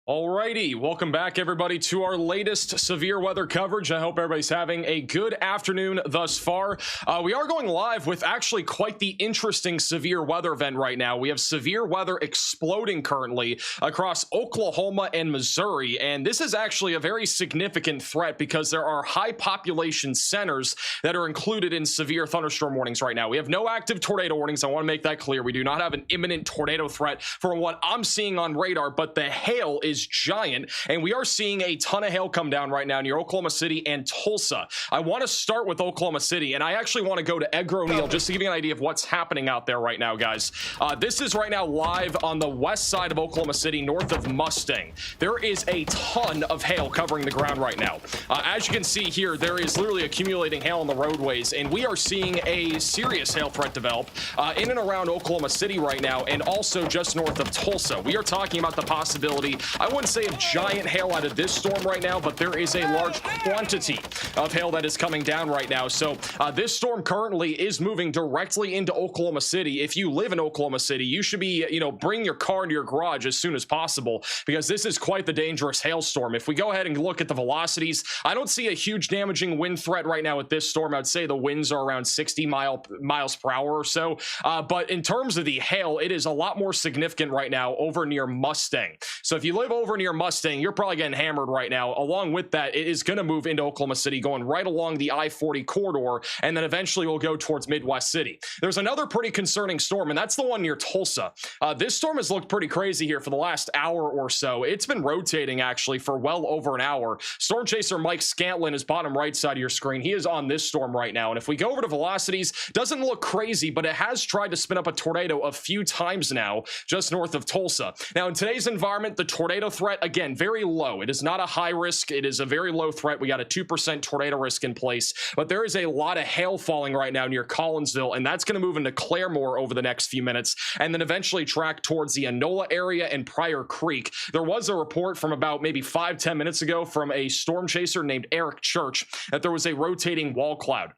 Alrighty, welcome back everybody to our latest severe weather coverage. I hope everybody's having a good afternoon thus far. We are going live with actually quite the interesting severe weather event right now. We have severe weather exploding currently across Oklahoma and Missouri, and this is actually a very significant threat because there are high population centers that are included in severe thunderstorm warnings right now. We have no active tornado warnings. I want to make that clear. We do not have an imminent tornado threat from what I'm seeing on radar, but the hail is giant, and we are seeing a ton of hail come down right now near Oklahoma City and Tulsa. I want to start with Oklahoma City, and I actually want to go to Edgar O'Neill just to give you an idea of what's happening out there right now, guys. This is right now live on the west side of Oklahoma City, north of Mustang. There is a ton of hail covering the ground right now. As you can see here, there is literally accumulating hail on the roadways, and we are seeing a serious hail threat develop in and around Oklahoma City right now, and also just north of Tulsa. We are talking about the possibility, I wouldn't say a giant hail out of this storm right now, but there is a large quantity of hail that is coming down right now. So this storm currently is moving directly into Oklahoma City. If you live in Oklahoma City, you should be, bring your car into your garage as soon as possible, because this is quite the dangerous hailstorm. If we go ahead and look at the velocities, I don't see a huge damaging wind threat right now with this storm. I'd say the winds are around 60 miles per hour or so. But in terms of the hail, it is a lot more significant right now over near Mustang. So if you live over near Mustang, you're probably getting hammered right now. Along with that, it is going to move into Oklahoma City, going right along the I-40 corridor, and then eventually will go towards Midwest City. There's another pretty concerning storm, and that's the one near Tulsa. This storm has looked pretty crazy here for the last hour or so. It's been rotating actually for well over an hour. Storm chaser Mike Scantlin is bottom right side of your screen. He is on this storm right now, and if we go over to velocities, doesn't look crazy, but it has tried to spin up a tornado a few times now just north of Tulsa. Now in today's environment, the tornado threat, again, very low. It is not a high risk. It is a very low threat. We got a 2% tornado risk in place, but there is a lot of hail falling right now near Collinsville, and that's going to move into Claremore over the next few minutes, and then eventually track towards the Enola area and Pryor Creek. There was a report from about maybe 5-10 minutes ago from a storm chaser named Eric Church that there was a rotating wall cloud.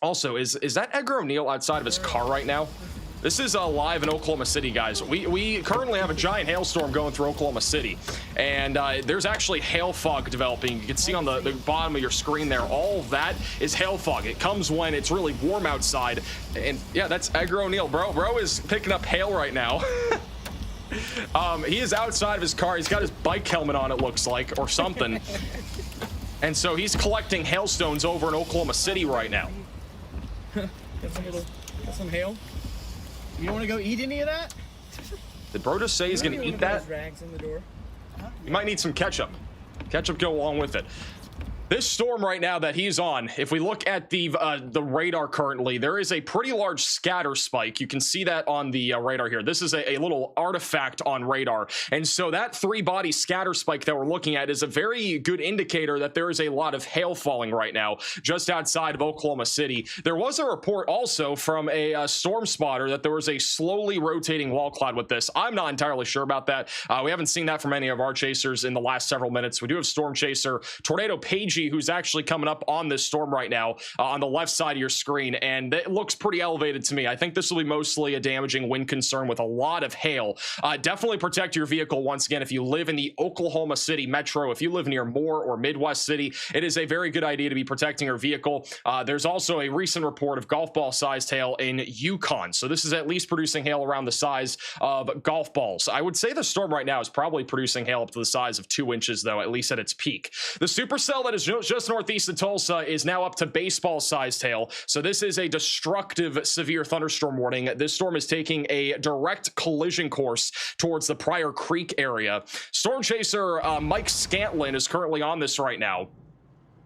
Also, is that Edgar O'Neill outside of his car right now? This is live in Oklahoma City, guys. We currently have a giant hailstorm going through Oklahoma City, and there's actually hail fog developing. You can see on the bottom of your screen there, all of that is hail fog. It comes when it's really warm outside, and yeah, that's Edgar O'Neill. Bro is picking up hail right now. He is outside of his car. He's got his bike helmet on, it looks like, or something. And so he's collecting hailstones over in Oklahoma City right now. Got some hail. You don't want to go eat any of that? Did bro just say he's gonna eat that? Rags in the door. You might need some ketchup. Ketchup go along with it. This storm right now that he's on, if we look at the radar currently, there is a pretty large scatter spike. You can see that on the radar here. This is a little artifact on radar. And so that 3-body scatter spike that we're looking at is a very good indicator that there is a lot of hail falling right now just outside of Oklahoma City. There was a report also from a storm spotter that there was a slowly rotating wall cloud with this. I'm not entirely sure about that. We haven't seen that from any of our chasers in the last several minutes. We do have storm chaser Tornado Page, who's actually coming up on this storm right now on the left side of your screen, and it looks pretty elevated to me. I think this will be mostly a damaging wind concern with a lot of hail. Definitely protect your vehicle once again if you live in the Oklahoma City metro. If you live near Moore or Midwest City, it is a very good idea to be protecting your vehicle. There's also a recent report of golf ball sized hail in Yukon, so this is at least producing hail around the size of golf balls. I would say the storm right now is probably producing hail up to the size of 2 inches, though, at least at its peak. The supercell that is just northeast of Tulsa is now up to baseball-sized hail. So this is a destructive severe thunderstorm warning. This storm is taking a direct collision course towards the Pryor Creek area. Storm chaser Mike Scantlin is currently on this right now.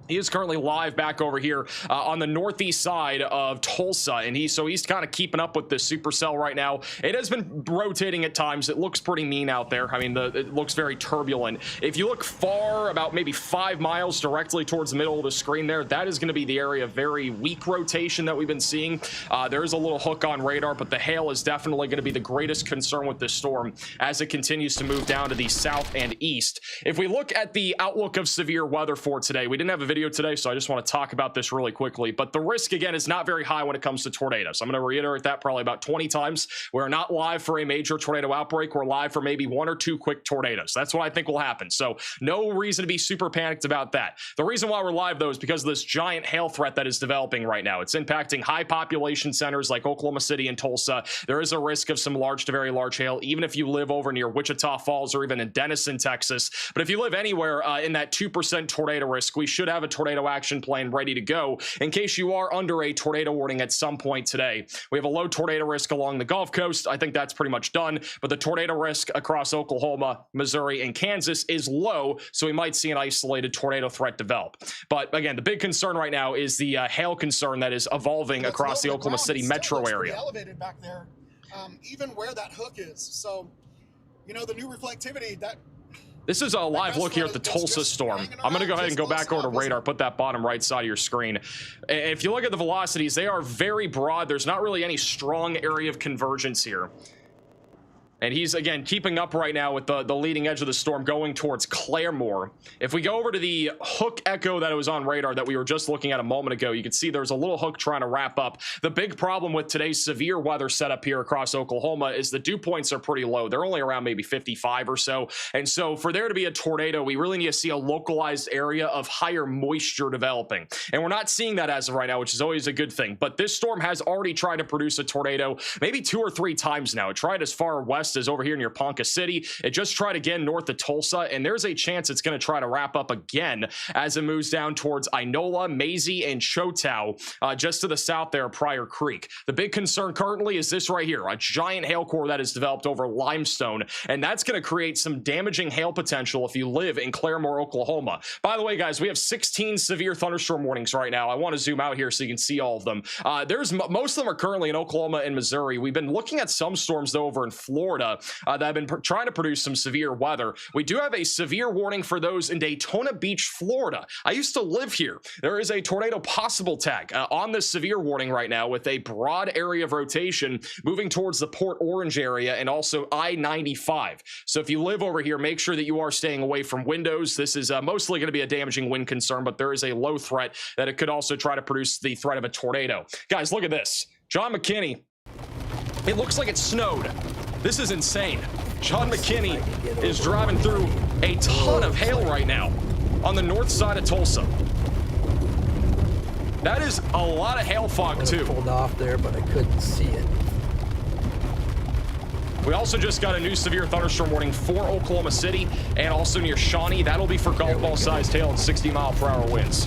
He is currently live back over here on the northeast side of Tulsa, and he's kind of keeping up with this supercell right now. It has been rotating at times. It looks pretty mean out there. I mean, it looks very turbulent. If you look far, about maybe 5 miles directly towards the middle of the screen there, that is going to be the area of very weak rotation that we've been seeing. There is a little hook on radar, but the hail is definitely going to be the greatest concern with this storm as it continues to move down to the south and east. If we look at the outlook of severe weather for today, we didn't have a video video today, so I just want to talk about this really quickly. But the risk, again, is not very high when it comes to tornadoes. I'm going to reiterate that probably about 20 times. We're not live for a major tornado outbreak. We're live for maybe 1 or 2 quick tornadoes. That's what I think will happen. So no reason to be super panicked about that. The reason why we're live, though, is because of this giant hail threat that is developing right now. It's impacting high population centers like Oklahoma City and Tulsa. There is a risk of some large to very large hail, even if you live over near Wichita Falls or even in Denison, Texas. But if you live anywhere in that 2% tornado risk, we should have a tornado action plan ready to go in case you are under a tornado warning at some point today. We have a low tornado risk along the Gulf Coast. I think that's pretty much done, but the tornado risk across Oklahoma, Missouri, and Kansas is low, so we might see an isolated tornado threat develop. But again, the big concern right now is the hail concern that is evolving across the Oklahoma City metro area. Elevated back there, even where that hook is. So, you know, the new reflectivity that. This is a live look here at the Tulsa storm. I'm going to go ahead and go back over to radar, put that bottom right side of your screen. If you look at the velocities, they are very broad. There's not really any strong area of convergence here. And he's, again, keeping up right now with the leading edge of the storm going towards Claremore. If we go over to the hook echo that was on radar that we were just looking at a moment ago, you can see there's a little hook trying to wrap up. The big problem with today's severe weather setup here across Oklahoma is the dew points are pretty low. They're only around maybe 55 or so. And so for there to be a tornado, we really need to see a localized area of higher moisture developing. And we're not seeing that as of right now, which is always a good thing. But this storm has already tried to produce a tornado maybe 2 or 3 times now. It tried as far west as over here near Ponca City. It just tried again north of Tulsa, and there's a chance it's going to try to wrap up again as it moves down towards Inola, Maisie, and Chotau, just to the south there, Pryor Creek. The big concern currently is this right here, a giant hail core that is developed over limestone, and that's going to create some damaging hail potential if you live in Claremore, Oklahoma. By the way, guys, we have 16 severe thunderstorm warnings right now. I want to zoom out here so you can see all of them. Most of them are currently in Oklahoma and Missouri. We've been looking at some storms, though, over in Florida that have been trying to produce some severe weather. We do have a severe warning for those in Daytona Beach, Florida. I used to live here. There is a tornado possible tag on this severe warning right now with a broad area of rotation moving towards the Port Orange area and also I-95. So if you live over here, make sure that you are staying away from windows. This is mostly going to be a damaging wind concern, but there is a low threat that it could also try to produce the threat of a tornado. Guys, look at this. John McKinney. It looks like it snowed. This is insane. John McKinney is driving through a ton of hail right now on the north side of Tulsa. That is a lot of hail fog too. Pulled off there, but I couldn't see it. We also just got a new severe thunderstorm warning for Oklahoma City and also near Shawnee. That'll be for golf ball sized hail and 60-mile-per-hour winds.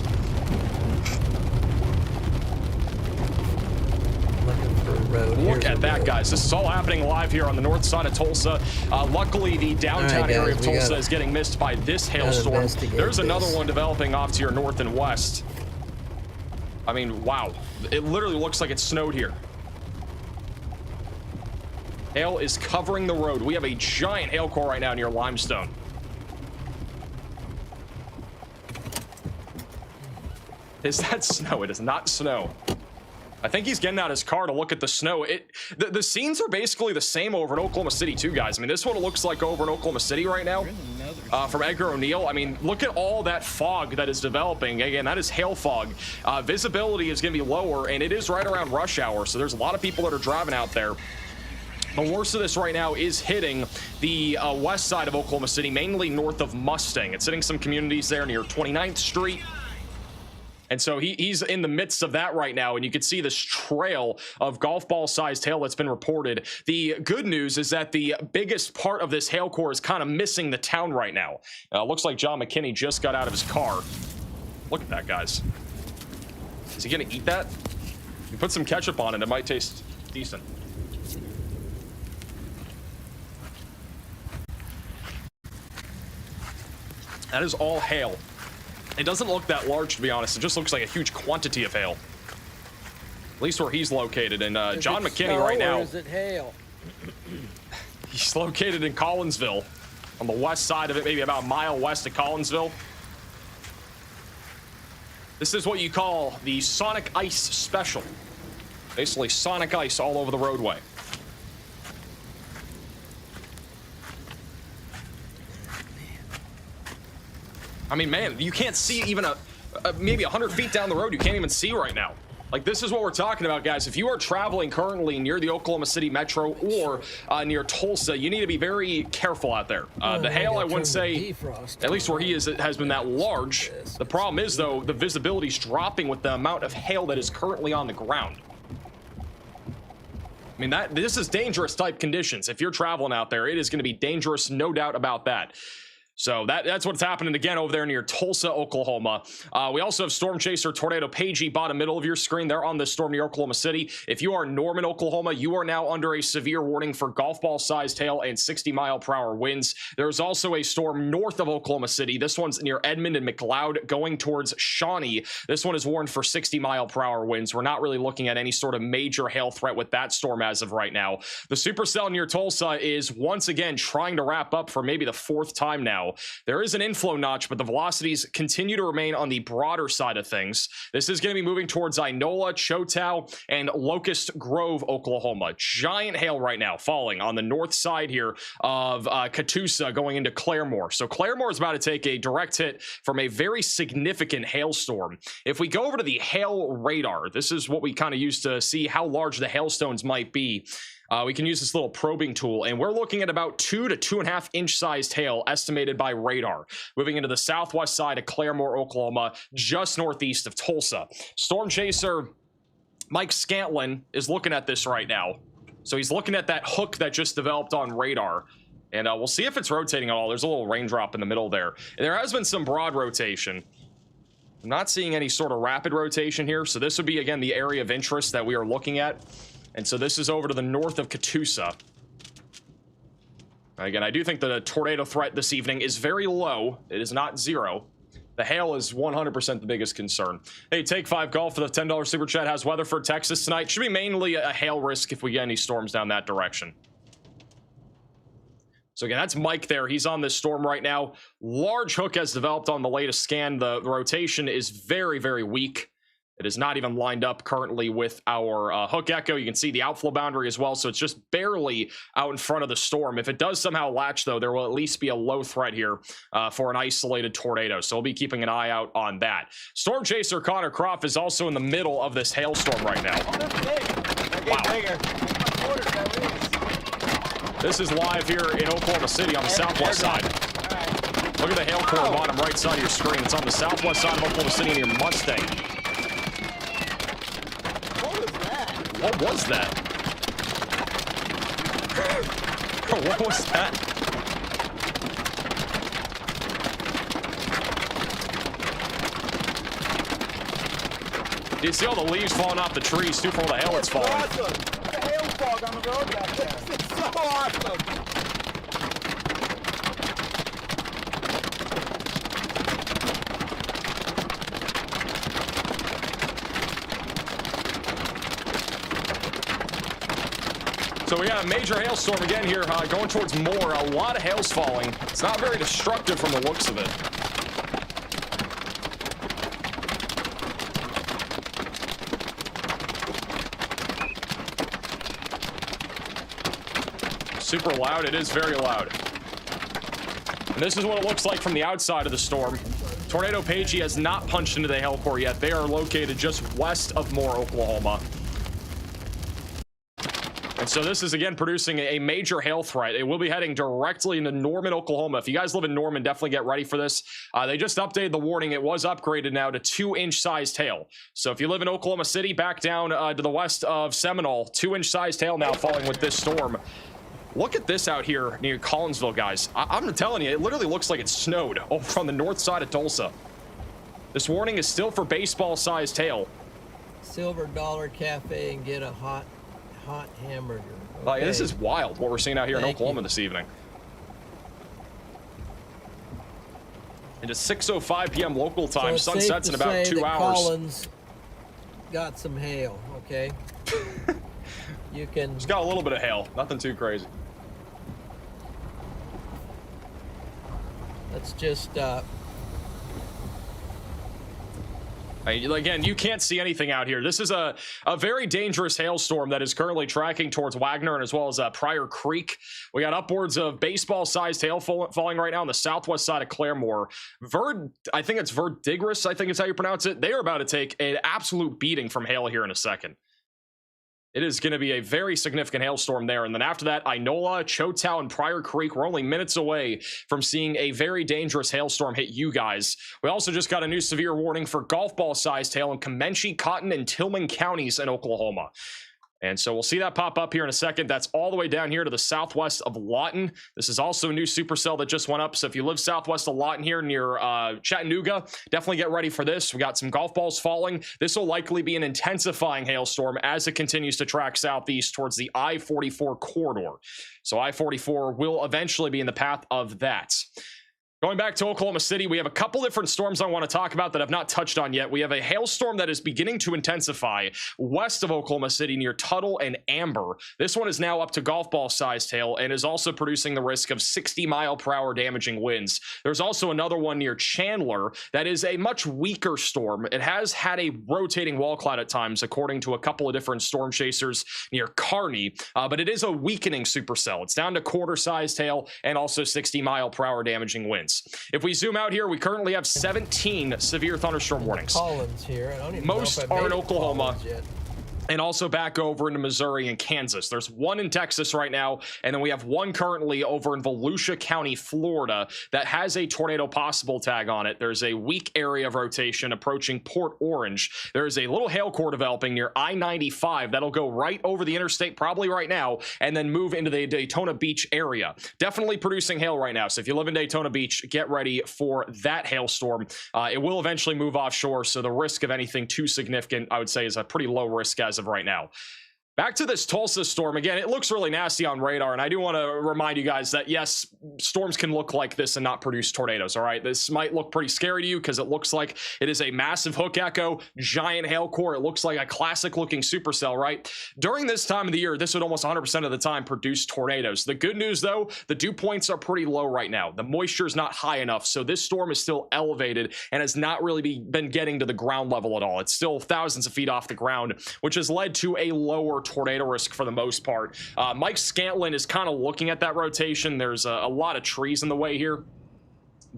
Look at that, guys. This is all happening live here on the north side of Tulsa. Luckily, the downtown area of Tulsa is getting missed by this hailstorm. There's another one developing off to your north and west. I mean, wow. It literally looks like it snowed here. Hail is covering the road. We have a giant hail core right now near Limestone. Is that snow? It is not snow. I think he's getting out his car to look at the snow. The scenes are basically the same over in Oklahoma City too, guys. I mean, this is what it looks like over in Oklahoma City right now from Edgar O'Neill. I mean, look at all that fog that is developing. Again, that is hail fog. Visibility is going to be lower, and it is right around rush hour, so there's a lot of people that are driving out there. The worst of this right now is hitting the west side of Oklahoma City, mainly north of Mustang. It's hitting some communities there near 29th Street. And so he's in the midst of that right now, and you can see this trail of golf ball sized hail that's been reported. The good news is that the biggest part of this hail core is kind of missing the town right now. Looks like John McKinney just got out of his car. Look at that, guys. Is he gonna eat that? You put some ketchup on it, it might taste decent. That is all hail. It doesn't look that large, to be honest. It just looks like a huge quantity of hail. At least where he's located. And John McKinney right now. Or is it hail? He's located in Collinsville, on the west side of it, maybe about a mile west of Collinsville. This is what you call the Sonic Ice Special. Basically, Sonic Ice all over the roadway. I mean, man, you can't see even maybe 100 feet down the road you can't even see right now. Like, this is what we're talking about, guys. If you are traveling currently near the Oklahoma City Metro or near Tulsa, you need to be very careful out there. The hail, I wouldn't say, at least where he is, it has been that large. The problem is, though, the visibility's dropping with the amount of hail that is currently on the ground. I mean, this is dangerous type conditions. If you're traveling out there, it is going to be dangerous, no doubt about that. So that's what's happening again over there near Tulsa, Oklahoma. We also have Storm Chaser Tornado Pagey bottom middle of your screen. They're on this storm near Oklahoma City. If you are Norman, Oklahoma, you are now under a severe warning for golf ball sized hail and 60-mile-per-hour winds. There's also a storm north of Oklahoma City. This one's near Edmond and McLeod going towards Shawnee. This one is warned for 60-mile-per-hour winds. We're not really looking at any sort of major hail threat with that storm as of right now. The supercell near Tulsa is once again trying to wrap up for maybe the 4th time now. There is an inflow notch, but the velocities continue to remain on the broader side of things. This is going to be moving towards Inola, Chotau, and Locust Grove, Oklahoma. Giant hail right now falling on the north side here of Catoosa going into Claremore. So Claremore is about to take a direct hit from a very significant hailstorm. If we go over to the hail radar, this is what we kind of use to see how large the hailstones might be. We can use this little probing tool, and we're looking at about 2 to 2.5 inch sized hail estimated by radar, moving into the southwest side of Claremore, Oklahoma, just northeast of Tulsa. Storm Chaser Mike Scantlin is looking at this right now. So he's looking at that hook that just developed on radar, and we'll see if it's rotating at all. There's a little raindrop in the middle there. And there has been some broad rotation. I'm not seeing any sort of rapid rotation here, so this would be, again, the area of interest that we are looking at. And so this is over to the north of Catoosa. Again, I do think the tornado threat this evening is very low. It is not 0. The hail is 100% the biggest concern. Hey, Take 5 Golf for the $10 super chat has weather for Texas tonight. Should be mainly a hail risk if we get any storms down that direction. So again, that's Mike there. He's on this storm right now. Large hook has developed on the latest scan. The rotation is very, very weak. It is not even lined up currently with our hook echo. You can see the outflow boundary as well, so it's just barely out in front of the storm. If it does somehow latch, though, there will at least be a low threat here for an isolated tornado, so we'll be keeping an eye out on that. Storm Chaser Connor Croft is also in the middle of this hailstorm right now. Wow. This is live here in Oklahoma City on the southwest side. Look at the hail core bottom right side of your screen. It's on the southwest side of Oklahoma City near Mustang. What was that? What was that? You see all the leaves falling off the trees too from all the hail that's falling. Awesome. The hail fog on the road back there. It's so awesome. So we got a major hailstorm again here going towards Moore. A lot of hail's falling. It's not very destructive from the looks of it. Super loud. It is very loud. And this is what it looks like from the outside of the storm. Tornado Pagey has not punched into the hail core yet. They are located just west of Moore, Oklahoma. And so this is, again, producing a major hail threat. It will be heading directly into Norman, Oklahoma. If you guys live in Norman, definitely get ready for this. They just updated the warning. It was upgraded now to 2-inch sized hail. So if you live in Oklahoma City, back down to the west of Seminole, 2-inch sized hail now falling with this storm. Look at this out here near Collinsville, guys. I'm telling you, it literally looks like it snowed over on the north side of Tulsa. This warning is still for baseball-sized hail. Silver Dollar Cafe and get a hot hamburger. Okay. Like, this is wild what we're seeing out here in Oklahoma this evening. And it's 6:05 p.m. local time. So Sunsets in about 2 hours. Collins got some hail, okay? You can... Just got a little bit of hail. Nothing too crazy. Let's just Again, you can't see anything out here. This is a very dangerous hailstorm that is currently tracking towards Wagner and as well as Pryor Creek. We got upwards of baseball-sized hail falling right now on the southwest side of Claremore. I think it's Verdigris, I think is how you pronounce it. They are about to take an absolute beating from hail here in a second. It is going to be a very significant hailstorm there. And then after that, Inola, Choteau, and Pryor Creek, we're only minutes away from seeing a very dangerous hailstorm hit you guys. We also just got a new severe warning for golf ball-sized hail in Comanche, Cotton, and Tillman counties in Oklahoma. And so we'll see that pop up here in a second. That's all the way down here to the southwest of Lawton. This is also a new supercell that just went up. So if you live southwest of Lawton here near Chattanooga, definitely get ready for this. We got some golf balls falling. This will likely be an intensifying hailstorm as it continues to track southeast towards the I-44 corridor. So I-44 will eventually be in the path of that. Going back to Oklahoma City, we have a couple different storms I want to talk about that I've not touched on yet. We have a hailstorm that is beginning to intensify west of Oklahoma City near Tuttle and Amber. This one is now up to golf ball sized hail and is also producing the risk of 60-mile-per-hour damaging winds. There's also another one near Chandler that is a much weaker storm. It has had a rotating wall cloud at times, according to a couple of different storm chasers near Kearney, but it is a weakening supercell. It's down to quarter-sized hail and also 60-mile-per-hour damaging winds. If we zoom out here, we currently have 17 severe thunderstorm warnings. Collins here. I don't even Most know if I are made in Oklahoma. Collins yet. And also back over into Missouri and Kansas. There's one in Texas right now, and then we have one currently over in Volusia County, Florida, that has a tornado possible tag on it. There's a weak area of rotation approaching Port Orange. There's a little hail core developing near I-95 that'll go right over the interstate probably right now and then move into the Daytona Beach area. Definitely producing hail right now. So if you live in Daytona Beach, get ready for that hailstorm. It will eventually move offshore, so the risk of anything too significant, I would say, is a pretty low risk as of right now. Back to this Tulsa storm. Again, it looks really nasty on radar, and I do want to remind you guys that, yes, storms can look like this and not produce tornadoes, all right? This might look pretty scary to you because it looks like it is a massive hook echo, giant hail core. It looks like a classic-looking supercell, right? During this time of the year, this would almost 100% of the time produce tornadoes. The good news, though, the dew points are pretty low right now. The moisture is not high enough, so this storm is still elevated and has not really been getting to the ground level at all. It's still thousands of feet off the ground, which has led to a lower tornado risk for the most part. Mike Scantlin is kind of looking at that rotation. There's a lot of trees in the way here,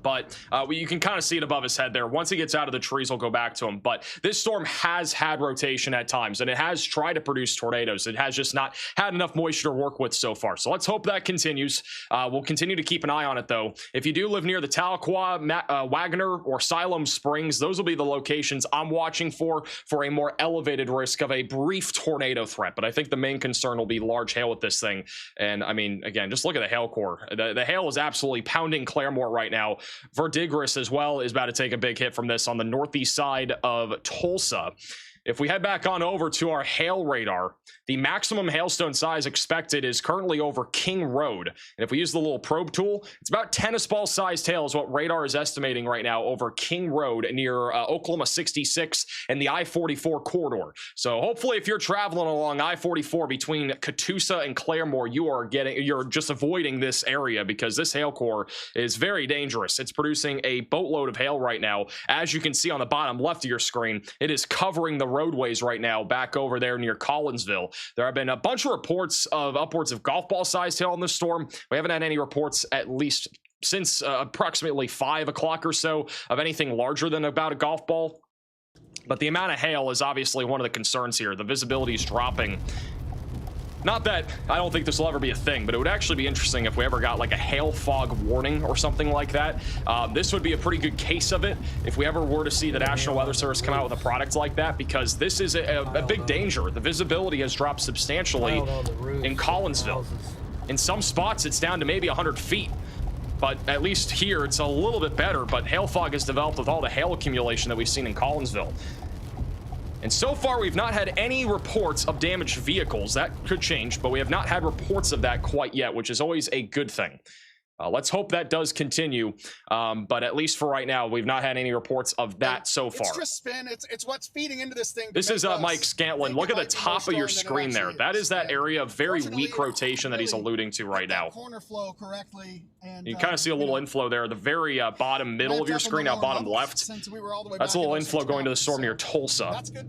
but you can kind of see it above his head there. Once he gets out of the trees, he'll go back to him. But this storm has had rotation at times, and it has tried to produce tornadoes. It has just not had enough moisture to work with so far. So let's hope that continues. We'll continue to keep an eye on it, though. If you do live near the Tahlequah, Wagner, or Siloam Springs, those will be the locations I'm watching for a more elevated risk of a brief tornado threat. But I think the main concern will be large hail with this thing. And, I mean, again, just look at the hail core. The hail is absolutely pounding Claremore right now. Verdigris as well is about to take a big hit from this on the northeast side of Tulsa. If we head back on over to our hail radar, the maximum hailstone size expected is currently over King Road. And if we use the little probe tool, it's about tennis ball sized hail is what radar is estimating right now over King Road near Oklahoma 66 and the I-44 corridor. So hopefully if you're traveling along I-44 between Catoosa and Claremore, you're just avoiding this area because this hail core is very dangerous. It's producing a boatload of hail right now. As you can see on the bottom left of your screen, it is covering the roadways right now back over there near Collinsville. There have been a bunch of reports of upwards of golf ball sized hail in this storm. We haven't had any reports at least since approximately 5 o'clock or so of anything larger than about a golf ball. But the amount of hail is obviously one of the concerns here. The visibility is dropping. Not that I don't think this will ever be a thing, but it would actually be interesting if we ever got like a hail fog warning or something like that. This would be a pretty good case of it if we ever were to see the National Weather Service come out with a product like that, because this is a big danger. The visibility has dropped substantially in Collinsville. In some spots, it's down to maybe 100 feet. But at least here, it's a little bit better, but hail fog has developed with all the hail accumulation that we've seen in Collinsville. And so far, we've not had any reports of damaged vehicles. That could change, but we have not had reports of that quite yet, which is always a good thing. Let's hope that does continue, but at least for right now, we've not had any reports of that so far. It's just spin. It's what's feeding into this thing. This is Mike Scantlin. Look at the top of your screen there. That is that area of very weak rotation that he's alluding to right now. Corner flow correctly, and you can kind of see a little inflow there, the very bottom middle of your screen, now bottom left. That's a little inflow going to the storm near Tulsa. That's good.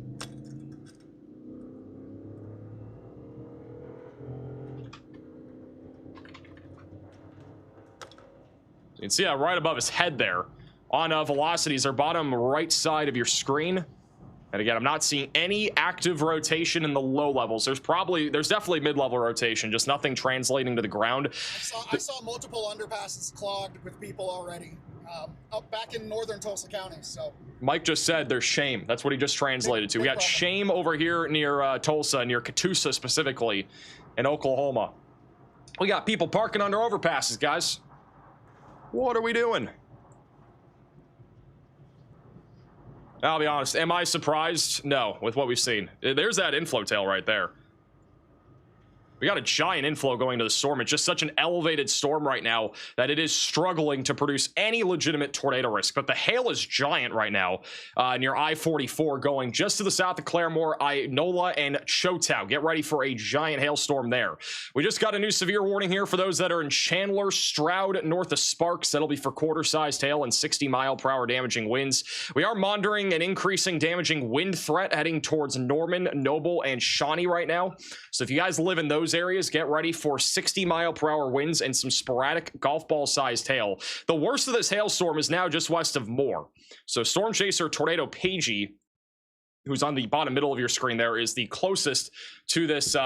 You can see that right above his head there on velocities are bottom right side of your screen. And again, I'm not seeing any active rotation in the low levels. There's definitely mid-level rotation, just nothing translating to the ground. I saw multiple underpasses clogged with people already up back in northern Tulsa County. So Mike just said there's shame. That's what he just translated to. We got shame over here near Tulsa, near Catoosa specifically, in Oklahoma. We got people parking under overpasses, guys. What are we doing? I'll be honest. Am I surprised? No, with what we've seen. There's that inflow tail right there. We got a giant inflow going to the storm. It's just such an elevated storm right now that it is struggling to produce any legitimate tornado risk. But the hail is giant right now near I-44 going just to the south of Claremore, Inola, and Choteau. Get ready for a giant hailstorm there. We just got a new severe warning here for those that are in Chandler, Stroud, north of Sparks. That'll be for quarter-sized hail and 60-mile-per-hour damaging winds. We are monitoring an increasing damaging wind threat heading towards Norman, Noble, and Shawnee right now. So if you guys live in those areas, get ready for 60-mile-per-hour winds and some sporadic golf ball sized hail. The worst of this hailstorm is now just west of Moore. So Storm Chaser Tornado Pagey, who's on the bottom middle of your screen there, is the closest to this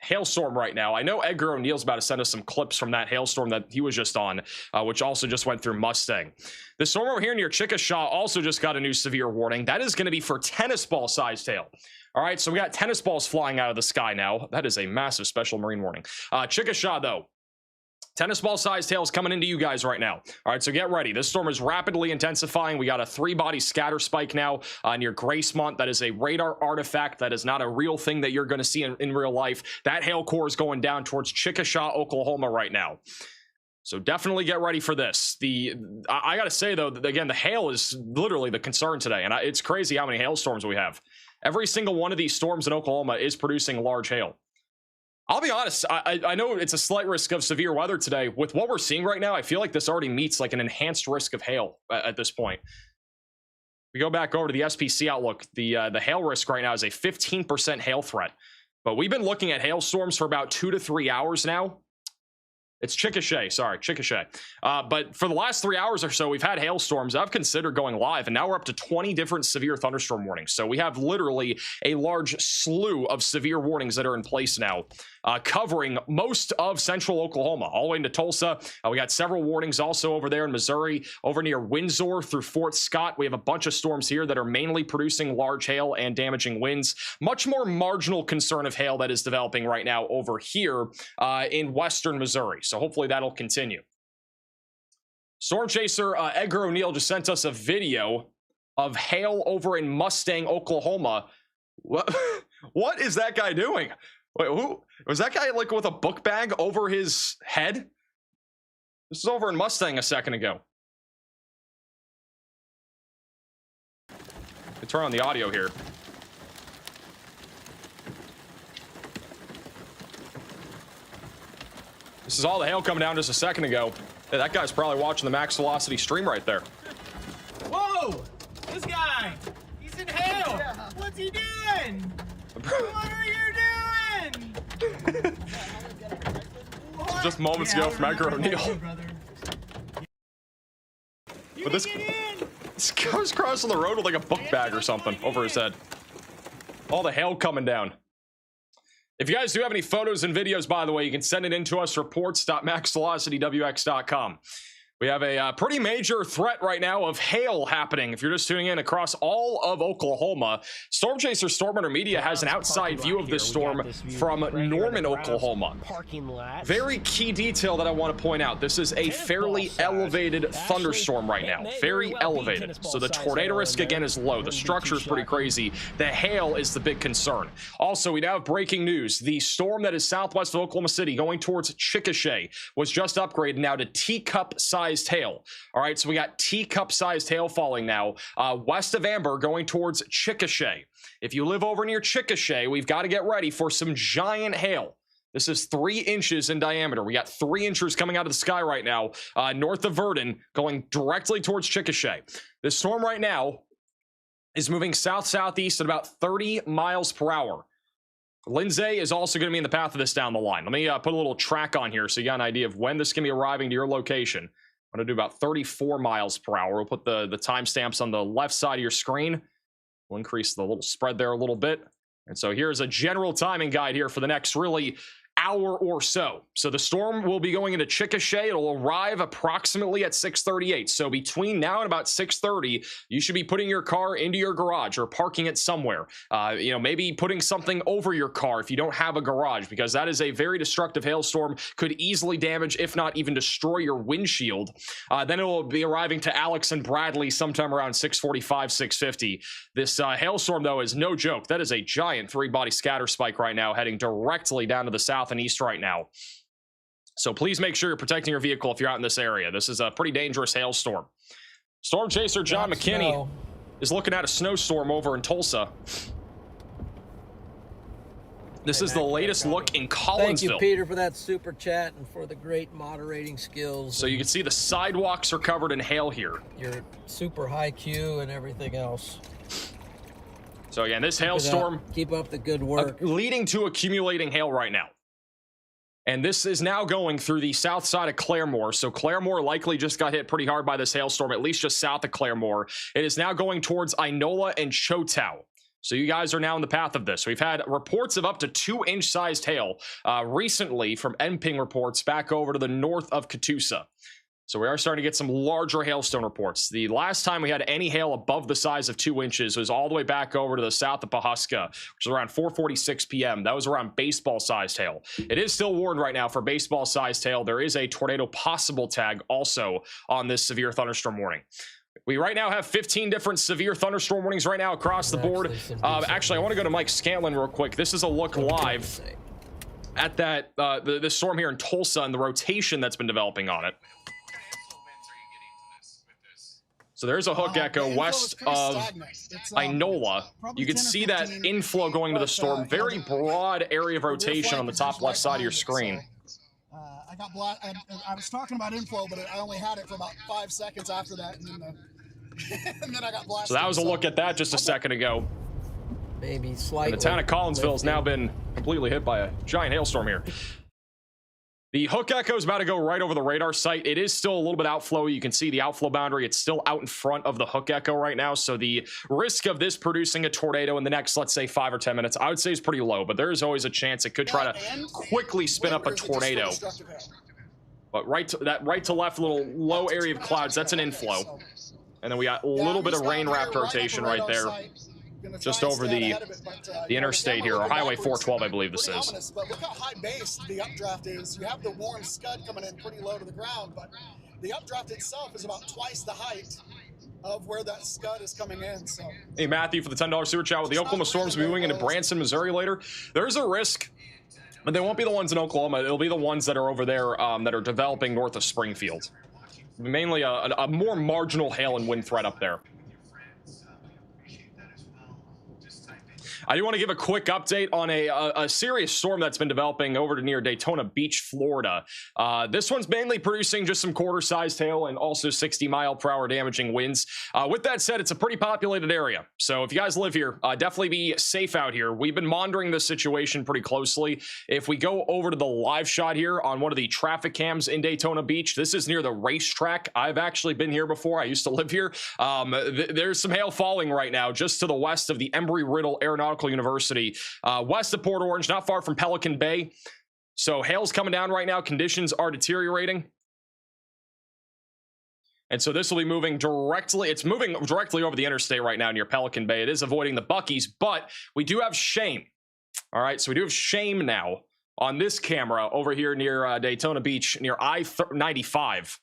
hailstorm right now. I know Edgar O'Neill's about to send us some clips from that hailstorm that he was just on, which also just went through Mustang. The storm over here near Chickasha also just got a new severe warning. That is going to be for tennis ball sized hail. All right, so we got tennis balls flying out of the sky now. That is a massive special marine warning. Chickasha, though. Tennis ball sized hail is coming into you guys right now. All right, so get ready. This storm is rapidly intensifying. We got a 3-body scatter spike now near Gracemont. That is a radar artifact. That is not a real thing that you're going to see in real life. That hail core is going down towards Chickasha, Oklahoma right now. So definitely get ready for this. I got to say, though, that, again, the hail is literally the concern today. And it's crazy how many hailstorms we have. Every single one of these storms in Oklahoma is producing large hail. I'll be honest, I know it's a slight risk of severe weather today. With what we're seeing right now, I feel like this already meets like an enhanced risk of hail at this point. We go back over to the SPC outlook. The hail risk right now is a 15% hail threat. But we've been looking at hailstorms for about 2 to 3 hours now. It's Chickasha, sorry, Chickasha. But for the last 3 hours or so, we've had hailstorms. I've considered going live, and now we're up to 20 different severe thunderstorm warnings. So we have literally a large slew of severe warnings that are in place now, covering most of central Oklahoma, all the way into Tulsa. We got several warnings also over there in Missouri, over near Windsor through Fort Scott. We have a bunch of storms here that are mainly producing large hail and damaging winds. Much more marginal concern of hail that is developing right now over here in western Missouri. So hopefully that'll continue. Storm Chaser Edgar O'Neill just sent us a video of hail over in Mustang, Oklahoma. What is that guy doing? Wait, who was that guy, like with a book bag over his head? This is over in Mustang a second ago. Let me turn on the audio here. This is all the hail coming down just a second ago. Yeah, that guy's probably watching the Max Velocity stream right there. Whoa! This guy! He's in hail! Yeah. What's he doing? What are you doing? Just moments ago from Edgar O'Neill. But this guy's crossing the road with like a book bag or something over his head. All the hail coming down. If you guys do have any photos and videos, by the way, you can send it in to us, reports.maxvelocitywx.com. We have a pretty major threat right now of hail happening. If you're just tuning in across all of Oklahoma, Storm Chaser Storm Hunter Media has an outside view of this storm from Norman, Oklahoma. Very key detail that I want to point out. This is a fairly elevated thunderstorm right now. Very elevated. So the tornado risk again is low. The structure is pretty crazy. The hail is the big concern. Also, we now have breaking news. The storm that is southwest of Oklahoma City going towards Chickasha was just upgraded now to teacup-sized hail. All right, so we got teacup-sized hail falling now west of Amber going towards Chickasha. If you live over near Chickasha, we've got to get ready for some giant hail. This is 3 inches in diameter. We got 3 inches coming out of the sky right now, north of Verdon, going directly towards Chickasha. This storm right now is moving south-southeast at about 30 miles per hour. Lindsay is also going to be in the path of this down the line. Let me put a little track on here so you got an idea of when this is going to be arriving to your location. I'm going to do about 34 miles per hour. We'll put the timestamps on the left side of your screen. We'll increase the little spread there a little bit. And so here's a general timing guide here for the next really hour or so. So the storm will be going into Chickasha. It'll arrive approximately at 6:38. So between now and about 6:30, you should be putting your car into your garage or parking it somewhere. You know, maybe putting something over your car if you don't have a garage, because that is a very destructive hailstorm. Could easily damage, if not even destroy, your windshield. Then it will be arriving to Alex and Bradley sometime around 6:45, 6:50. This hailstorm, though, is no joke. That is a giant 3-body scatter spike right now, heading directly down to the south and east right now. So please make sure you're protecting your vehicle if you're out in this area. This is a pretty dangerous hailstorm. Storm Chaser John McKinney is looking at a snowstorm over in Tulsa. This is the latest look in Collinsville. Thank you, Peter, for that super chat and for the great moderating skills. So you can see the sidewalks are covered in hail here. Your super high Q and everything else. So again, this hailstorm, keep up the good work, leading to accumulating hail right now. And this is now going through the south side of Claremore. So Claremore likely just got hit pretty hard by this hailstorm, at least just south of Claremore. It is now going towards Inola and Choteau. So you guys are now in the path of this. We've had reports of up to 2-inch sized hail recently from NPing reports back over to the north of Catoosa. So we are starting to get some larger hailstone reports. The last time we had any hail above the size of 2 inches was all the way back over to the south of Pawhuska, which is around 4:46 p.m. That was around baseball-sized hail. It is still warned right now for baseball-sized hail. There is a tornado possible tag also on this severe thunderstorm warning. We right now have 15 different severe thunderstorm warnings right now across the board. Actually, I want to go to Mike Scanlon real quick. This is a look live at that the storm here in Tulsa and the rotation that's been developing on it. So there's a hook echo west of Inola. You can see that inflow going to the storm. Very broad area of rotation on the top left side of your screen. I was talking about inflow, but I only had it for about 5 seconds after that, and then I got blasted. So that was a look at that just a second ago. Maybe slightly. And the town of Collinsville has now been completely hit by a giant hailstorm here. The hook echo is about to go right over the radar site. It is still a little bit outflow. You can see the outflow boundary. It's still out in front of the hook echo right now. So the risk of this producing a tornado in the next, let's say, 5 or 10 minutes, I would say is pretty low, but there is always a chance it could try to quickly spin up a tornado. But right to left little low area of clouds, that's an inflow. And then we got a little bit of rain wrapped rotation right there. Just over the interstate here, or Highway 412, I believe this is. But look how high base the updraft is. You have the warm scud coming in pretty low to the ground, but the updraft itself is about twice the height of where that scud is coming in. So, hey, Matthew, for the $10 super chat. With the Oklahoma storms moving into Branson, Missouri later, there's a risk, but they won't be the ones in Oklahoma. It'll be the ones that are over there that are developing north of Springfield. Mainly a more marginal hail and wind threat up there. I do want to give a quick update on a serious storm that's been developing over to near Daytona Beach, Florida. This one's mainly producing just some quarter-sized hail and also 60-mile-per-hour damaging winds. With that said, it's a pretty populated area. So if you guys live here, definitely be safe out here. We've been monitoring this situation pretty closely. If we go over to the live shot here on one of the traffic cams in Daytona Beach, this is near the racetrack. I've actually been here before. I used to live here. There's some hail falling right now just to the west of the Embry-Riddle Aeronautical University, west of Port Orange, not far from Pelican Bay. So hail's coming down right now. Conditions are deteriorating. And so this will be moving directly. It's moving directly over the interstate right now near Pelican Bay. It is avoiding the Buc-ee's, but we do have shame. All right, so we do have shame now on this camera over here near Daytona Beach, near I-95.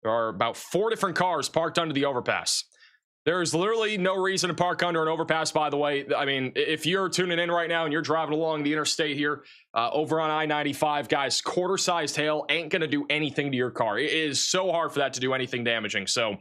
There are about 4 different cars parked under the overpass. There's literally no reason to park under an overpass, by the way. I mean, if you're tuning in right now and you're driving along the interstate here over on I-95, guys, quarter-sized hail ain't going to do anything to your car. It is so hard for that to do anything damaging. So,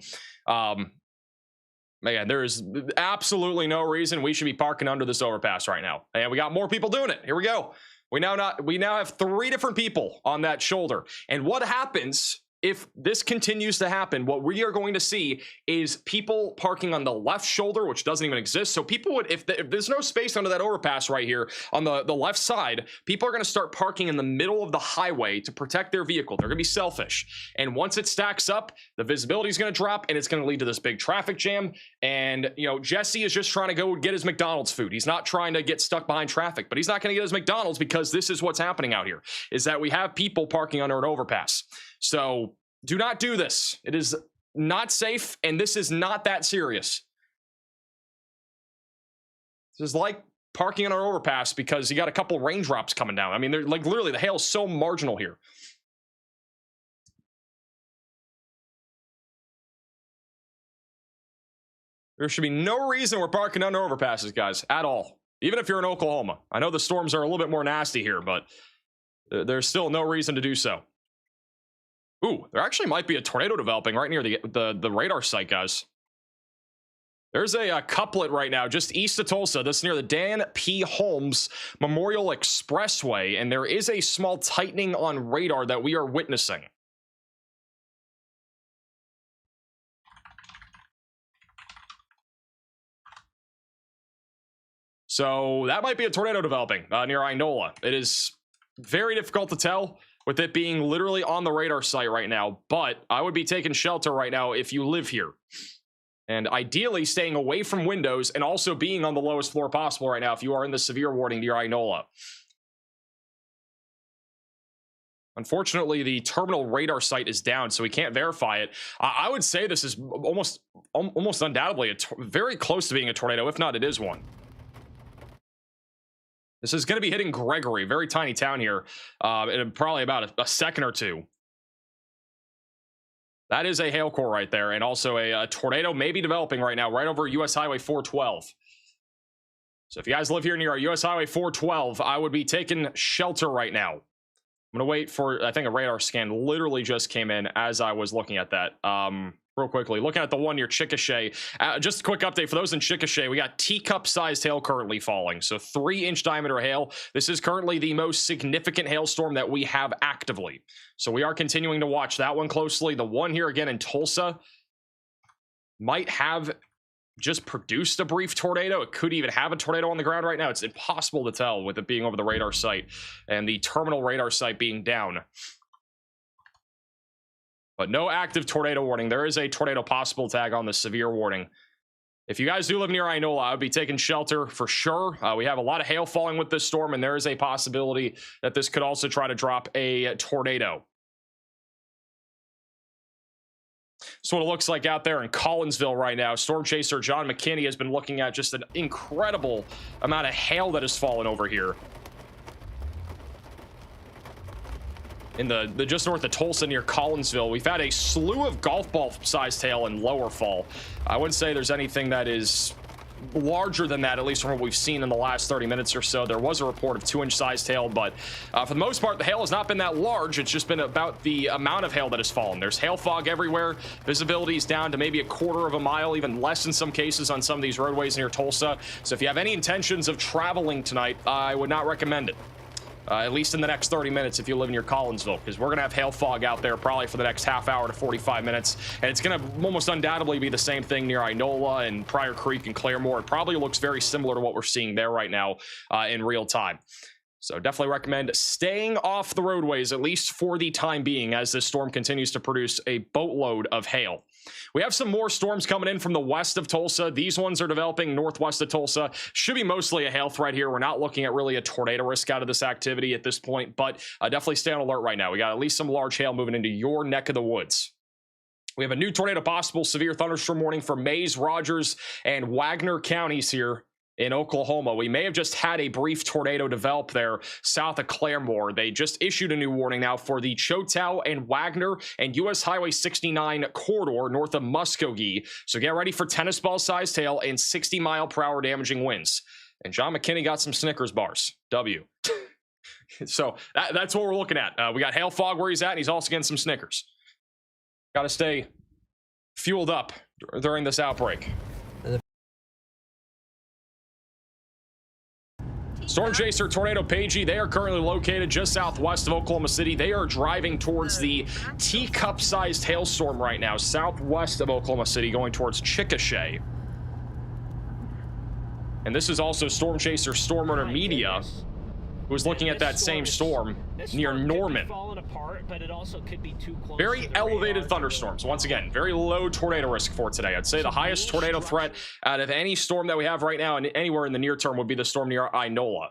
man, there is absolutely no reason we should be parking under this overpass right now. And we got more people doing it. Here we go. We now have 3 different people on that shoulder. And what happens if this continues to happen? What we are going to see is people parking on the left shoulder, which doesn't even exist. So people would, if there's no space under that overpass right here on the left side, people are going to start parking in the middle of the highway to protect their vehicle. They're going to be selfish. And once it stacks up, the visibility is going to drop and it's going to lead to this big traffic jam. And, you know, Jesse is just trying to go get his McDonald's food. He's not trying to get stuck behind traffic, but he's not going to get his McDonald's because this is what's happening out here, is that we have people parking under an overpass. So do not do this. It is not safe, and this is not that serious. This is like parking on an overpass because you got a couple raindrops coming down. I mean, they're like literally the hail's so marginal here. There should be no reason we're parking under overpasses, guys, at all. Even if you're in Oklahoma. I know the storms are a little bit more nasty here, but there's still no reason to do so. Ooh, there actually might be a tornado developing right near the radar site, guys. There's a couplet right now just east of Tulsa. This is near the Dan P. Holmes Memorial Expressway, and there is a small tightening on radar that we are witnessing. So that might be a tornado developing near Inola. It is very difficult to tell with it being literally on the radar site right now, but I would be taking shelter right now if you live here. And ideally staying away from windows and also being on the lowest floor possible right now if you are in the severe warning near Inola. Unfortunately, the terminal radar site is down, so we can't verify it. I would say this is almost undoubtedly very close to being a tornado. If not, it is one. This is going to be hitting Gregory, very tiny town here, in probably about a second or two. That is a hail core right there, and also a tornado may be developing right now, right over US Highway 412. So if you guys live here near US Highway 412, I would be taking shelter right now. I'm going to wait for, I think a radar scan literally just came in as I was looking at that. Real quickly, looking at the one near Chickasha. Just a quick update for those in Chickasha. We got teacup-sized hail currently falling, so 3-inch diameter hail. This is currently the most significant hailstorm that we have actively. So we are continuing to watch that one closely. The one here again in Tulsa might have just produced a brief tornado. It could even have a tornado on the ground right now. It's impossible to tell with it being over the radar site and the terminal radar site being down. But no active tornado warning. There is a tornado possible tag on the severe warning. If you guys do live near Inola, I would be taking shelter for sure. We have a lot of hail falling with this storm, and there is a possibility that this could also try to drop a tornado. That's what it looks like out there in Collinsville right now. Storm chaser John McKinney has been looking at just an incredible amount of hail that has fallen over here. In the just north of Tulsa near Collinsville, we've had a slew of golf ball sized hail in lower fall. I wouldn't say there's anything that is larger than that, at least from what we've seen in the last 30 minutes or so. There was a report of 2-inch sized hail, but for the most part, the hail has not been that large. It's just been about the amount of hail that has fallen. There's hail fog everywhere. Visibility is down to maybe 1/4 of a mile, even less in some cases on some of these roadways near Tulsa. So if you have any intentions of traveling tonight, I would not recommend it. At least in the next 30 minutes if you live near Collinsville, because we're going to have hail fog out there probably for the next half hour to 45 minutes. And it's going to almost undoubtedly be the same thing near Inola and Pryor Creek and Claremore. It probably looks very similar to what we're seeing there right now in real time. So definitely recommend staying off the roadways, at least for the time being, as this storm continues to produce a boatload of hail. We have some more storms coming in from the west of Tulsa. These ones are developing northwest of Tulsa. Should be mostly a hail threat here. We're not looking at really a tornado risk out of this activity at this point, but definitely stay on alert right now. We got at least some large hail moving into your neck of the woods. We have a new tornado possible, severe thunderstorm warning for Mays, Rogers, and Wagner counties here in Oklahoma. We may have just had a brief tornado develop there south of Claremore. They just issued a new warning now for the Choteau and Wagner and US Highway 69 corridor north of Muskogee. So get ready for tennis ball sized hail and 60-mile-per-hour damaging winds. And John McKinney got some Snickers bars. W. So that's what we're looking at. We got hail fog where he's at, and he's also getting some Snickers. Got to stay fueled up during this outbreak. Storm chaser tornado Pagey, they are currently located just southwest of Oklahoma City. They are driving towards the teacup-sized hailstorm right now, southwest of Oklahoma City, going towards Chickasha. And this is also Storm Chaser Storm Runner Media, who's looking at that same storm near Norman. Very elevated thunderstorms. Once again, very low tornado risk for today. I'd say the highest tornado threat out of any storm that we have right now and anywhere in the near term would be the storm near Inola,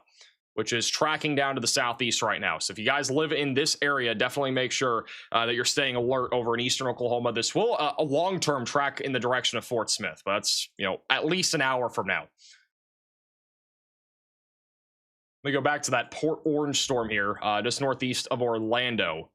which is tracking down to the southeast right now. So if you guys live in this area, definitely make sure that you're staying alert over in eastern Oklahoma. This will a long-term track in the direction of Fort Smith, but that's, you know, at least an hour from now. Let me go back to that Port Orange storm here, just northeast of Orlando.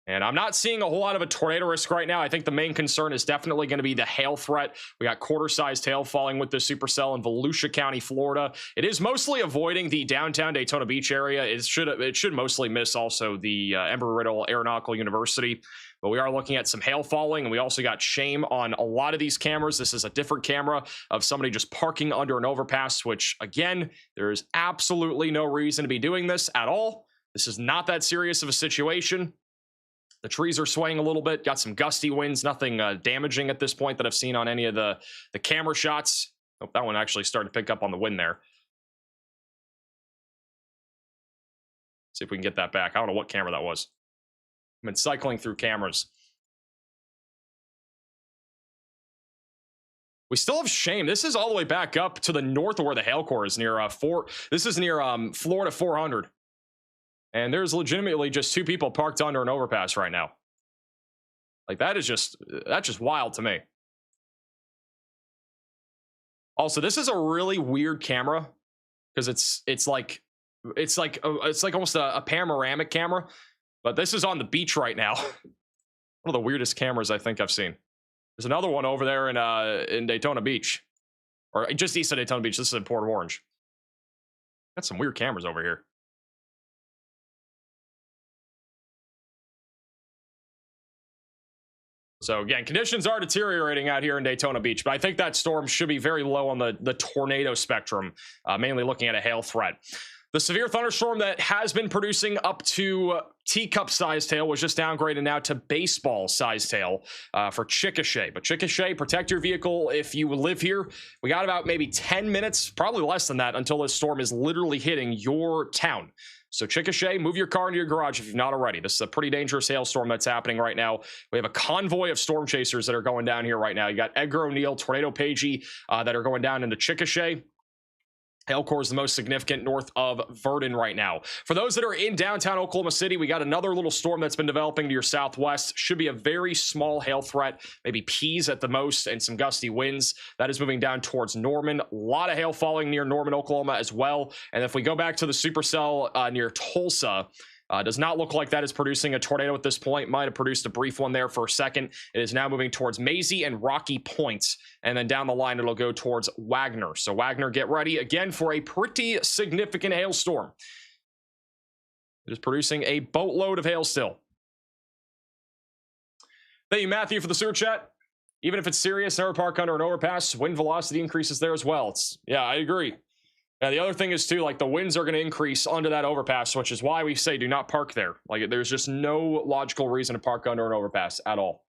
And I'm not seeing a whole lot of a tornado risk right now. I think the main concern is definitely going to be the hail threat. We got quarter-sized hail falling with the supercell in Volusia County, Florida. It is mostly avoiding the downtown Daytona Beach area. It should mostly miss also the Embry-Riddle Aeronautical University. But we are looking at some hail falling, and we also got shame on a lot of these cameras. This is a different camera of somebody just parking under an overpass, which, again, there is absolutely no reason to be doing this at all. This is not that serious of a situation. The trees are swaying a little bit, got some gusty winds, nothing damaging at this point that I've seen on any of the camera shots. Oh, that one actually started to pick up on the wind there. See if we can get that back. I don't know what camera that was. I've been cycling through cameras. We still have shame. This is all the way back up to the north of where the hail core is near this is near Florida 400. And there's legitimately just two people parked under an overpass right now. Like that's just wild to me. Also, this is a really weird camera because it's like almost a panoramic camera. But this is on the beach right now. One of the weirdest cameras I think I've seen. There's another one over there in Daytona Beach. Or just east of Daytona Beach. This is in Port Orange. Got some weird cameras over here. So again, conditions are deteriorating out here in Daytona Beach, but I think that storm should be very low on the tornado spectrum, mainly looking at a hail threat. The severe thunderstorm that has been producing up to teacup-sized hail was just downgraded now to baseball-sized hail for Chickasha. But Chickasha, protect your vehicle if you live here. We got about maybe 10 minutes, probably less than that, until this storm is literally hitting your town. So Chickasha, move your car into your garage if you've not already. This is a pretty dangerous hailstorm that's happening right now. We have a convoy of storm chasers that are going down here right now. You got Edgar O'Neill, Tornado Pagey that are going down into Chickasha. Hail core is the most significant north of Verdon right now. For those that are in downtown Oklahoma City, we got another little storm that's been developing to your southwest. Should be a very small hail threat, maybe P's at the most, and some gusty winds. That is moving down towards Norman. A lot of hail falling near Norman, Oklahoma as well. And if we go back to the supercell near Tulsa, does not look like that is producing a tornado at this point. Might have produced a brief one there for a second. It is now moving towards Maisie and Rocky Point. And then down the line, it'll go towards Wagner. So Wagner, get ready again for a pretty significant hailstorm. It is producing a boatload of hail still. Thank you, Matthew, for the super chat. Even if it's serious, never park under an overpass. Wind velocity increases there as well. Yeah, I agree. Now, the other thing is, too, like the winds are going to increase onto that overpass, which is why we say do not park there. Like, there's just no logical reason to park under an overpass at all.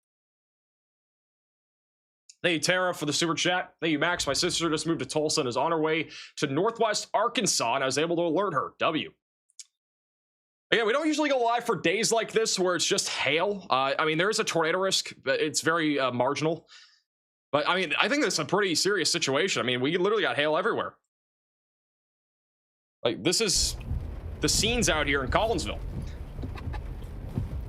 Thank you, Tara, for the super chat. Thank you, Max. My sister just moved to Tulsa and is on her way to Northwest Arkansas, and I was able to alert her. W. Again, we don't usually go live for days like this where it's just hail. I mean, there is a tornado risk, but it's very marginal. But I mean, I think this is a pretty serious situation. I mean, we literally got hail everywhere. Like, this is the scenes out here in Collinsville.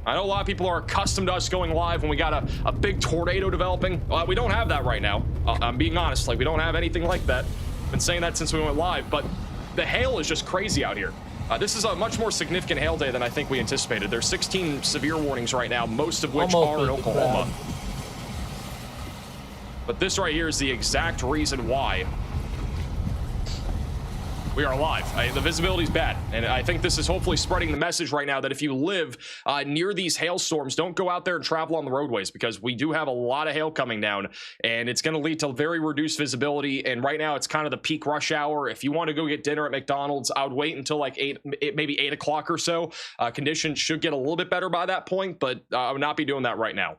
I know a lot of people are accustomed to us going live when we got a big tornado developing. We don't have that right now. I'm being honest. Like, we don't have anything like that. Been saying that since we went live, but the hail is just crazy out here. This is a much more significant hail day than I think we anticipated. There's 16 severe warnings right now, most of which are in Oklahoma. But this right here is the exact reason why we are live. The visibility is bad, and I think this is hopefully spreading the message right now that if you live near these hailstorms, don't go out there and travel on the roadways, because we do have a lot of hail coming down, and it's going to lead to very reduced visibility. And right now, it's kind of the peak rush hour. If you want to go get dinner at McDonald's, I would wait until like maybe 8 o'clock or so. Conditions should get a little bit better by that point, but I would not be doing that right now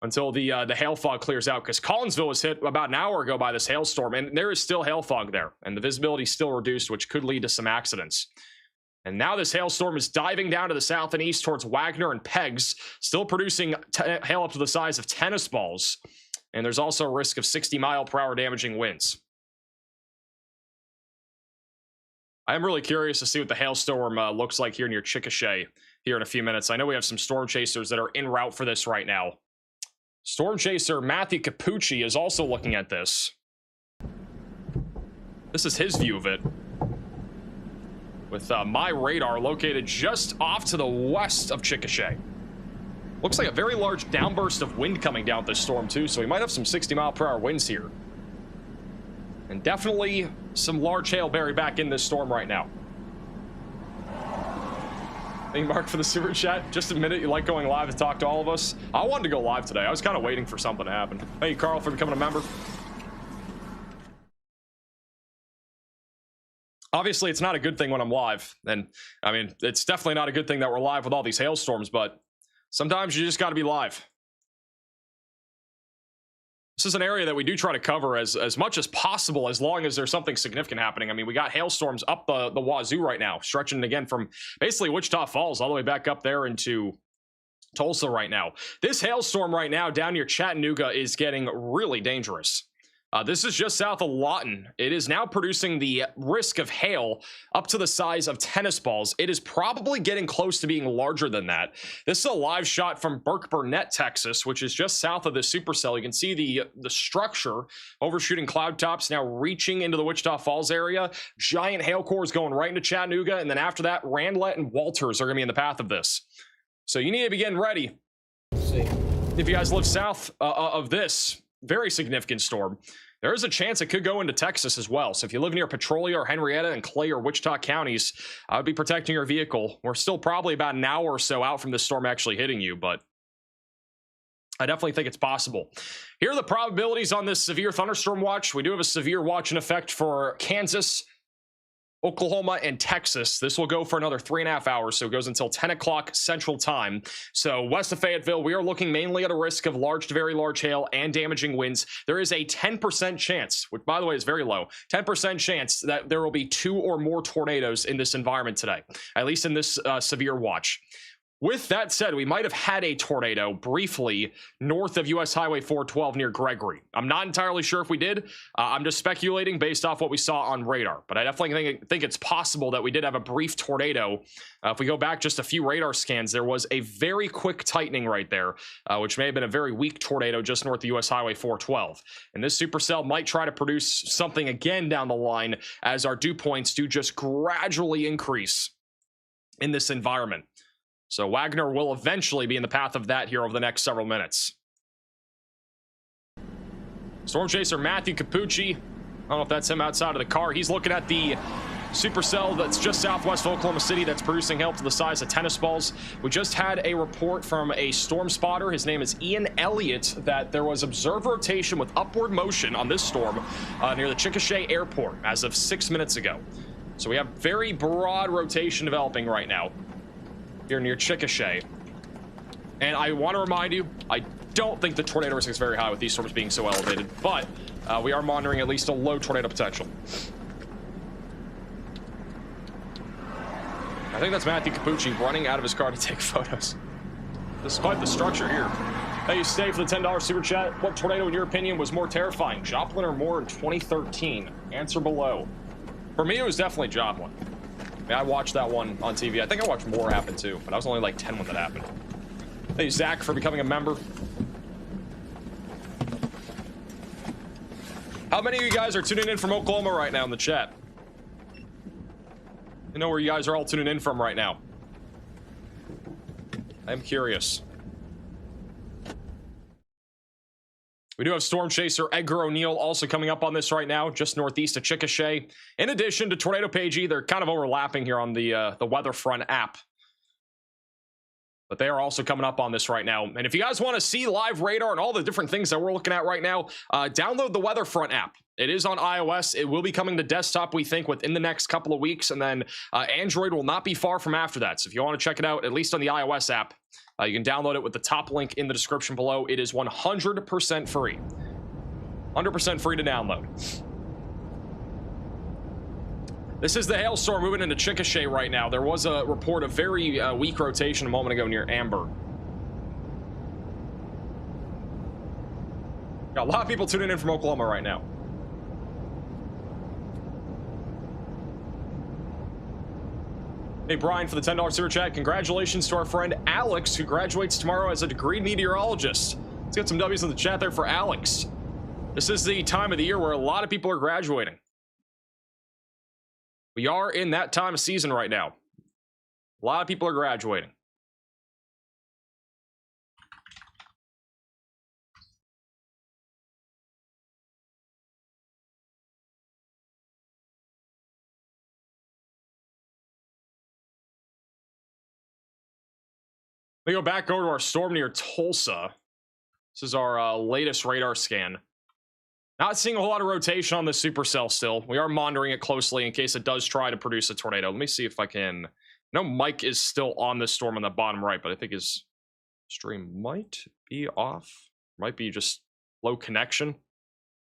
until the hail fog clears out, because Collinsville was hit about an hour ago by this hailstorm, and there is still hail fog there, and the visibility is still reduced, which could lead to some accidents. And now this hailstorm is diving down to the south and east towards Wagner and Pegs, still producing hail up to the size of tennis balls, and there's also a risk of 60-mile-per-hour damaging winds. I'm really curious to see what the hailstorm looks like here near Chickasha here in a few minutes. I know we have some storm chasers that are en route for this right now. Storm chaser Matthew Capucci is also looking at this. This is his view of it, with my radar located just off to the west of Chickasha. Looks like a very large downburst of wind coming down with this storm too, so we might have some 60-mile-per-hour winds here. And definitely some large hail buried back in this storm right now. Thank you, Mark, for the super chat. Just admit it, you like going live to talk to all of us. I wanted to go live today. I was kind of waiting for something to happen. Thank you, Carl, for becoming a member. Obviously, it's not a good thing when I'm live. And, I mean, it's definitely not a good thing that we're live with all these hailstorms, but sometimes you just got to be live. This is an area that we do try to cover as much as possible, as long as there's something significant happening. I mean, we got hailstorms up the wazoo right now, stretching again from basically Wichita Falls all the way back up there into Tulsa right now. This hailstorm right now down near Chattanooga is getting really dangerous. This is just south of Lawton. It is now producing the risk of hail up to the size of tennis balls. It is probably getting close to being larger than that. This is a live shot from Burke Burnett, Texas, which is just south of the supercell. You can see the structure overshooting cloud tops, now reaching into the Wichita Falls area. Giant hail cores going right into Chattanooga, and then after that, Randlett and Walters are going to be in the path of this. So you need to be getting ready. If you guys live south of this very significant storm, there is a chance it could go into Texas as well. So if you live near Petrolia or Henrietta and Clay or Wichita counties, I would be protecting your vehicle. We're still probably about an hour or so out from this storm actually hitting you, but I definitely think it's possible. Here are the probabilities on this severe thunderstorm watch. We do have a severe watch in effect for Kansas, Oklahoma, and Texas. This will go for another 3.5 hours, so it goes until 10 o'clock Central Time. So west of Fayetteville, we are looking mainly at a risk of large to very large hail and damaging winds. There is a 10% chance, which by the way is very low, 10% chance that there will be 2 or more tornadoes in this environment today, at least in this severe watch. With that said, we might have had a tornado briefly north of US Highway 412 near Gregory. I'm not entirely sure if we did. I'm just speculating based off what we saw on radar. But I definitely think it's possible that we did have a brief tornado. If we go back just a few radar scans, there was a very quick tightening right there, which may have been a very weak tornado just north of US Highway 412. And this supercell might try to produce something again down the line as our dew points do just gradually increase in this environment. So Wagner will eventually be in the path of that here over the next several minutes. Storm chaser Matthew Capucci. I don't know if that's him outside of the car. He's looking at the supercell that's just southwest of Oklahoma City that's producing hail to the size of tennis balls. We just had a report from a storm spotter. His name is Ian Elliott, that there was observed rotation with upward motion on this storm near the Chickasha Airport as of 6 minutes ago. So we have very broad rotation developing right now here near Chickasha. And I want to remind you, I don't think the tornado risk is very high with these storms being so elevated, but we are monitoring at least a low tornado potential. I think that's Matthew Capucci running out of his car to take photos. This is quite the structure here. Hey, you stay for the $10 super chat. What tornado, in your opinion, was more terrifying, Joplin or Moore in 2013? Answer below. For me, it was definitely Joplin. I mean, I watched that one on TV. I think I watched Moore happen too, but I was only like 10 when that happened. Thank you, Zach, for becoming a member. How many of you guys are tuning in from Oklahoma right now in the chat? I know where you guys are all tuning in from right now. I'm curious. We do have Storm Chaser Edgar O'Neill also coming up on this right now, just northeast of Chickasha. In addition to Tornado Pagey, they're kind of overlapping here on the Weatherfront app. But they are also coming up on this right now. And if you guys want to see live radar and all the different things that we're looking at right now, download the Weatherfront app. It is on iOS. It will be coming to desktop, we think, within the next couple of weeks. And then Android will not be far from after that. So if you want to check it out, at least on the iOS app, you can download it with the top link in the description below. It is 100% free. 100% free to download. This is the hailstorm moving into Chickasha right now. There was a report of very weak rotation a moment ago near Amber. Got a lot of people tuning in from Oklahoma right now. Hey, Brian, for the $10 super chat, congratulations to our friend Alex, who graduates tomorrow as a degreed meteorologist. Let's get some W's in the chat there for Alex. This is the time of the year where a lot of people are graduating. We are in that time of season right now. A lot of people are graduating. We go back over to our storm near Tulsa. This is our latest radar scan. Not seeing a whole lot of rotation on this supercell still. We are monitoring it closely in case it does try to produce a tornado. Let me see if I can... I know Mike is still on this storm on the bottom right, but I think his stream might be off. Might be just low connection.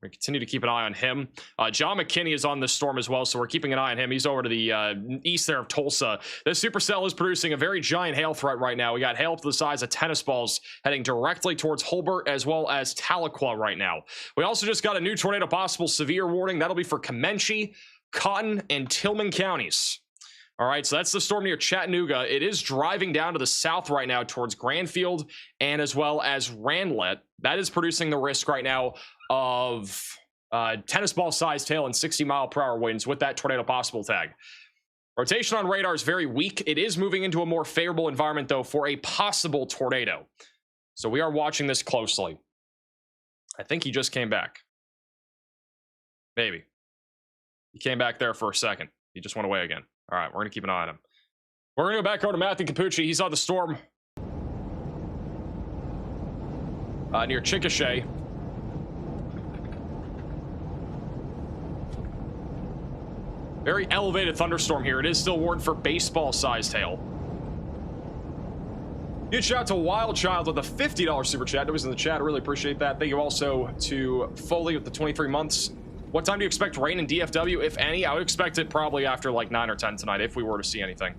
We continue to keep an eye on him. John McKinney is on this storm as well, so we're keeping an eye on him. He's over to the east there of Tulsa. This supercell is producing a very giant hail threat right now. We got hail to the size of tennis balls heading directly towards Holbert as well as Tahlequah right now. We also just got a new tornado possible severe warning. That'll be for Comanche, Cotton, and Tillman counties. All right, so that's the storm near Chattanooga. It is driving down to the south right now towards Granfield and as well as Randlet. That is producing the risk right now of tennis ball sized hail and 60-mile-per-hour winds with that tornado possible tag. Rotation on radar is very weak. It is moving into a more favorable environment, though, for a possible tornado. So we are watching this closely. I think he just came back. Maybe. He came back there for a second. He just went away again. All right, we're going to keep an eye on him. We're going to go back over to Matthew Capucci. He's on the storm near Chickasha. Very elevated thunderstorm here. It is still warned for baseball-sized hail. Huge shout out to Wild Child with a $50 super chat. That was in the chat. I really appreciate that. Thank you also to Foley with the 23 months. What time do you expect rain in DFW, if any? I would expect it probably after like 9 or 10 tonight, if we were to see anything.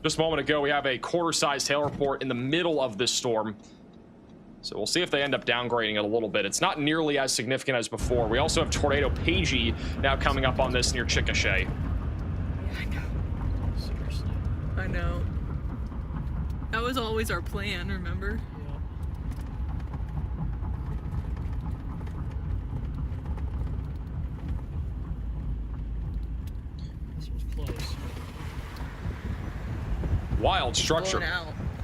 Just a moment ago, we have a quarter-sized hail report in the middle of this storm. So we'll see if they end up downgrading it a little bit. It's not nearly as significant as before. We also have Tornado Pagey now coming up on this near Chickasha. I know. Seriously. I know. That was always our plan, remember? Wild structure.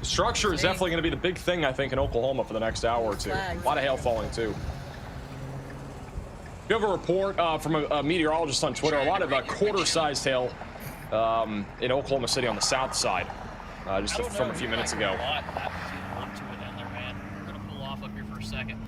Structure is definitely going to be the big thing, I think, in Oklahoma for the next hour or two. A lot of hail falling, too. We have a report from a meteorologist on Twitter. A lot of quarter-sized hail in Oklahoma City on the south side, just from a few minutes ago. We're going to pull off up here for a second.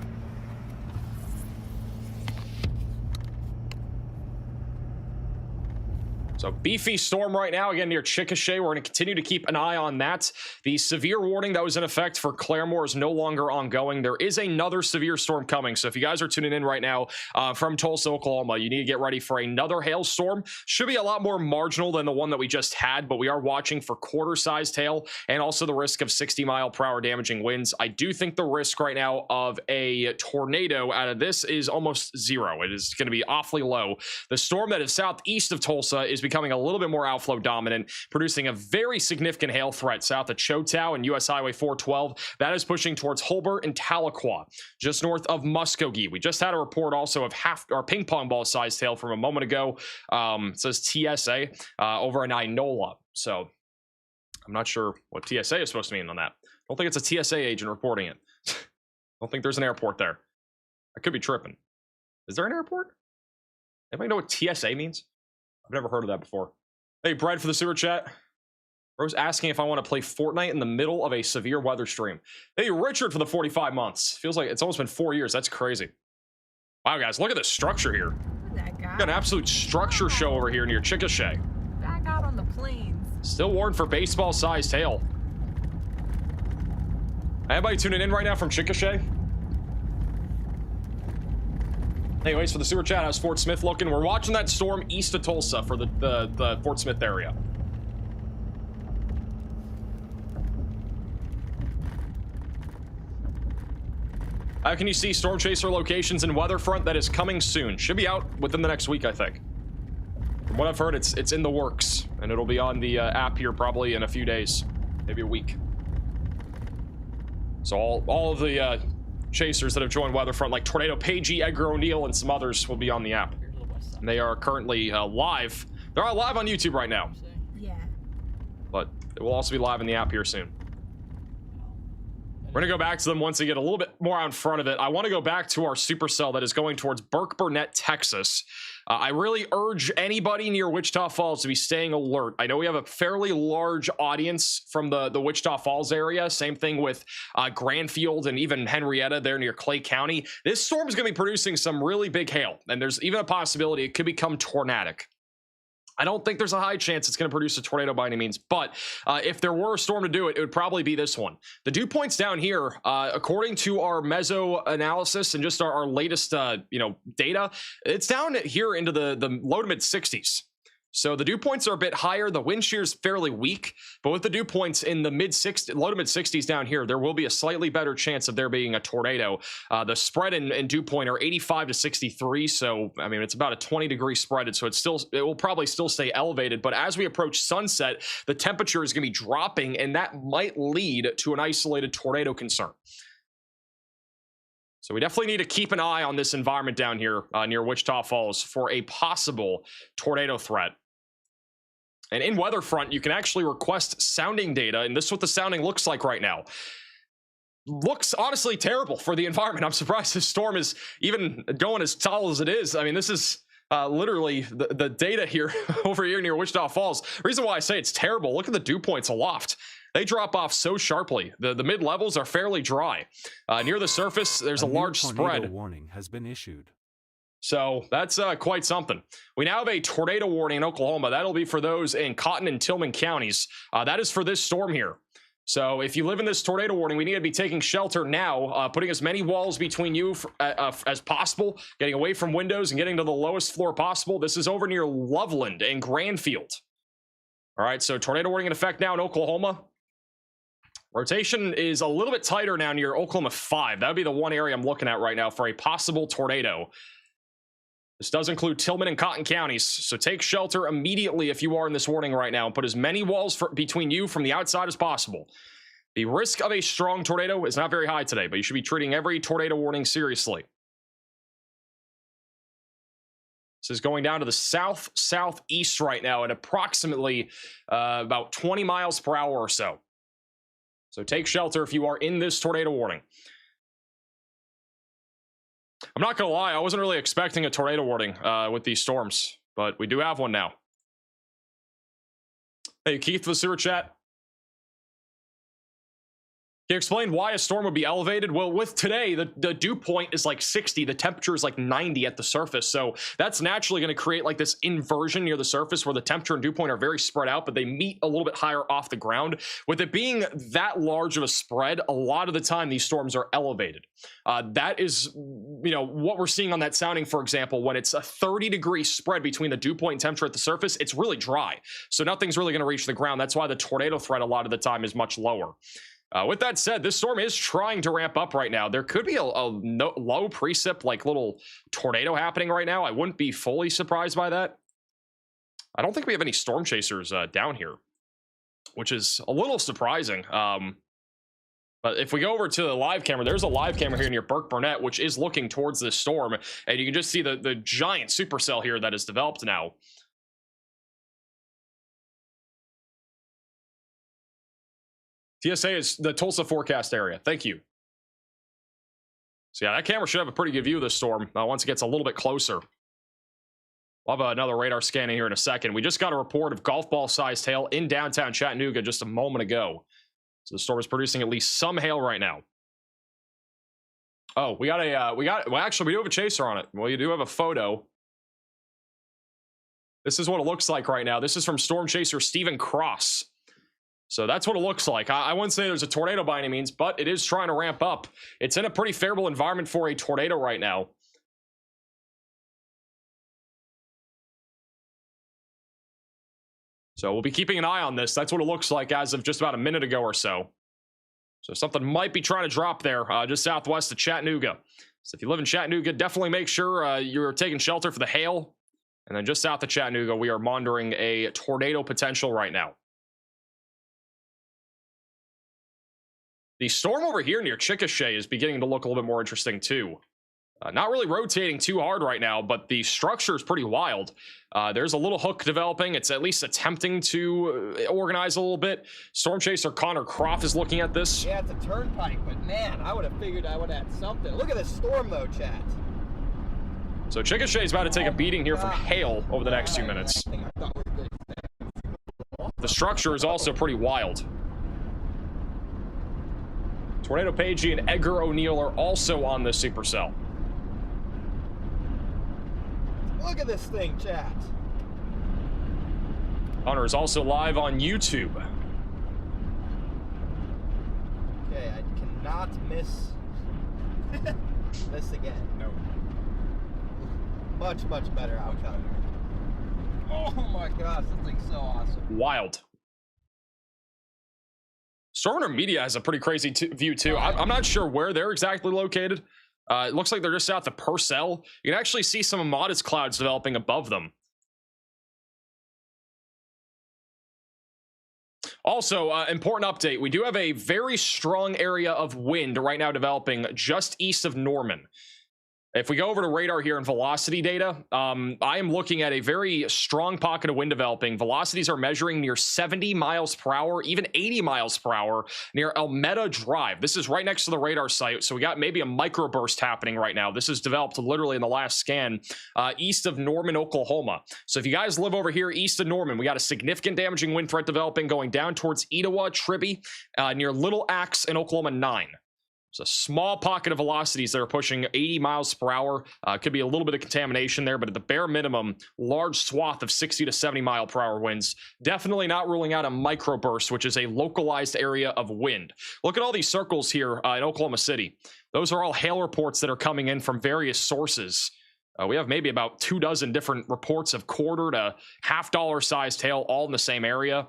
So beefy storm right now, again, near Chickasha. We're going to continue to keep an eye on that. The severe warning that was in effect for Claremore is no longer ongoing. There is another severe storm coming. So if you guys are tuning in right now from Tulsa, Oklahoma, you need to get ready for another hailstorm. Should be a lot more marginal than the one that we just had, but we are watching for quarter-sized hail and also the risk of 60-mile-per-hour damaging winds. I do think the risk right now of a tornado out of this is almost zero. It is going to be awfully low. The storm that is southeast of Tulsa is becoming a little bit more outflow dominant, producing a very significant hail threat south of Choctaw and US Highway 412. That is pushing towards Hulbert and Tahlequah, just north of Muskogee. We just had a report also of ping pong ball sized hail from a moment ago. It says TSA over in Inola. So I'm not sure what TSA is supposed to mean on that. I don't think it's a TSA agent reporting it. I don't think there's an airport there. I could be tripping. Is there an airport? Anybody know what TSA means? I've never heard of that before. Hey, Brad for the super chat. Rose asking if I want to play Fortnite in the middle of a severe weather stream. Hey, Richard for the 45 months. Feels like it's almost been 4 years. That's crazy. Wow, guys, look at the structure here. That guy. Got an absolute structure show over here near Chickasha. Back out on the plains. Still warned for baseball-sized hail. Anybody tuning in right now from Chickasha? Anyways, for the super chat, how's Fort Smith looking? We're watching that storm east of Tulsa for the Fort Smith area. How can you see storm chaser locations in Weatherfront? That is coming soon. Should be out within the next week, I think. From what I've heard, it's in the works, and it'll be on the app here probably in a few days, maybe a week. So all of the chasers that have joined Weatherfront, like Tornado Pagey, Edgar O'Neill, and some others, will be on the app. And they are currently live. They're all live on YouTube right now. Yeah. But it will also be live in the app here soon. We're going to go back to them once they get a little bit more out in front of it. I want to go back to our supercell that is going towards Burke Burnett, Texas. I really urge anybody near Wichita Falls to be staying alert. I know we have a fairly large audience from the Wichita Falls area. Same thing with Granfield and even Henrietta there near Clay County. This storm is going to be producing some really big hail, and there's even a possibility it could become tornadic. I don't think there's a high chance it's going to produce a tornado by any means, but if there were a storm to do it, it would probably be this one. The dew points down here, according to our meso analysis and just our latest data, it's down here into the low to mid 60s. So the dew points are a bit higher. The wind shear is fairly weak, but with the dew points in the low to mid 60s down here, there will be a slightly better chance of there being a tornado. The spread in dew point are 85 to 63. So, I mean, it's about a 20-degree spread. So it will probably still stay elevated. But as we approach sunset, the temperature is going to be dropping, and that might lead to an isolated tornado concern. So we definitely need to keep an eye on this environment down here near Wichita Falls for a possible tornado threat. And in Weatherfront, you can actually request sounding data, and this is what the sounding looks like right now. Looks honestly terrible for the environment. I'm surprised this storm is even going as tall as it is. I mean, this is literally the data here over here near Wichita Falls. Reason why I say it's terrible, look at the dew points aloft. They drop off so sharply. The mid levels are fairly dry. Near the surface, there's a large spread. Warning has been issued. So that's quite something. We now have a tornado warning in Oklahoma. That'll be for those in Cotton and Tillman counties. That is for this storm here. So if you live in this tornado warning, we need to be taking shelter now, putting as many walls between you as possible, getting away from windows and getting to the lowest floor possible. This is over near Loveland and Granfield. All right, so tornado warning in effect now in Oklahoma. Rotation is a little bit tighter now near Oklahoma 5. That would be the one area I'm looking at right now for a possible tornado. This does include Tillman and Cotton counties, so take shelter immediately if you are in this warning right now and put as many walls between you from the outside as possible. The risk of a strong tornado is not very high today, but you should be treating every tornado warning seriously. This is going down to the southeast right now at approximately about 20 miles per hour or so. So take shelter if you are in this tornado warning. I'm not going to lie, I wasn't really expecting a tornado warning with these storms, but we do have one now. Hey, Keith, for the super chat. Can you explain why a storm would be elevated? Well, with today, the dew point is like 60. The temperature is like 90 at the surface. So that's naturally going to create like this inversion near the surface where the temperature and dew point are very spread out, but they meet a little bit higher off the ground. With it being that large of a spread, a lot of the time these storms are elevated. That is, you know, what we're seeing on that sounding, for example, when it's a 30-degree spread between the dew point and temperature at the surface, it's really dry. So nothing's really going to reach the ground. That's why the tornado threat a lot of the time is much lower. With that said, this storm is trying to ramp up right now. There could be a low precip, like little tornado happening right now. I wouldn't be fully surprised by that. I don't think we have any storm chasers down here, which is a little surprising. But if we go over to the live camera, there's a live camera here near Burke Burnett, which is looking towards this storm. And you can just see the giant supercell here that is developed now. TSA is the Tulsa forecast area. Thank you. So yeah, that camera should have a pretty good view of this storm once it gets a little bit closer. We'll have another radar scanning here in a second. We just got a report of golf ball-sized hail in downtown Chattanooga just a moment ago. So the storm is producing at least some hail right now. Oh, well, actually, we do have a chaser on it. Well, you do have a photo. This is what it looks like right now. This is from storm chaser Stephen Cross. So that's what it looks like. I wouldn't say there's a tornado by any means, but it is trying to ramp up. It's in a pretty favorable environment for a tornado right now. So we'll be keeping an eye on this. That's what it looks like as of just about a minute ago or so. So something might be trying to drop there just southwest of Chattanooga. So if you live in Chattanooga, definitely make sure you're taking shelter for the hail. And then just south of Chattanooga, we are monitoring a tornado potential right now. The storm over here near Chickasha is beginning to look a little bit more interesting too. Not really rotating too hard right now, but the structure is pretty wild. There's a little hook developing. It's at least attempting to organize a little bit. Storm chaser Connor Croft is looking at this. Yeah, it's a turnpike, but man, I would have figured I would have had something. Look at this storm though, chat. So Chickasha is about to take a beating here from hail over the next 2 minutes. The structure is also pretty wild. Tornado Pagey and Edgar O'Neill are also on this supercell. Look at this thing, chat. Connor is also live on YouTube. Okay, I cannot miss this again. No. Much better outcome. Oh my gosh, this thing's so awesome. Wild. Storm Media has a pretty crazy view too. I'm not sure where they're exactly located. It looks like they're just south of Purcell. You can actually see some modest clouds developing above them. Also, important update. We do have a very strong area of wind right now developing just east of Norman. If we go over to radar here and velocity data, I am looking at a very strong pocket of wind developing. Velocities are measuring near 70 miles per hour, even 80 miles per hour near Elmetta Drive. This is right next to the radar site, so we got maybe a microburst happening right now. This is developed literally in the last scan east of Norman, Oklahoma. So if you guys live over here east of Norman, we got a significant damaging wind threat developing going down towards Etowah, Tribby, near Little Axe and Oklahoma 9. It's a small pocket of velocities that are pushing 80 miles per hour. Could be a little bit of contamination there, but at the bare minimum, large swath of 60 to 70 mile per hour winds. Definitely not ruling out a microburst, which is a localized area of wind. Look at all these circles here in Oklahoma City. Those are all hail reports that are coming in from various sources. We have maybe about 24 different reports of quarter to $half sized hail all in the same area.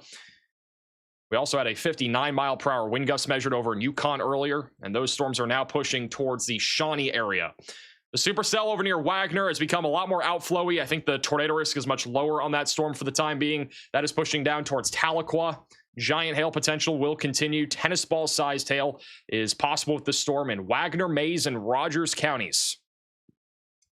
We also had a 59 mile per hour wind gust measured over in Yukon earlier, and those storms are now pushing towards the Shawnee area. The supercell over near Wagner has become a lot more outflowy. I think the tornado risk is much lower on that storm for the time being. That is pushing down towards Tahlequah. Giant hail potential will continue. Tennis ball sized hail is possible with the storm in Wagner, Mays, and Rogers counties.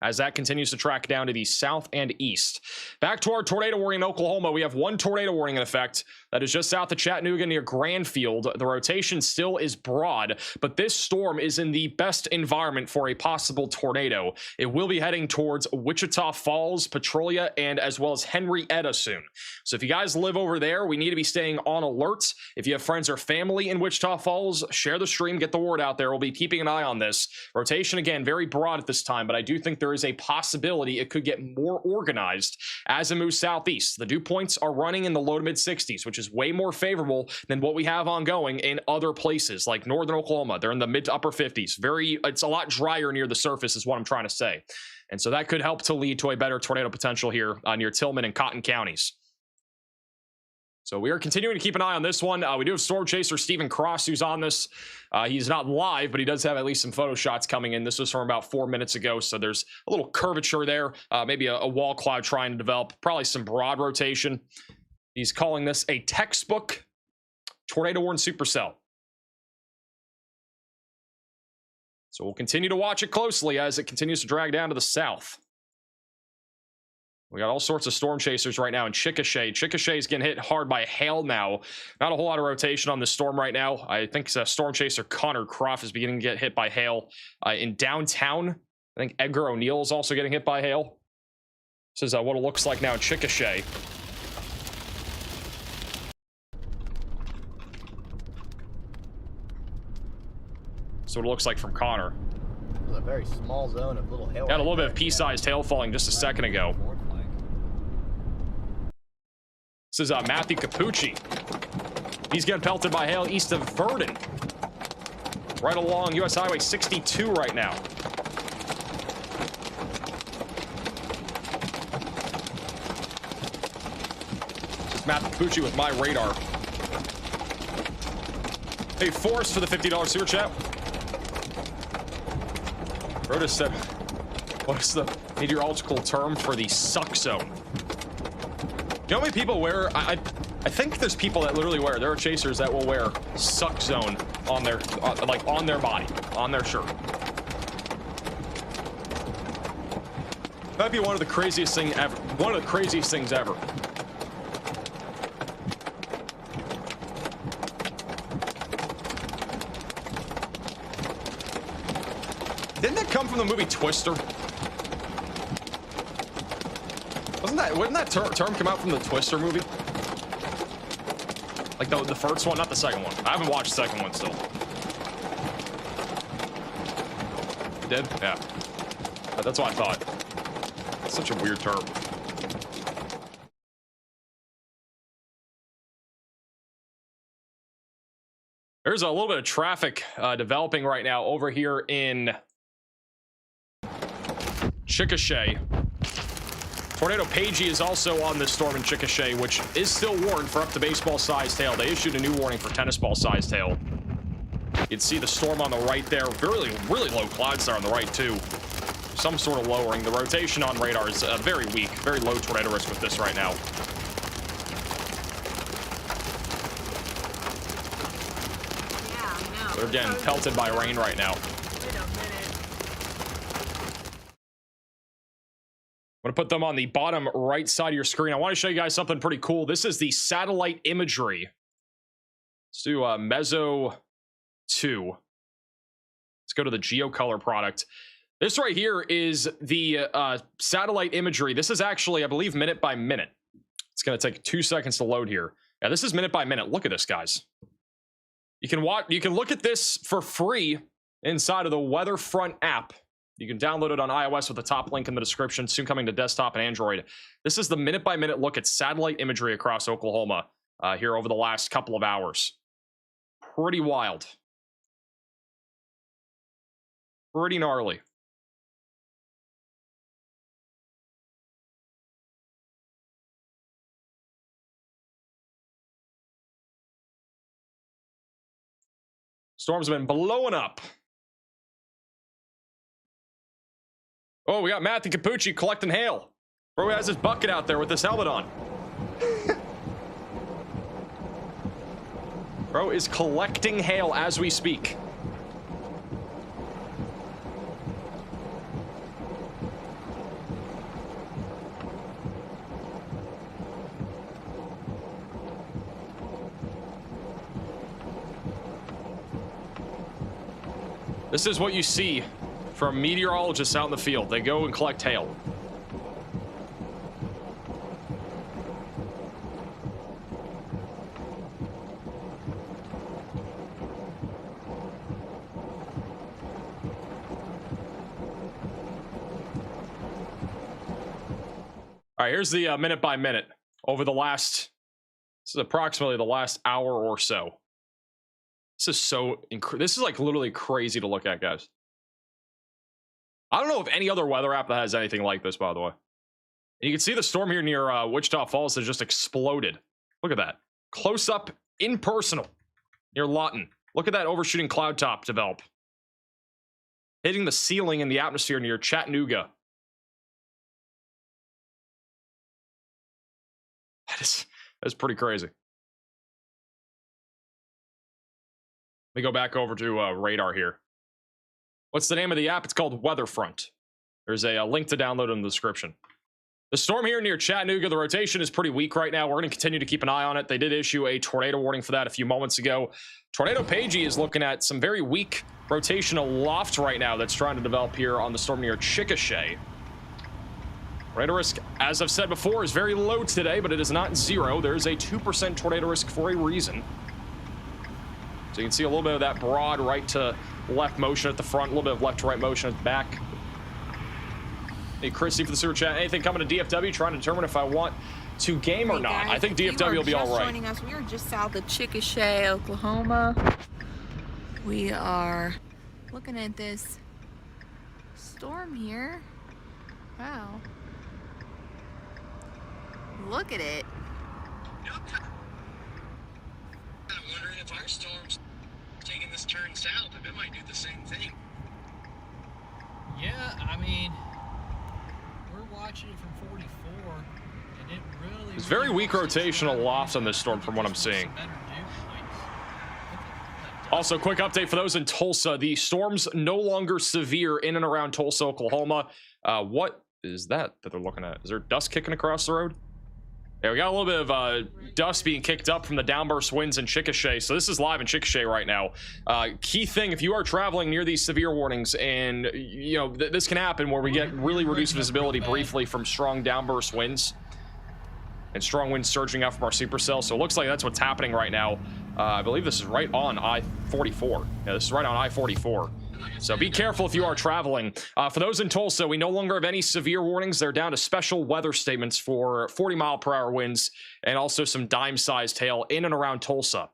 as that continues to track down to the south and east. Back to our tornado warning in Oklahoma. We have one tornado warning in effect that is just south of Chattanooga near Granfield. The rotation still is broad, but this storm is in the best environment for a possible tornado. It will be heading towards Wichita Falls, Petrolia, and as well as Henrietta soon. So if you guys live over there, we need to be staying on alert. If you have friends or family in Wichita Falls, share the stream, get the word out there. We'll be keeping an eye on this. Rotation, again, very broad at this time, but I do think there is a possibility it could get more organized as it moves southeast. The dew points are running in the low to mid 60s, which is way more favorable than what we have ongoing in other places like northern Oklahoma. They're in the mid to upper 50s. It's a lot drier near the surface is what I'm trying to say. And so that could help to lead to a better tornado potential here near Tillman and Cotton counties. So we are continuing to keep an eye on this one. We do have Storm Chaser Stephen Cross, who's on this. He's not live, but he does have at least some photo shots coming in. This was from about 4 minutes ago, so there's a little curvature there. Maybe a wall cloud trying to develop. Probably some broad rotation. He's calling this a textbook tornado warning supercell. So we'll continue to watch it closely as it continues to drag down to the south. We got all sorts of storm chasers right now in Chickasha. Chickasha is getting hit hard by hail now. Not a whole lot of rotation on this storm right now. I think storm chaser Connor Croft is beginning to get hit by hail. In downtown, I think Edgar O'Neill is also getting hit by hail. This is what it looks like now in Chickasha. So what it looks like from Connor. It was a very small zone of little hail. Got a little bit of pea-sized hail falling just a second ago. This is Matthew Capucci. He's getting pelted by hail east of Verdon. Right along US Highway 62 right now. This is Matthew Capucci with my radar. Hey, Forrest for the $50 super chat. Rhoda said, what is the meteorological term for the suck zone? You know how many people wear, I think there's people that literally wear, there are chasers that will wear suck zone on their, like on their body, on their shirt. That'd be one of the craziest things ever. One of the craziest things ever. Didn't that come from the movie Twister? Wouldn't that term come out from the Twister movie? Like the first one, not the second one. I haven't watched the second one still. You did? Yeah. That's what I thought. It's such a weird term. There's a little bit of traffic developing right now over here in Chickasha. Tornado Pagey is also on this storm in Chickasha, which is still warned for up to baseball-sized hail. They issued a new warning for tennis ball-sized hail. You can see the storm on the right there. Really, really low clouds there on the right, too. Some sort of lowering. The rotation on radar is very weak. Very low tornado risk with this right now. Yeah, I know. They're getting pelted by rain right now. I'm gonna put them on the bottom right side of your screen. I want to show you guys something pretty cool. This is the satellite imagery. Let's do Mezzo 2. Let's go to the GeoColor product. This right here is the satellite imagery. This is actually, I believe, minute by minute. It's gonna take 2 seconds to load here. Yeah, this is minute by minute. Look at this, guys. You can look at this for free inside of the Weatherfront app. You can download it on iOS with the top link in the description, soon coming to desktop and Android. This is the minute-by-minute look at satellite imagery across Oklahoma here over the last couple of hours. Pretty wild. Pretty gnarly. Storm's been blowing up. Oh, we got Matthew Capucci collecting hail. Bro has his bucket out there with this helmet on. Bro is collecting hail as we speak. This is what you see from meteorologists out in the field. They go and collect hail. All right, here's the minute by minute over the last, this is approximately the last hour or so. This is so, this is like literally crazy to look at, guys. I don't know if any other weather app that has anything like this, by the way. And you can see the storm here near Wichita Falls has just exploded. Look at that. Close up, impersonal, near Lawton. Look at that overshooting cloud top develop. Hitting the ceiling in the atmosphere near Chattanooga. That's pretty crazy. Let me go back over to radar here. What's the name of the app? It's called Weatherfront. There's a link to download in the description. The storm here near Chattanooga, the rotation is pretty weak right now. We're going to continue to keep an eye on it. They did issue a tornado warning for that a few moments ago. Tornado Pagey is looking at some very weak rotational loft right now that's trying to develop here on the storm near Chickasha. Tornado risk, as I've said before, is very low today, but it is not zero. There is a 2% tornado risk for a reason. So you can see a little bit of that broad right to left motion at the front, a little bit of left to right motion at the back. Hey, Chrissy for the super chat. Anything coming to DFW? Trying to determine if I want to game or not. I think DFW will be all right. Joining us, we are just south of Chickasha, Oklahoma. We are looking at this storm here. Wow. Look at it. I'm wondering if our storm's taking this turn south, if it might do the same thing. Yeah, I mean, we're watching it from 44, and it really... There's very weak rotational lofts on this storm from what I'm seeing. Also, quick update for those in Tulsa. The storm's no longer severe in and around Tulsa, Oklahoma. What is that they're looking at? Is there dust kicking across the road? Yeah, we got a little bit of dust being kicked up from the downburst winds in Chickasha. So this is live in Chickasha right now. Key thing, if you are traveling near these severe warnings, and you know this can happen where we get really reduced visibility briefly from strong downburst winds and strong winds surging out from our supercell. So it looks like that's what's happening right now. I believe this is right on I-44. Yeah, this is right on I-44. So be careful if you are traveling. For those in Tulsa, we no longer have any severe warnings. They're down to special weather statements for 40-mile-per-hour winds and also some dime-sized hail in and around Tulsa.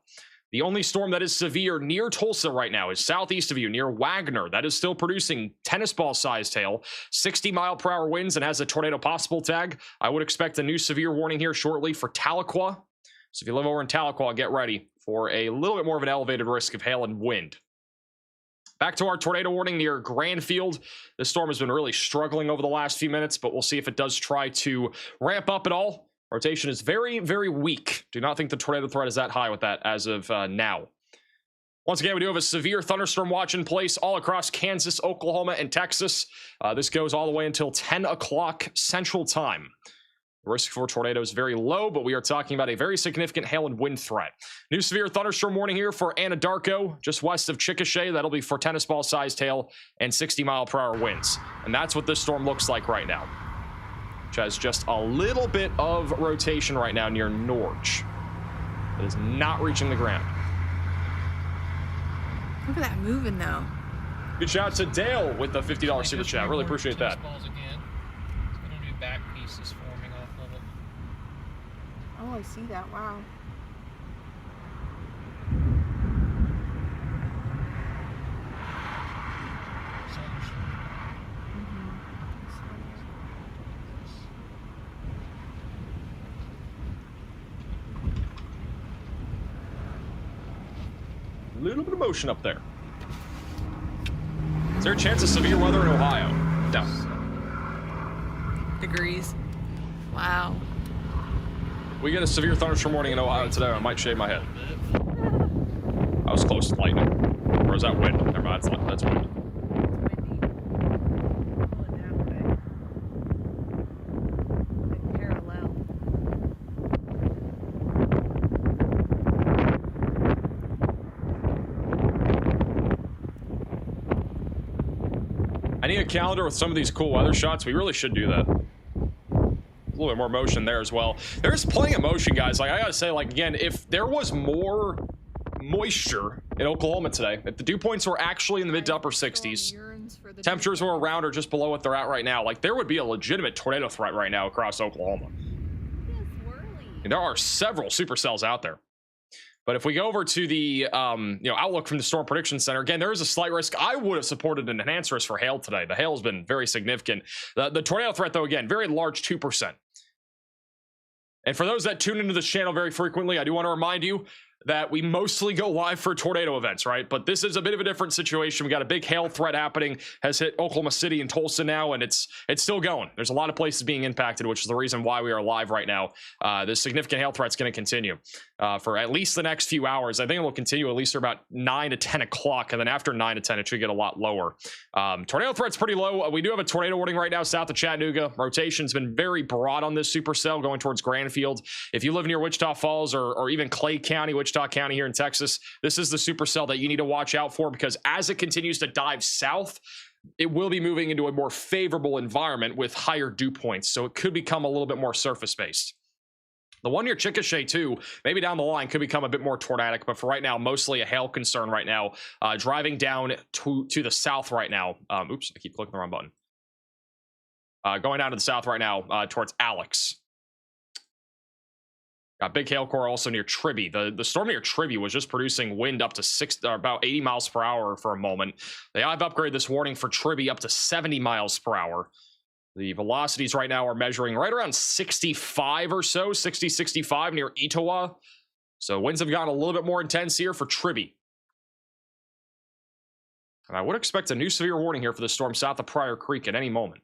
The only storm that is severe near Tulsa right now is southeast of you, near Wagner. That is still producing tennis ball-sized hail, 60-mile-per-hour winds, and has a tornado possible tag. I would expect a new severe warning here shortly for Tahlequah. So if you live over in Tahlequah, get ready for a little bit more of an elevated risk of hail and wind. Back to our tornado warning near Granfield. This storm has been really struggling over the last few minutes, but we'll see if it does try to ramp up at all. Rotation is very, very weak. Do not think the tornado threat is that high with that as of now. Once again, we do have a severe thunderstorm watch in place all across Kansas, Oklahoma, and Texas. This goes all the way until 10 o'clock Central Time. The risk for tornadoes is very low, but we are talking about a very significant hail and wind threat. New severe thunderstorm warning here for Anadarko, just west of Chickasha. That'll be for tennis ball-sized hail and 60-mile-per-hour winds. And that's what this storm looks like right now, which has just a little bit of rotation right now near Norge. It is not reaching the ground. Look at that moving, though. Good shout out to Dale with the $50 super chat. Really appreciate that. Back pieces forming off of it. Oh, I see that. Wow. A little bit of motion up there. Is there a chance of severe weather in Ohio? No. Degrees. Wow. We get a severe thunderstorm warning in Ohio today. I might shave my head. I was close to lightning. Or is that wind? Never mind. That's wind. I need a calendar with some of these cool weather shots. We really should do that. A little bit more motion there as well. There's plenty of motion, guys. Like, I gotta say, like, again, if there was more moisture in Oklahoma today, if the dew points were actually in the mid to upper 60s, temperatures were around or just below what they're at right now, like, there would be a legitimate tornado threat right now across Oklahoma. And there are several supercells out there. But if we go over to the outlook from the Storm Prediction Center, again, there is a slight risk. I would have supported an enhanced risk for hail today. The hail has been very significant. The tornado threat, though, again, very large, 2%. And for those that tune into this channel very frequently, I do want to remind you that we mostly go live for tornado events, right? But this is a bit of a different situation. We got a big hail threat happening, has hit Oklahoma City and Tulsa now, and it's still going. There's a lot of places being impacted, which is the reason why we are live right now. This significant hail threat's going to continue for at least the next few hours. I think it will continue at least for about 9 to 10 o'clock, and then after 9 to 10, it should get a lot lower. Tornado threat's pretty low. We do have a tornado warning right now south of Chattanooga. Rotation's been very broad on this supercell going towards Granfield. If you live near Wichita Falls or even Clay County, Wichita County here in Texas, this is the supercell that you need to watch out for, because as it continues to dive south, it will be moving into a more favorable environment with higher dew points, so it could become a little bit more surface-based. The one near Chickasha, too, maybe down the line could become a bit more tornadic, but for right now, mostly a hail concern right now. Driving down to the south right now. Oops, I keep clicking the wrong button. Going down to the south right now towards Alex. Got big hail core also near Tribby. The storm near Tribby was just producing wind up to about 80 miles per hour for a moment. They have upgraded this warning for Tribby up to 70 miles per hour. The velocities right now are measuring right around 65 or so, 60, 65 near Etowah. So winds have gotten a little bit more intense here for Tribby. And I would expect a new severe warning here for the storm south of Pryor Creek at any moment.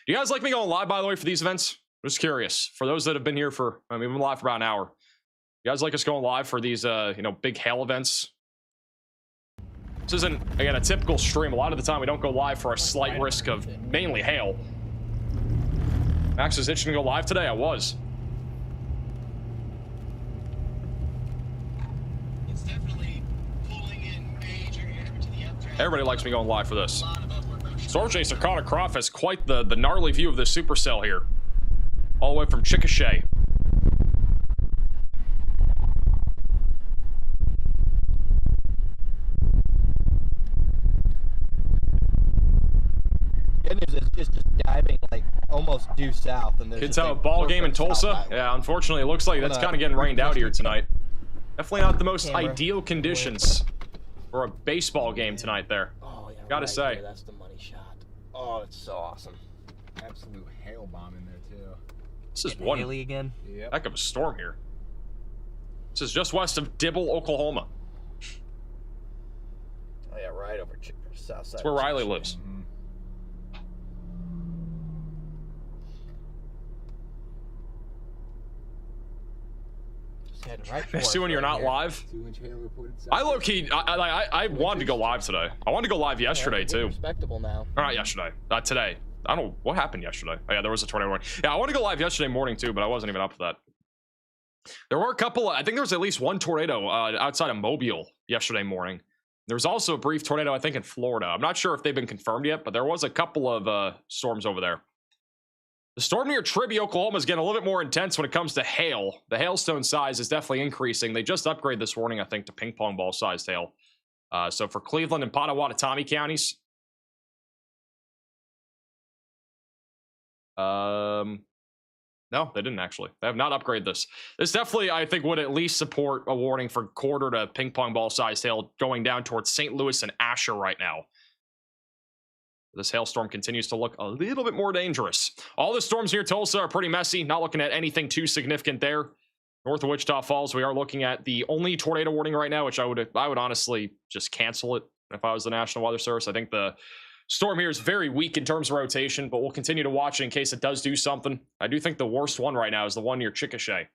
Do you guys like me going live, by the way, for these events? I'm just curious. For those that have been here for, we've been live for about an hour. You guys like us going live for these, big hail events? This isn't, again, a typical stream. A lot of the time we don't go live for a slight risk of mainly hail. Max is itching to go live today. I was. It's definitely pulling in major air to the updraft. Everybody likes me going live for this. Storm Chaser Connor Croft has quite the gnarly view of this supercell here. All the way from Chickasha. Good news is just diving like almost due south, and there's Kids have a ball game in Tulsa. Yeah, unfortunately, it looks like that's kind of getting rained out here tonight. Definitely not the most ideal conditions for a baseball game tonight there. Oh yeah, gotta say. There, that's the money shot. Oh, it's so awesome. Absolute hail bomb in there too. This is one again. Yep. heck of a storm here. This is just west of Dibble, Oklahoma. Oh yeah, right over south side. That's where Riley lives. Just heading right See when you're not live. 2-inch hail reported. I low-key, I wanted to go live today. I wanted to go live yesterday too. Respectable now. Or not yesterday. Today. I don't know what happened yesterday. Oh yeah, there was a tornado warning. Yeah, I wanted to go live yesterday morning too, but I wasn't even up for that. There were a couple, I think there was at least one tornado outside of Mobile yesterday morning. There was also a brief tornado, I think, in Florida. I'm not sure if they've been confirmed yet, but there was a couple of storms over there. The storm near Tribby, Oklahoma is getting a little bit more intense when it comes to hail. The hailstone size is definitely increasing. They just upgraded this warning, I think, to ping pong ball sized hail. So for Cleveland and Pottawatomie counties, no, they didn't actually. They have not upgraded this. This definitely, I think, would at least support a warning for quarter to ping pong ball sized hail going down towards St. Louis and Asher right now. This hailstorm continues to look a little bit more dangerous. All the storms near Tulsa are pretty messy. Not looking at anything too significant there. North of Wichita Falls, we are looking at the only tornado warning right now, which I would honestly just cancel it if I was the National Weather Service. I think the storm here is very weak in terms of rotation, but we'll continue to watch it in case it does do something. I do think the worst one right now is the one near Chickasha.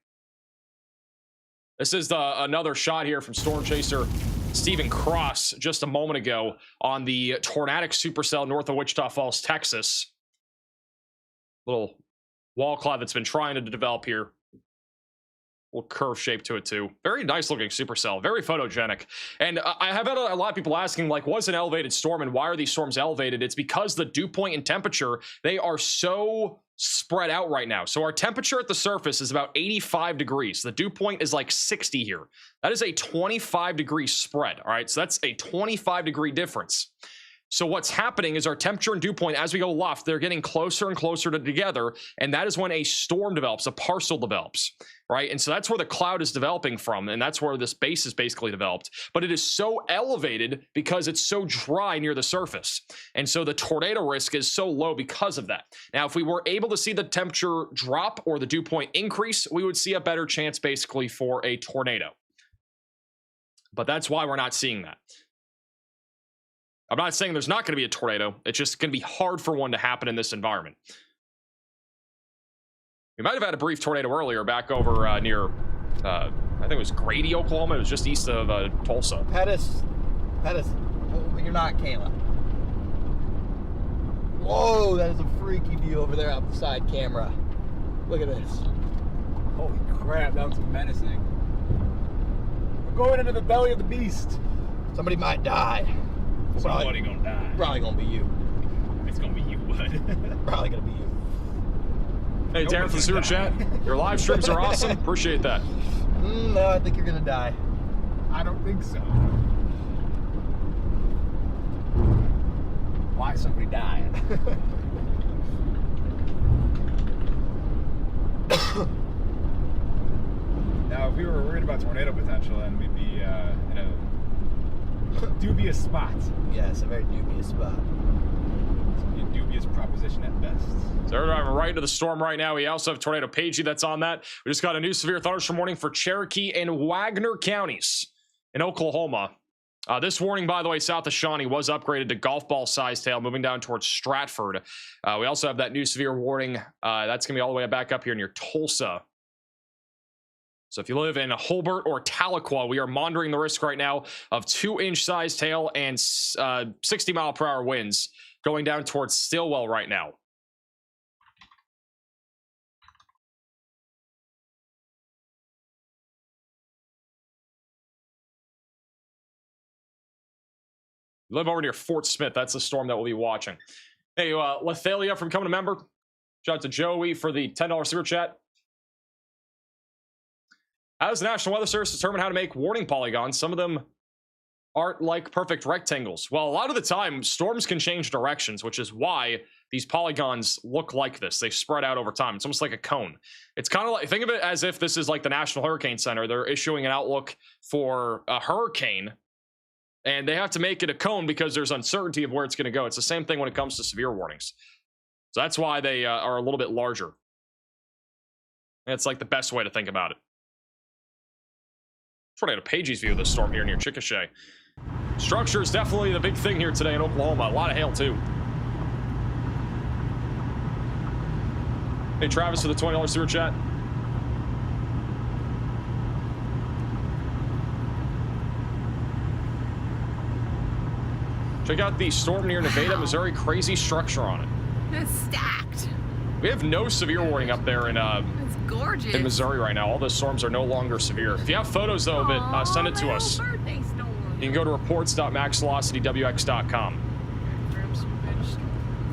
This is another shot here from Storm Chaser Stephen Cross just a moment ago on the tornadic supercell north of Wichita Falls, Texas. Little wall cloud that's been trying to develop here. little curve shape to it too. Very nice looking supercell, very photogenic. And I have had a lot of people asking, like, what's an elevated storm and why are these storms elevated? It's because the dew point and temperature, they are so spread out right now. So our temperature at the surface is about 85 degrees. The dew point is like 60 here. That is a 25-degree spread. All right, so that's a 25-degree difference. So what's happening is our temperature and dew point, as we go left, they're getting closer and closer together, and that is when a storm develops, a parcel develops, right? And so that's where the cloud is developing from, and that's where this base is basically developed. But it is so elevated because it's so dry near the surface, and so the tornado risk is so low because of that. Now, if we were able to see the temperature drop or the dew point increase, we would see a better chance basically for a tornado. But that's why we're not seeing that. I'm not saying there's not going to be a tornado. It's just going to be hard for one to happen in this environment. We might have had a brief tornado earlier back over near, I think it was Grady, Oklahoma. It was just east of Tulsa. Pettis. Well, you're not Kayla. Whoa, that is a freaky view over there off the side camera. Look at this. Holy crap, that was menacing. We're going into the belly of the beast. Somebody might die. Somebody gonna die. Probably gonna be you. It's gonna be you, bud. Probably gonna be you. Hey, Darren from the Super Chat. Your live streams are awesome. Appreciate that. No, I think you're gonna die. I don't think so. Why is somebody dying? Now, if we were worried about tornado potential, then we'd be in a dubious spot. Yeah, it's a very dubious spot. It's a dubious proposition at best. So we're driving right into the storm right now. We also have Tornado Pagey that's on that. We just got a new severe thunderstorm warning for Cherokee and Wagner counties in Oklahoma. This warning, by the way, south of Shawnee was upgraded to golf ball size tail, moving down towards Stratford. We also have that new severe warning. That's going to be all the way back up here near Tulsa. So if you live in Holbert or Tahlequah, we are monitoring the risk right now of 2-inch size tail and 60-mile-per-hour winds going down towards Stillwell right now. You live over near Fort Smith. That's the storm that we'll be watching. Hey, Lethalia from becoming a member. Shout out to Joey for the $10 super chat. How does the National Weather Service determine how to make warning polygons? Some of them aren't like perfect rectangles. Well, a lot of the time, storms can change directions, which is why these polygons look like this. They spread out over time. It's almost like a cone. It's kind of like, think of it as if this is like the National Hurricane Center. They're issuing an outlook for a hurricane, and they have to make it a cone because there's uncertainty of where it's going to go. It's the same thing when it comes to severe warnings. So that's why they are a little bit larger. And it's like the best way to think about it. Tornado Pagey's view of the storm here near Chickasha. Structure is definitely the big thing here today in Oklahoma. A lot of hail, too. Hey, Travis, for the $20 super chat. Check out the storm near Nevada, Missouri. Crazy structure on it. It's stacked. We have no severe warning up there in It's gorgeous. in Missouri right now. All the storms are no longer severe. If you have photos, though, of it, send it to us. Birthday storm. You can go to reports.maxvelocitywx.com.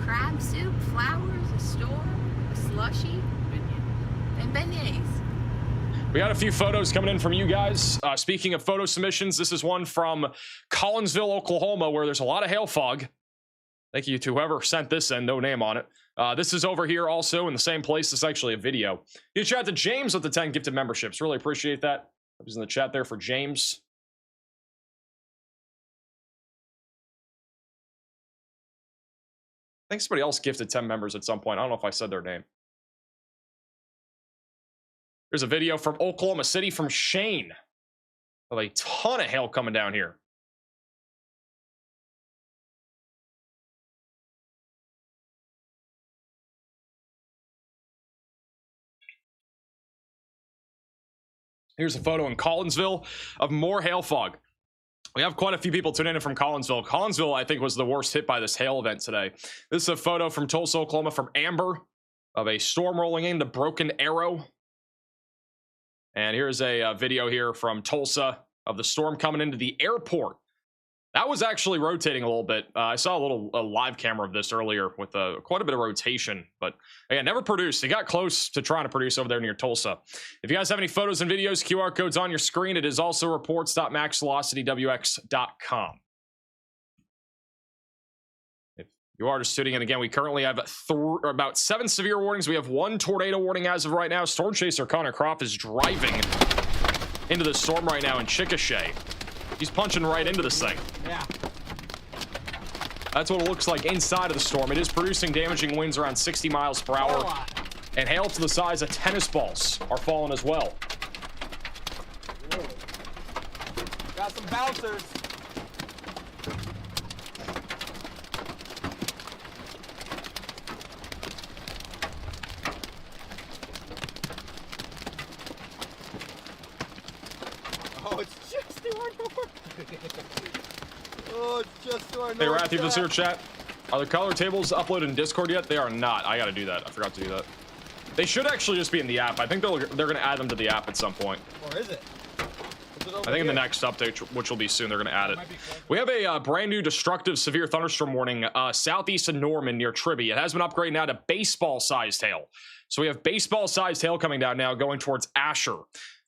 Crab soup, flowers, a storm, a slushy, and beignets. We got a few photos coming in from you guys. Speaking of photo submissions, this is one from Collinsville, Oklahoma, where there's a lot of hail fog. Thank you to whoever sent this in, no name on it. This is over here also in the same place. This is actually a video. Huge shout out to James with the 10 gifted memberships. Really appreciate that. I was in the chat there for James. I think somebody else gifted 10 members at some point. I don't know if I said their name. Here's a video from Oklahoma City from Shane of a ton of hail coming down here. Here's a photo in Collinsville of more hail fog. We have quite a few people tuning in from Collinsville. Collinsville, I think, was the worst hit by this hail event today. This is a photo from Tulsa, Oklahoma, from Amber of a storm rolling in, the Broken Arrow. And here's a video here from Tulsa of the storm coming into the airport. That was actually rotating a little bit. I saw a live camera of this earlier with quite a bit of rotation, but again, never produced. It got close to trying to produce over there near Tulsa. If you guys have any photos and videos, QR code's on your screen. It is also reports.maxvelocitywx.com. If you are just tuning in again, we currently have about 7 severe warnings. We have 1 tornado warning as of right now. Storm chaser Connor Croft is driving into the storm right now in Chickasha. He's punching right into this thing. Yeah. That's what it looks like inside of the storm. It is producing damaging winds around 60 miles per hour. And hail to the size of tennis balls are falling as well. Got some bouncers. Oh, it's just to our north. Oh, it's just to our north. Hey, Rathy, the sewer chat. Are the color tables uploaded in Discord yet? They are not. I gotta do that. I forgot to do that. They should actually just be in the app. I think they're gonna add them to the app at some point. Or is it? I think in the next update, which will be soon, they're going to add it. We have a brand new destructive severe thunderstorm warning southeast of Norman near Tribby. It has been upgraded now to baseball-sized hail. So we have baseball-sized hail coming down now going towards Asher.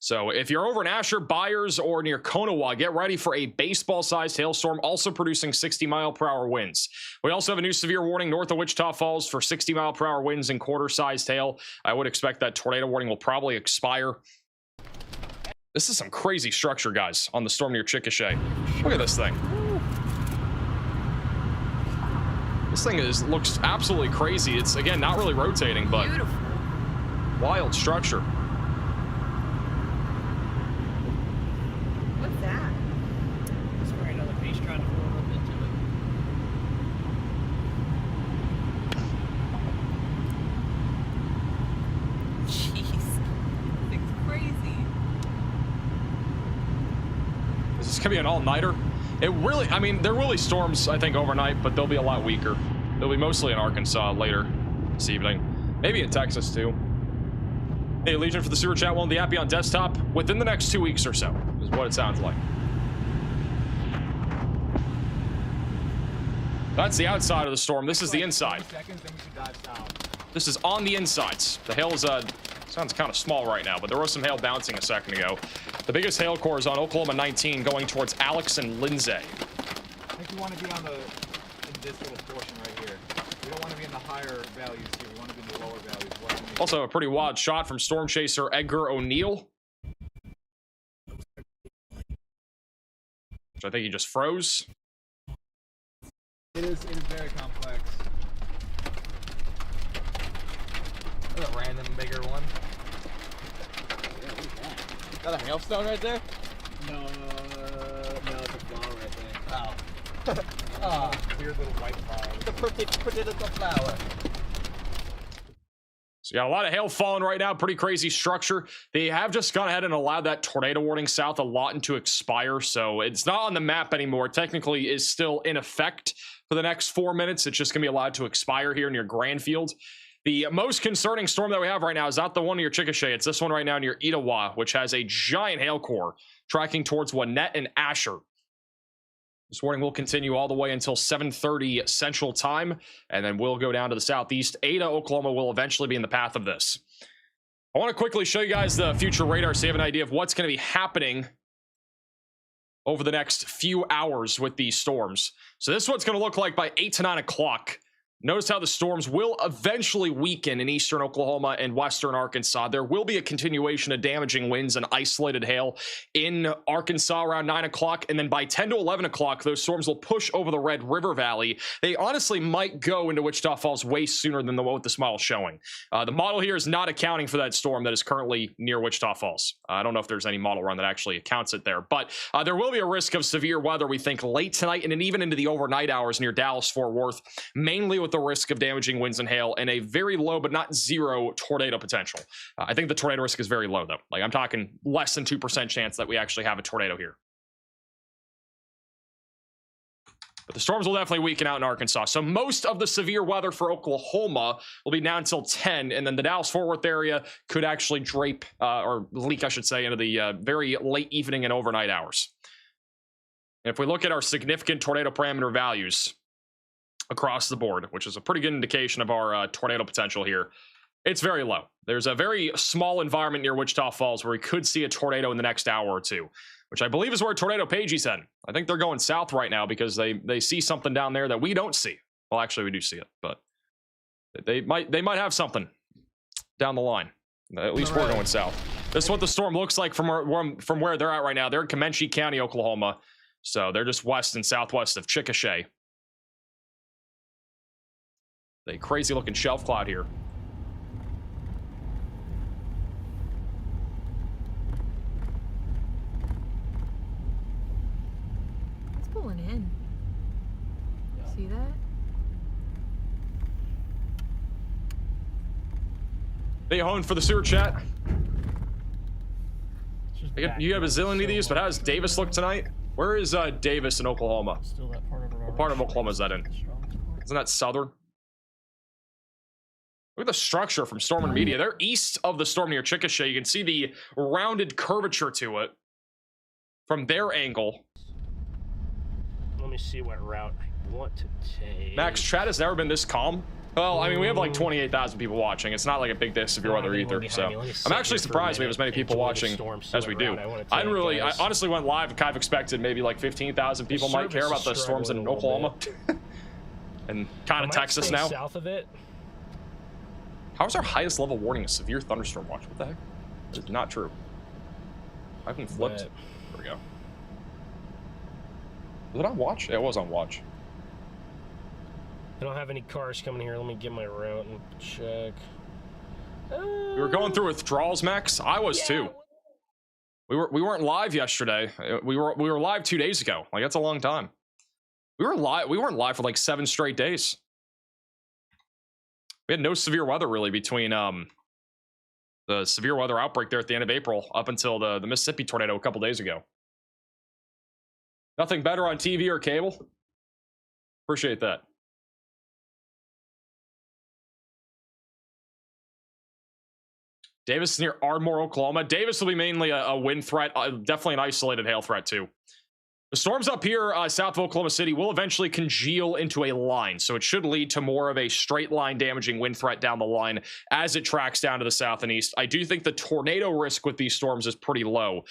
So if you're over in Asher, Byers, or near Konawa, get ready for a baseball-sized hailstorm, also producing 60-mile-per-hour winds. We also have a new severe warning north of Wichita Falls for 60-mile-per-hour winds and quarter-sized hail. I would expect that tornado warning will probably expire. This is some crazy structure, guys, on the storm near Chickasha. Look at this thing. This thing looks absolutely crazy. It's, again, not really rotating, but Beautiful. Wild structure. What's that? It's probably another piece trying to roll up into it. Jeez. Thing's crazy. Is this gonna be an all-nighter? It really, I mean, there will be storms, I think, overnight, but they'll be a lot weaker. They'll be mostly in Arkansas later this evening. Maybe in Texas, too. Hey, Legion, for the sewer chat, won't the app be on desktop within the next 2 weeks or so, is what it sounds like. That's the outside of the storm. This is the inside. Seconds, then we should dive south. This is on the insides. The hail is, sounds kind of small right now, but there was some hail bouncing a second ago. The biggest hail core is on Oklahoma 19 going towards Alex and Lindsay. I think we want to be in this little portion right here. We don't want to be in the higher values here. We want to be in the lower values. Also, a pretty wild shot from storm chaser Edgar O'Neill, which I think he just froze. It is very complex. There's a random bigger one. Is that a hailstone right there? No, it's a flower, I think. Oh. Weird little white flower. The pretty little flower. So you got a lot of hail falling right now. Pretty crazy structure. They have just gone ahead and allowed that tornado warning south of Lawton to expire. So it's not on the map anymore. Technically is still in effect for the next 4 minutes. It's just going to be allowed to expire here near Grandfield. The most concerning storm that we have right now is not the one near Chickasha. It's this one right now near Etowah, which has a giant hail core tracking towards Winnett and Asher. This warning will continue all the way until 7:30 Central Time, and then we'll go down to the southeast. Ada, Oklahoma will eventually be in the path of this. I want to quickly show you guys the future radar so you have an idea of what's going to be happening over the next few hours with these storms. So this is what it's going to look like by 8 to 9 o'clock. Notice how the storms will eventually weaken in eastern Oklahoma and western Arkansas. There will be a continuation of damaging winds and isolated hail in Arkansas around 9 o'clock. And then by 10 to 11 o'clock, those storms will push over the Red River Valley. They honestly might go into Wichita Falls way sooner than what this model is showing. The model here is not accounting for that storm that is currently near Wichita Falls. I don't know if there's any model run that actually accounts it there. But there will be a risk of severe weather, we think, late tonight and then even into the overnight hours near Dallas-Fort Worth, mainly with the risk of damaging winds and hail and a very low but not zero tornado potential. I think the tornado risk is very low, though. Like, I'm talking less than 2% chance that we actually have a tornado here. But the storms will definitely weaken out in Arkansas. So most of the severe weather for Oklahoma will be now until 10, and then the Dallas-Fort Worth area could actually drape, or leak, I should say, into the very late evening and overnight hours. And if we look at our significant tornado parameter values across the board, which is a pretty good indication of our tornado potential here, it's very low. There's a very small environment near Wichita Falls where we could see a tornado in the next hour or two, which I believe is where Tornado Pagey's heading. I think they're going south right now because they see something down there that we don't see. Well, actually, we do see it, but they might have something down the line. At least we're going south. This is what the storm looks like from where they're at right now. They're in Comanche County, Oklahoma, so they're just west and southwest of Chickasha. The crazy-looking shelf cloud here. Pulling in. See that? Hey, Hone for the sewer chat. You have a zillion of these, but how does Davis look tonight? Where is Davis in Oklahoma? Still that part of our What part of Oklahoma is that in? Isn't that southern? Look at the structure from Storm Media. They're east of the storm near Chickasha. You can see the rounded curvature to it from their angle. Let me see what route I want to take. Max, chat has never been this calm. Well, I mean, we have like 28,000 people watching. It's not like a big day of severe weather either. So I'm actually surprised we have as many people watching as we do. I honestly went live and kind of expected maybe like 15,000 people might care about the storms in Oklahoma and kind of Texas now. South of it. How is our highest level warning a severe thunderstorm watch? What the heck? It's not true. I haven't flipped. There we go. Was it on watch? Yeah, it was on watch. I don't have any cars coming here. Let me get my route and check. We were going through withdrawals, Max. I was too. We weren't live yesterday. We were live 2 days ago. Like, that's a long time. We weren't live for like 7 straight days. We had no severe weather really between the severe weather outbreak there at the end of April up until the Mississippi tornado a couple days ago. Nothing better on TV or cable. Appreciate that. Davis is near Ardmore, Oklahoma. Davis will be mainly a wind threat, definitely an isolated hail threat too. The storms up here south of Oklahoma City will eventually congeal into a line, so it should lead to more of a straight line damaging wind threat down the line as it tracks down to the south and east. I do think the tornado risk with these storms is pretty low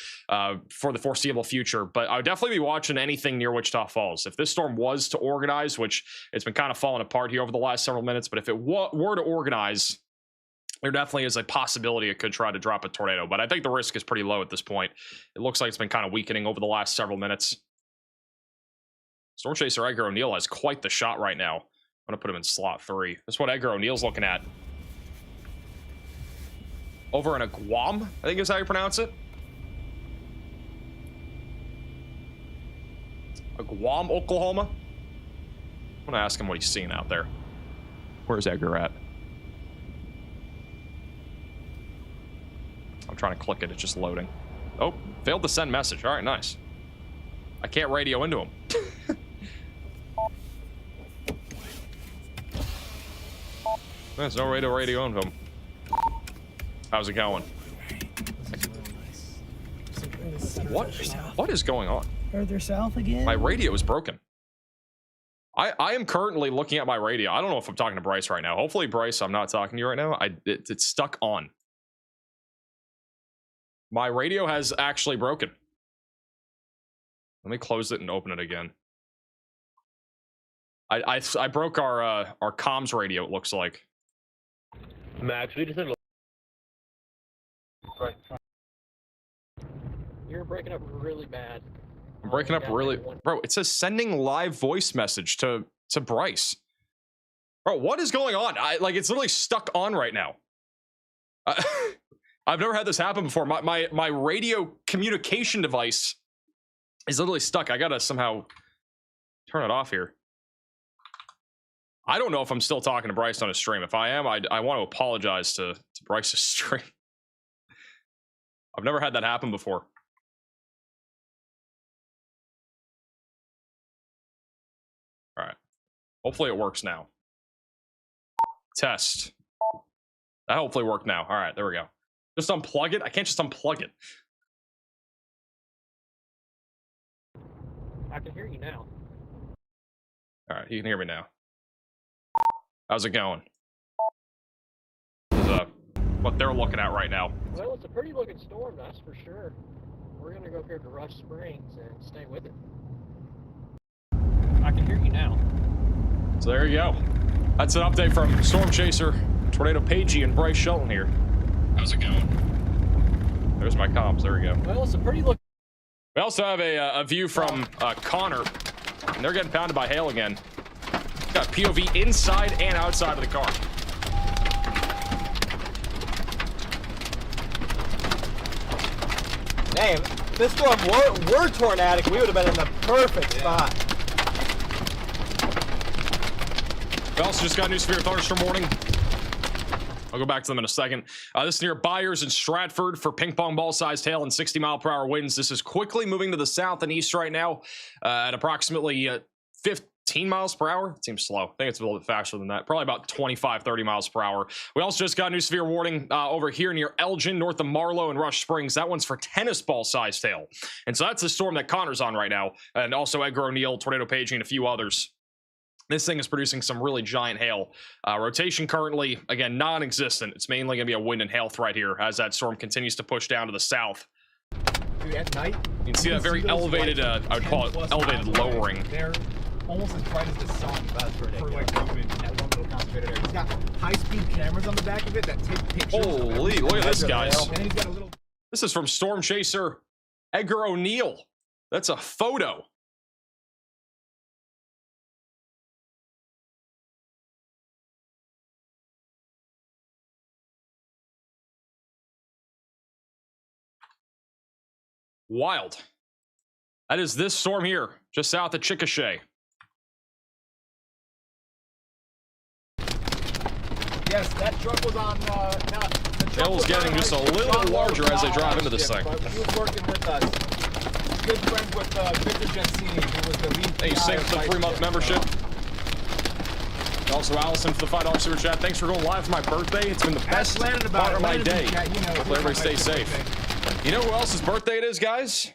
for the foreseeable future, but I would definitely be watching anything near Wichita Falls. If this storm was to organize, which it's been kind of falling apart here over the last several minutes, but if it were to organize, there definitely is a possibility it could try to drop a tornado, but I think the risk is pretty low at this point. It looks like it's been kind of weakening over the last several minutes. Storm Chaser Edgar O'Neill has quite the shot right now. I'm going to put him in slot 3. That's what Edgar O'Neill's looking at. Over in a Guam, I think is how you pronounce it. A Guam, Oklahoma. I'm going to ask him what he's seeing out there. Where's Edgar at? I'm trying to click it. It's just loading. Oh, failed to send message. All right, nice. I can't radio into him. There's no way to radio into him. How's it going? What is going on? Further south again? My radio is broken. I am currently looking at my radio. I don't know if I'm talking to Bryce right now. Hopefully, Bryce, I'm not talking to you right now. It's stuck on. My radio has actually broken. Let me close it and open it again. I broke our comms radio, it looks like. Max, we just had a... You're breaking up really bad. I'm breaking up really... Bro, it says sending live voice message to Bryce. Bro, what is going on? It's literally stuck on right now. I've never had this happen before. My radio communication device is literally stuck. I gotta somehow turn it off here. I don't know if I'm still talking to Bryce on his stream. If I am, I want to apologize to Bryce's stream. I've never had that happen before. Hopefully it works now. Test. That hopefully worked now. All right, there we go. Just unplug it. I can't just unplug it. I can hear you now. All right, you can hear me now. How's it going? This is what they're looking at right now. Well, it's a pretty looking storm, that's for sure. We're gonna go up here to Rush Springs and stay with it. I can hear you now. So there you go. That's an update from Storm Chaser, Tornado Pagey, and Bryce Shelton here. How's it going? There's my comms. There we go. Well, it's a pretty look. We also have a view from Connor, and they're getting pounded by hail again. Got POV inside and outside of the car. Damn, if this storm were tornadic, we would have been in the perfect spot. We also just got a new severe thunderstorm warning. I'll go back to them in a second. This is near Byers and Stratford for ping pong ball sized hail and 60-mile-per-hour winds. This is quickly moving to the south and east right now at approximately 15 miles per hour. It seems slow. I think it's a little bit faster than that. Probably about 25, 30 miles per hour. We also just got a new severe warning over here near Elgin, north of Marlow and Rush Springs. That one's for tennis ball sized hail. And so that's the storm that Connor's on right now. And also Edgar O'Neill, Tornado Pagey, and a few others. This thing is producing some really giant hail. Rotation currently, again, non-existent. It's mainly going to be a wind and hail threat here as that storm continues to push down to the south. Dude, at night, You can see that very elevated, I would call it elevated lowering. They're almost as bright as the sun for like movement at one little concentrated area. He's got high-speed cameras on the back of it that take pictures. Holy, look at this, guys. And then he's got a little... This is from Storm Chaser Edgar O'Neill. That's a photo. Wild. That is this storm here, just south of Chickasha. Yes, that truck was on, Hill's getting just a little bit larger as they drive into this thing. He was working with us. Good friends with Victor Jensini, who was the lead. Hey, thanks for the 3-month membership. Also, Allison for the $5 super chat. Thanks for going live for my birthday. It's been the best part of my day. Hopefully everybody stays safe. You know who else's birthday it is, guys?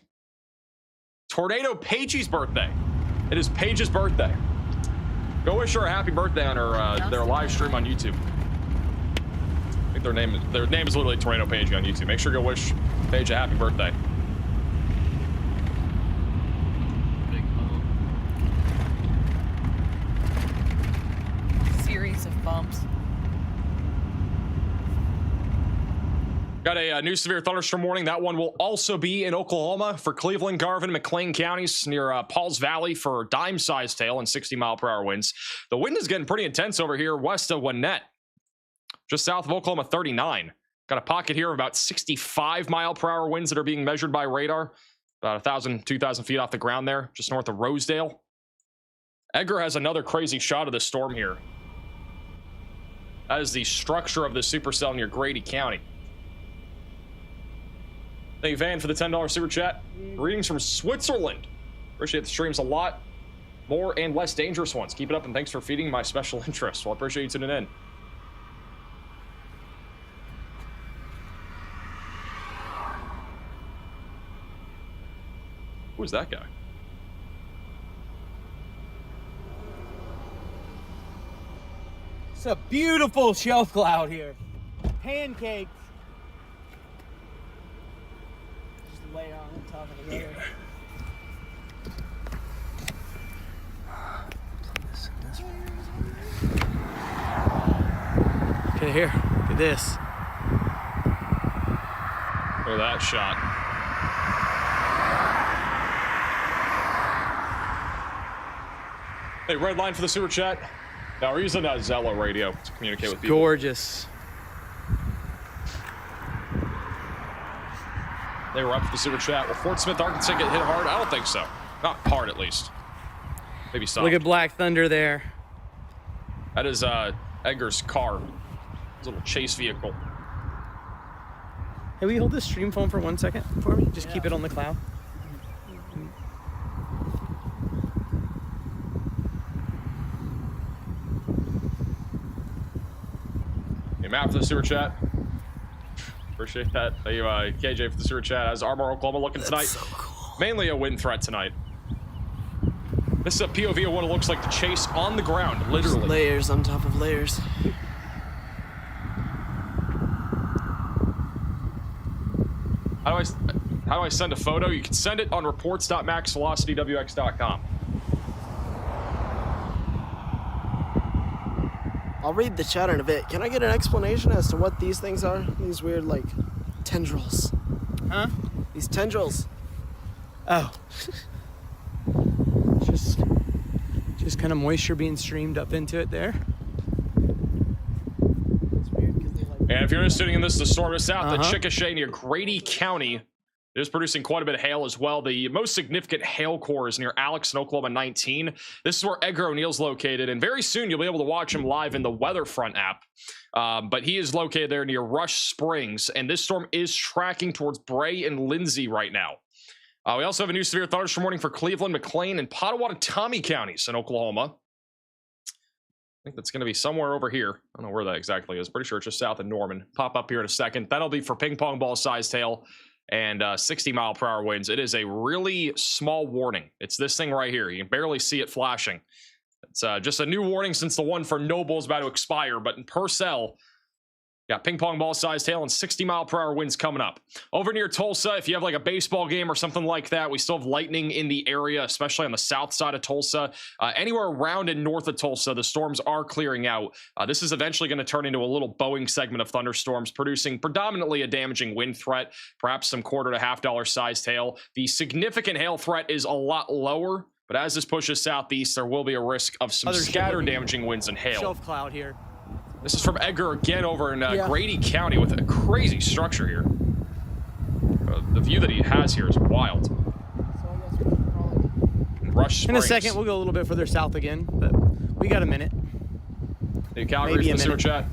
Tornado Pagey's birthday. It is Paige's birthday. Go wish her a happy birthday on her their live stream on YouTube. I think their name is literally Tornado Pagey on YouTube. Make sure to go wish Paige a happy birthday. Big bump. Series of bumps. Got a new severe thunderstorm warning. That one will also be in Oklahoma for Cleveland, Garvin, McLean counties near Pauls Valley for dime-sized hail and 60-mile-per-hour winds. The wind is getting pretty intense over here west of Winnett, just south of Oklahoma 39. Got a pocket here of about 65-mile-per-hour winds that are being measured by radar, about 1,000, 2,000 feet off the ground there, just north of Rosedale. Edgar has another crazy shot of this storm here. That is the structure of the supercell near Grady County. Thank you, Van, for the $10 super chat. Greetings from Switzerland. Appreciate the streams a lot. More and less dangerous ones. Keep it up, and thanks for feeding my special interest. Well, I appreciate you tuning in. Who is that guy? It's a beautiful shelf cloud here. Pancakes. Lay on top of the other. Okay, here. Look at this. Look at that shot. Hey, red line for the super chat. Now we're using Zello radio to communicate with people. Gorgeous. They were up for the super chat. Will Fort Smith, Arkansas get hit hard? I don't think so. Not hard, at least. Maybe some. Look at Black Thunder there. That is Edgar's car. His little chase vehicle. Hey, will you hold this stream phone for 1 second for me? Just keep it on the cloud. Matt for the super chat. Appreciate that. Thank you, KJ for the super chat. How's Armor Oklahoma looking tonight? So cool. Mainly a wind threat tonight. This is a POV of what it looks like to chase on the ground, literally. Just layers on top of layers. How do I send a photo? You can send it on reports.maxvelocitywx.com. I'll read the chat in a bit. Can I get an explanation as to what these things are? These weird, like, tendrils. Huh? These tendrils. Oh. Just kind of moisture being streamed up into it there. It's weird because they, like... And if you're interested in this, the storm is south of Chickasha near Grady County. It is producing quite a bit of hail as well. The most significant hail core is near Alex in Oklahoma 19. This is where Edgar O'Neill's located, and very soon you'll be able to watch him live in the Weatherfront app. But he is located there near Rush Springs, and this storm is tracking towards Bray and Lindsay right now. We also have a new severe thunderstorm warning for Cleveland, McLean, and Pottawatomie counties in Oklahoma. I think that's going to be somewhere over here. I don't know where that exactly is. Pretty sure it's just south of Norman. Pop up here in a second. That'll be for ping pong ball sized hail and 60-mile-per-hour winds. It is a really small warning. It's this thing right here. You can barely see it flashing. It's just a new warning since the one for Noble is about to expire. But in Purcell, got ping pong ball sized hail and 60-mile-per-hour winds coming up. Over near Tulsa, if you have like a baseball game or something like that, we still have lightning in the area, especially on the south side of Tulsa. Anywhere around and north of Tulsa, the storms are clearing out. This is eventually going to turn into a little Boeing segment of thunderstorms, producing predominantly a damaging wind threat, perhaps some $1.25 to $half sized hail. The significant hail threat is a lot lower, but as this pushes southeast, there will be a risk of some scattered damaging winds and hail. Shelf cloud here. This is from Edgar again over in Grady County with a crazy structure here. The view that he has here is wild. Rush Springs. In a second, we'll go a little bit further south again, but we got a minute. Hey, Calgary for the super chat.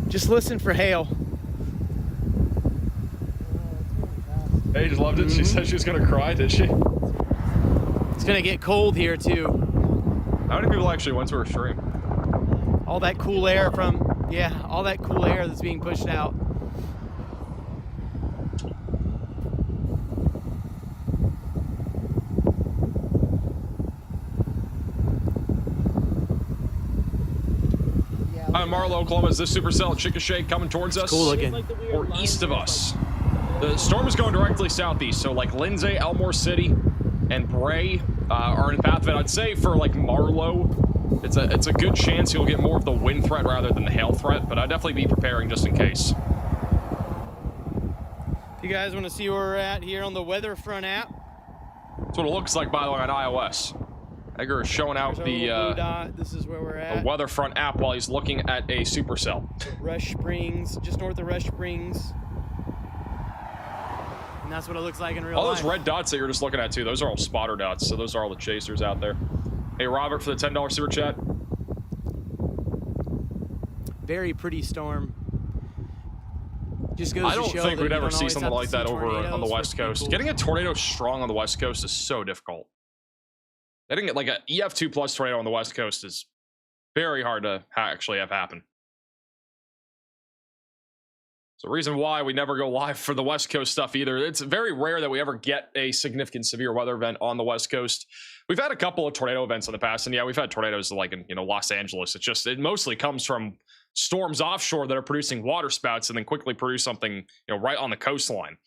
Just listen for hail. Paige loved it. She said she was going to cry, did she? It's going to get cold here, too. How many people actually went to her stream? All that cool air from, all that cool air that's being pushed out. Marlow, Oklahoma, is this supercell Chickasha coming towards us? Cool looking. Or east of us? The storm is going directly southeast, so like Lindsay, Elmore City, and Bray are in path of it. I'd say for like Marlow, it's a good chance you'll get more of the wind threat rather than the hail threat, but I'd definitely be preparing just in case. If you guys want to see where we're at here on the Weatherfront app. That's what it looks like, by the way, on iOS. Edgar is showing out the this is where we're at. the Weatherfront app while he's looking at a supercell. Rush Springs, just north of Rush Springs. And that's what it looks like in real life. All those red dots that you're just looking at, too, those are all spotter dots, so those are all the chasers out there. Hey, Robert, for the $10 super chat. Very pretty storm. Just goes I don't to show think that we'd you ever don't see always something have to like see that over on the tornadoes West for Coast. people. Getting a tornado strong on the West Coast is so difficult. Getting it like an EF2 plus tornado on the West Coast is very hard to actually have happen. It's the reason why we never go live for the West Coast stuff either. It's very rare that we ever get a significant severe weather event on the West Coast. We've had a couple of tornado events in the past, and yeah, we've had tornadoes like in Los Angeles. It mostly comes from storms offshore that are producing water spouts and then quickly produce something right on the coastline.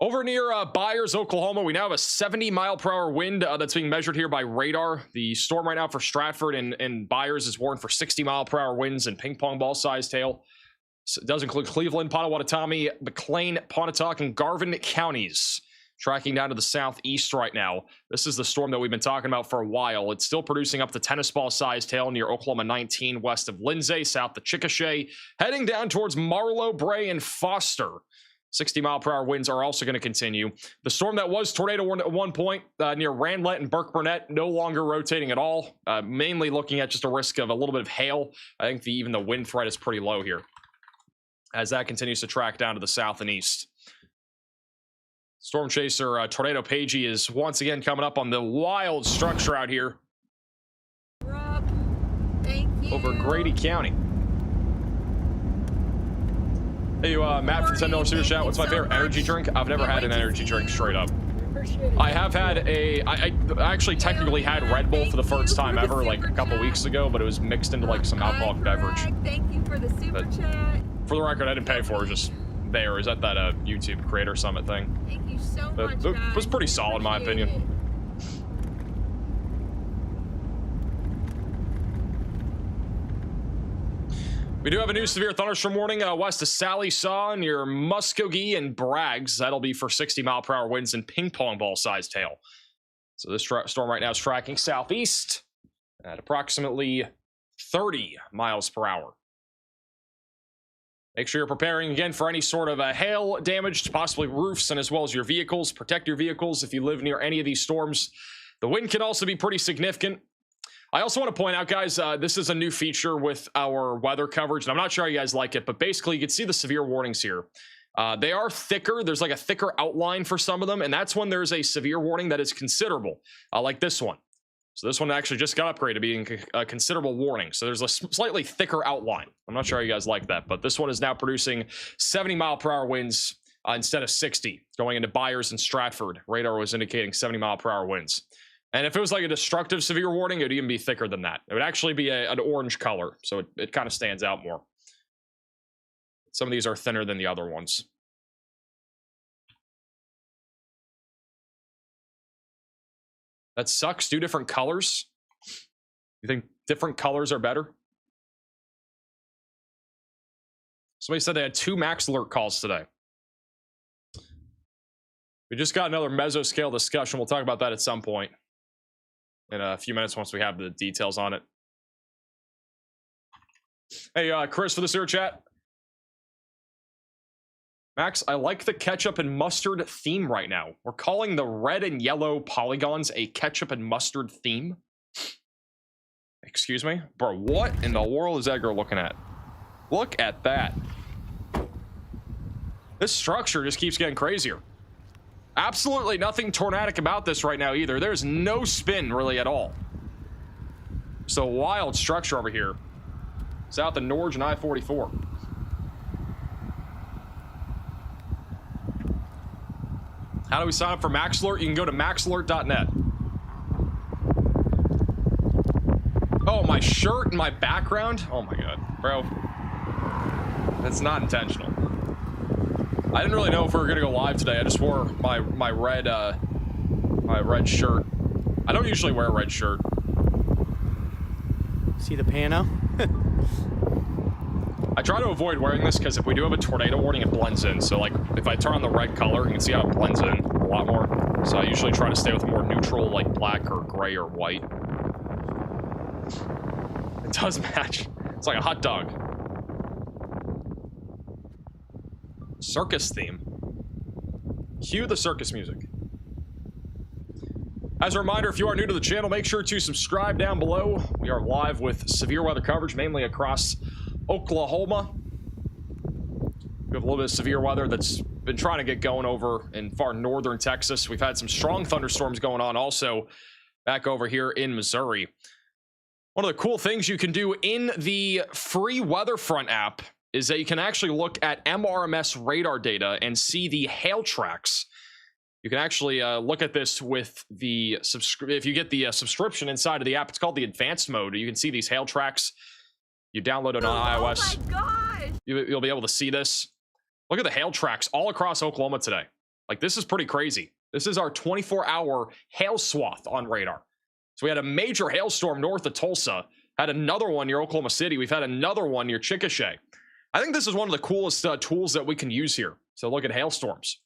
Over near Byers, Oklahoma, we now have a 70-mile-per-hour wind that's being measured here by radar. The storm right now for Stratford and Byers is warned for 60-mile-per-hour winds and ping-pong ball-sized hail. So it does include Cleveland, Pottawatomie, McLean, Pontotoc, and Garvin counties. Tracking down to the southeast right now. This is the storm that we've been talking about for a while. It's still producing up to tennis ball-sized hail near Oklahoma 19, west of Lindsay, south of Chickasha, heading down towards Marlow, Bray, and Foster. 60-mile-per-hour winds are also going to continue. The storm that was tornado warned at one point near Randlet and Burke Burnett, no longer rotating at all. Mainly looking at just a risk of a little bit of hail. I think even the wind threat is pretty low here, as that continues to track down to the south and east. Storm chaser Tornado Pagey is once again coming up on the wild structure out here. Rob, thank you. Over Grady County. Hey, Matt from the $10 super chat. What's my favorite energy drink? I've never had an energy drink straight up. I have had I actually technically had Red Bull for the first time ever, like a couple weeks ago, but it was mixed into like some alcoholic beverage. Thank you for the super chat. For the record, I didn't pay for it. It was just there. Is that YouTube Creator Summit thing? Thank you so much, It guys. was pretty solid in my opinion. Appreciate it. We do have a new severe thunderstorm warning west of Sally Saw near Muskogee and Braggs. That'll be for 60-mile-per-hour winds and ping pong ball sized hail. So this storm right now is tracking southeast at approximately 30 miles per hour. Make sure you're preparing again for any sort of hail damage to possibly roofs and as well as your vehicles. Protect your vehicles if you live near any of these storms. The wind can also be pretty significant. I also want to point out, guys, this is a new feature with our weather coverage, and I'm not sure how you guys like it, but basically you can see the severe warnings here. They are thicker. There's like a thicker outline for some of them, and that's when there's a severe warning that is considerable, like this one. So this one actually just got upgraded to being a considerable warning. So there's a slightly thicker outline. I'm not sure how you guys like that, but this one is now producing 70-mile-per-hour winds instead of 60, going into Byers and Stratford. Radar was indicating 70-mile-per-hour winds. And if it was like a destructive severe warning, it would even be thicker than that. It would actually be an orange color, so it kind of stands out more. Some of these are thinner than the other ones. That sucks. Do different colors. You think different colors are better? Somebody said they had 2 max alert calls today. We just got another mesoscale discussion. We'll talk about that at some point in a few minutes once we have the details on it. Hey, Chris for the sewer chat. Max, I like the ketchup and mustard theme right now. We're calling the red and yellow polygons a ketchup and mustard theme. Excuse me? Bro, what in the world is Edgar looking at? Look at that. This structure just keeps getting crazier. Absolutely nothing tornadic about this right now either. There's no spin really at all. It's a wild structure over here. South of Norge and I-44. How do we sign up for Max Alert? You can go to maxalert.net. Oh, my shirt and my background? Oh my god, bro. That's not intentional. I didn't really know if we were gonna go live today. I just wore my red shirt. I don't usually wear a red shirt. See the pano? I try to avoid wearing this because if we do have a tornado warning, it blends in. So like if I turn on the red color, you can see how it blends in a lot more. So I usually try to stay with a more neutral, like black or gray or white. It does match. It's like a hot dog. Circus theme. Cue the circus music. As a reminder, if you are new to the channel, make sure to subscribe down below. We are live with severe weather coverage, mainly across Oklahoma. We have a little bit of severe weather that's been trying to get going over in far northern Texas. We've had some strong thunderstorms going on also back over here in Missouri. One of the cool things you can do in the free Weatherfront app is that you can actually look at MRMS radar data and see the hail tracks. You can actually look at this with the if you get the subscription inside of the app. It's called the advanced mode. You can see these hail tracks. You download it on iOS. Oh my gosh! You'll be able to see this. Look at the hail tracks all across Oklahoma today. Like, this is pretty crazy. This is our 24-hour hail swath on radar. So we had a major hailstorm north of Tulsa. Had another one near Oklahoma City. We've had another one near Chickasha. I think this is one of the coolest tools that we can use here. So look at hailstorms.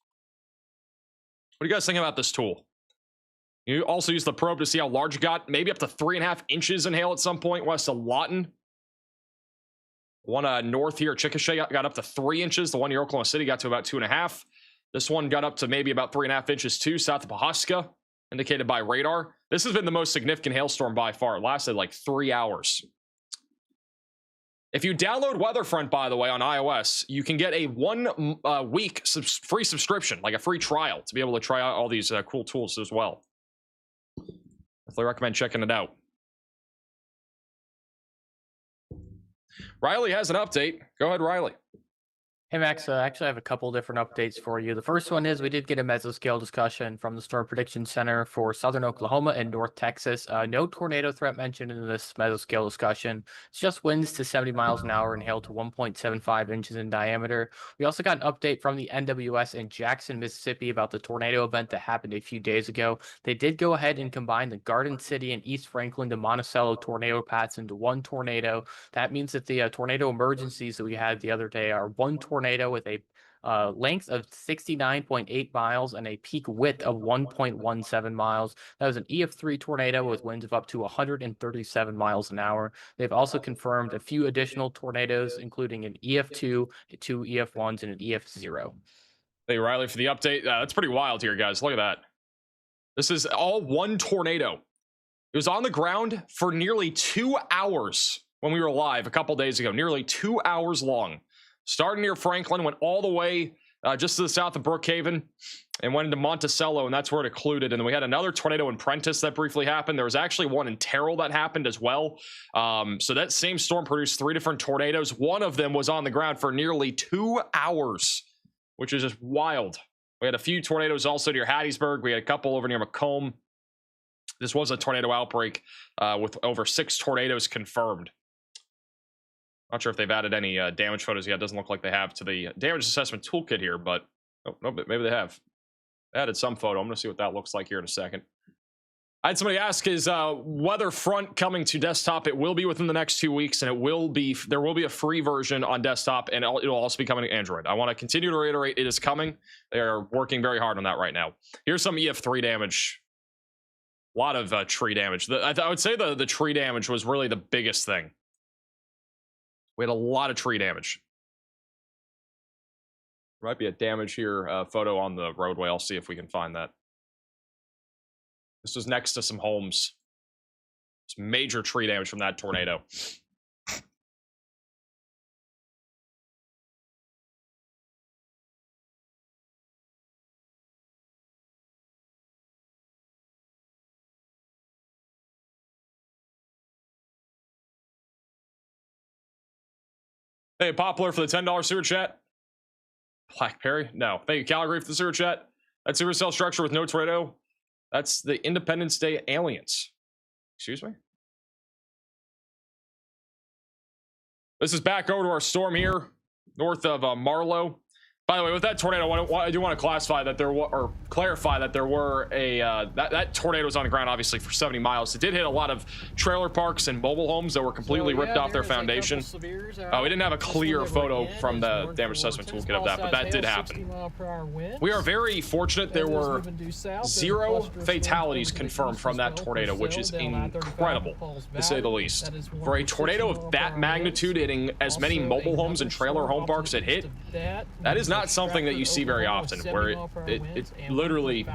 What do you guys think about this tool? You also use the probe to see how large it got. Maybe up to 3.5 inches in hail at some point west of Lawton. One north here, Chickasha, got up to 3 inches. The one near Oklahoma City got to about 2.5. This one got up to maybe about 3.5 inches too, south of Pawhuska, indicated by radar. This has been the most significant hailstorm by far. It lasted like 3 hours. If you download Weatherfront, by the way, on iOS, you can get a 1 week free subscription, like a free trial, to be able to try out all these cool tools as well. Definitely recommend checking it out. Riley has an update. Go ahead, Riley. Hey Max, actually I have a couple different updates for you. The first one is we did get a mesoscale discussion from the Storm Prediction Center for Southern Oklahoma and North Texas. No tornado threat mentioned in this mesoscale discussion. It's just winds to 70 miles an hour and hail to 1.75 inches in diameter. We also got an update from the NWS in Jackson, Mississippi about the tornado event that happened a few days ago. They did go ahead and combine the Garden City and East Franklin to Monticello tornado paths into one tornado. That means that the tornado emergencies that we had the other day are one tornado with a length of 69.8 miles and a peak width of 1.17 miles. That was an EF3 tornado with winds of up to 137 miles an hour. They've also confirmed a few additional tornadoes, including an EF2, 2 EF1s, and an EF0. Thank you, Riley, for the update. That's pretty wild here, guys. Look at that. This is all one tornado. It was on the ground for nearly 2 hours when we were live a couple days ago. Nearly 2 hours long. Started near Franklin, went all the way just to the south of Brookhaven, and went into Monticello, and that's where it occluded. And then we had another tornado in Prentice that briefly happened. There was actually one in Terrell that happened as well. So that same storm produced 3 different tornadoes. One of them was on the ground for nearly 2 hours, which is just wild. We had a few tornadoes also near Hattiesburg. We had a couple over near Macomb. This was a tornado outbreak with over 6 tornadoes confirmed. Not sure if they've added any damage photos yet. Doesn't look like they have to the damage assessment toolkit here, but no, but maybe they have. They added some photo. I'm going to see what that looks like here in a second. I had somebody ask, is weather front coming to desktop? It will be within the next 2 weeks, and there will be a free version on desktop, and it'll also be coming to Android. I want to continue to reiterate it is coming. They are working very hard on that right now. Here's some EF3 damage. A lot of tree damage. I would say the tree damage was really the biggest thing. We had a lot of tree damage. There might be a damage here photo on the roadway. I'll see if we can find that. This was next to some homes. Some major tree damage from that tornado. Hey, Poplar for the $10 sewer chat. Blackberry? No. Thank you, Calgary, for the sewer chat. That sewer cell structure with no tornado. That's the Independence Day aliens. Excuse me? This is back over to our storm here, north of Marlow. By the way, with that tornado, I do want to clarify that there were that tornado was on the ground obviously for 70 miles. It did hit a lot of trailer parks and mobile homes that were completely ripped off their foundation. We didn't have a clear photo from the damage assessment toolkit of that, but that did happen. We are very fortunate. There were 0 fatalities confirmed from that tornado, which is incredible to say the least. For a tornado of that magnitude hitting as many mobile homes and trailer home parks it hit, that is not something that you see very often, where it literally